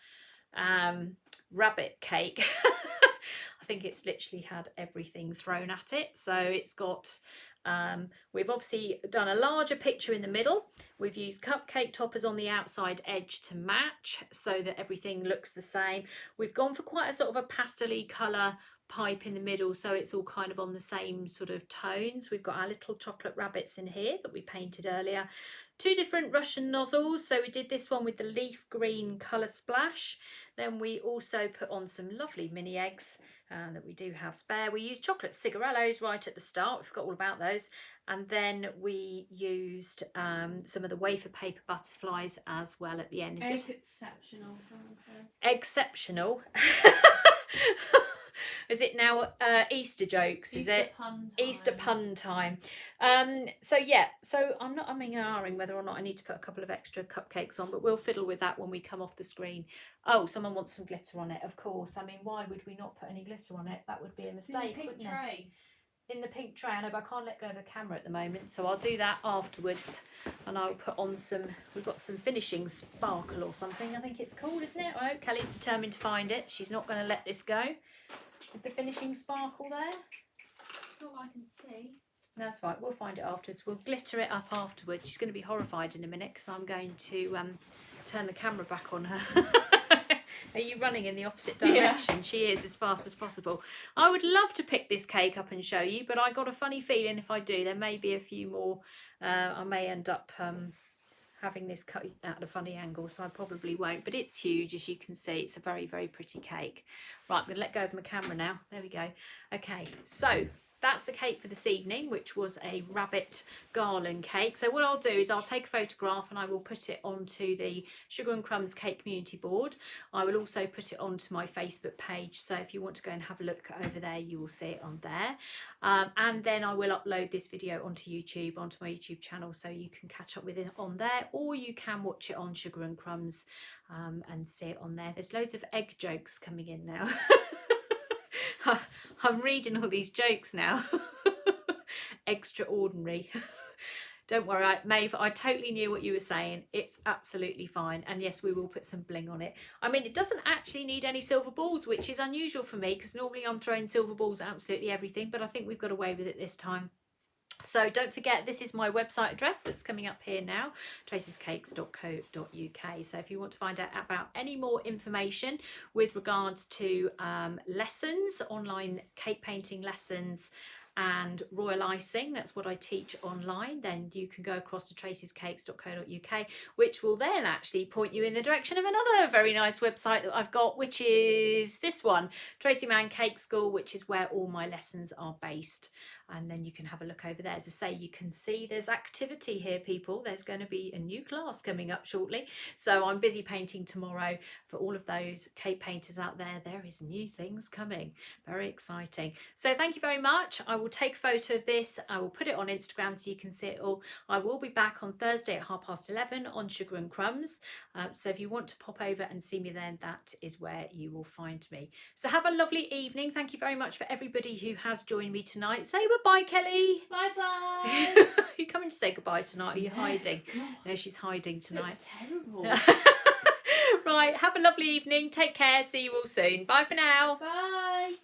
rabbit cake. I think it's literally had everything thrown at it. So it's got... we've obviously done a larger picture in the middle. We've used cupcake toppers on the outside edge to match so that everything looks the same. We've gone for quite a sort of a pastel-y colour pipe in the middle, so it's all kind of on the same sort of tones. We've got our little chocolate rabbits in here that we painted earlier. Two different Russian nozzles. So we did this one with the leaf green colour splash. Then we also put on some lovely mini eggs that we do have spare. We used chocolate cigarellos right at the start. We forgot all about those. And then we used some of the wafer paper butterflies as well at the end. Egg exceptional, someone says. Exceptional. Is it now Easter jokes? Is it Easter pun time? So yeah, so I'm not umming and ahhing whether or not I need to put a couple of extra cupcakes on, but we'll fiddle with that when we come off the screen. Oh, someone wants some glitter on it, of course. I mean, why would we not put any glitter on it? That would be a mistake, wouldn't it? In the pink tray. I know, but I can't let go of the camera at the moment, so I'll do that afterwards. And I'll put on some, we've got some finishing sparkle or something, I think it's called, isn't it? Oh, Kelly's determined to find it. She's not going to let this go. Is the finishing sparkle there? Not I can see. No, that's fine. We'll find it afterwards. We'll glitter it up afterwards. She's going to be horrified in a minute because I'm going to turn the camera back on her. Are you running in the opposite direction? Yeah. She is, as fast as possible. I would love to pick this cake up and show you, but I got a funny feeling if I do, there may be a few more. I may end up having this cut at a funny angle, so I probably won't, but it's huge, as you can see. It's a very, very pretty cake. Right, I'm going to let go of my camera now. There we go. Okay, so that's the cake for this evening, which was a rabbit garland cake. So what I'll do is I'll take a photograph and I will put it onto the Sugar and Crumbs cake community board. I will also put it onto my Facebook page, so if you want to go and have a look over there, you will see it on there. And then I will upload this video onto YouTube, onto my YouTube channel, so you can catch up with it on there, or you can watch it on Sugar and Crumbs and see it on there. There's loads of egg jokes coming in now. I'm reading all these jokes now. Extraordinary. Don't worry, Maeve, I totally knew what you were saying. It's absolutely fine. And yes, we will put some bling on it. I mean, it doesn't actually need any silver balls, which is unusual for me because normally I'm throwing silver balls at absolutely everything, but I think we've got away with it this time. So don't forget, this is my website address that's coming up here now, traceyscakes.co.uk. So if you want to find out about any more information with regards to lessons, online cake painting lessons, and royal icing, that's what I teach online, then you can go across to traceyscakes.co.uk, which will then actually point you in the direction of another very nice website that I've got, which is this one, Tracey Mann Cake School, which is where all my lessons are based. And then you can have a look over there. As I say, you can see there's activity here, people. There's going to be a new class coming up shortly. So I'm busy painting tomorrow for all of those cake painters out there. There is new things coming. Very exciting. So thank you very much. I will take a photo of this. I will put it on Instagram so you can see it all. I will be back on Thursday at 11:30 on Sugar and Crumbs. So if you want to pop over and see me then, that is where you will find me. So have a lovely evening. Thank you very much for everybody who has joined me tonight. Say goodbye, Kelly. Bye bye. Are you coming to say goodbye tonight? Are you hiding? God. No, she's hiding tonight. It's terrible. Right, have a lovely evening. Take care. See you all soon. Bye for now. Bye.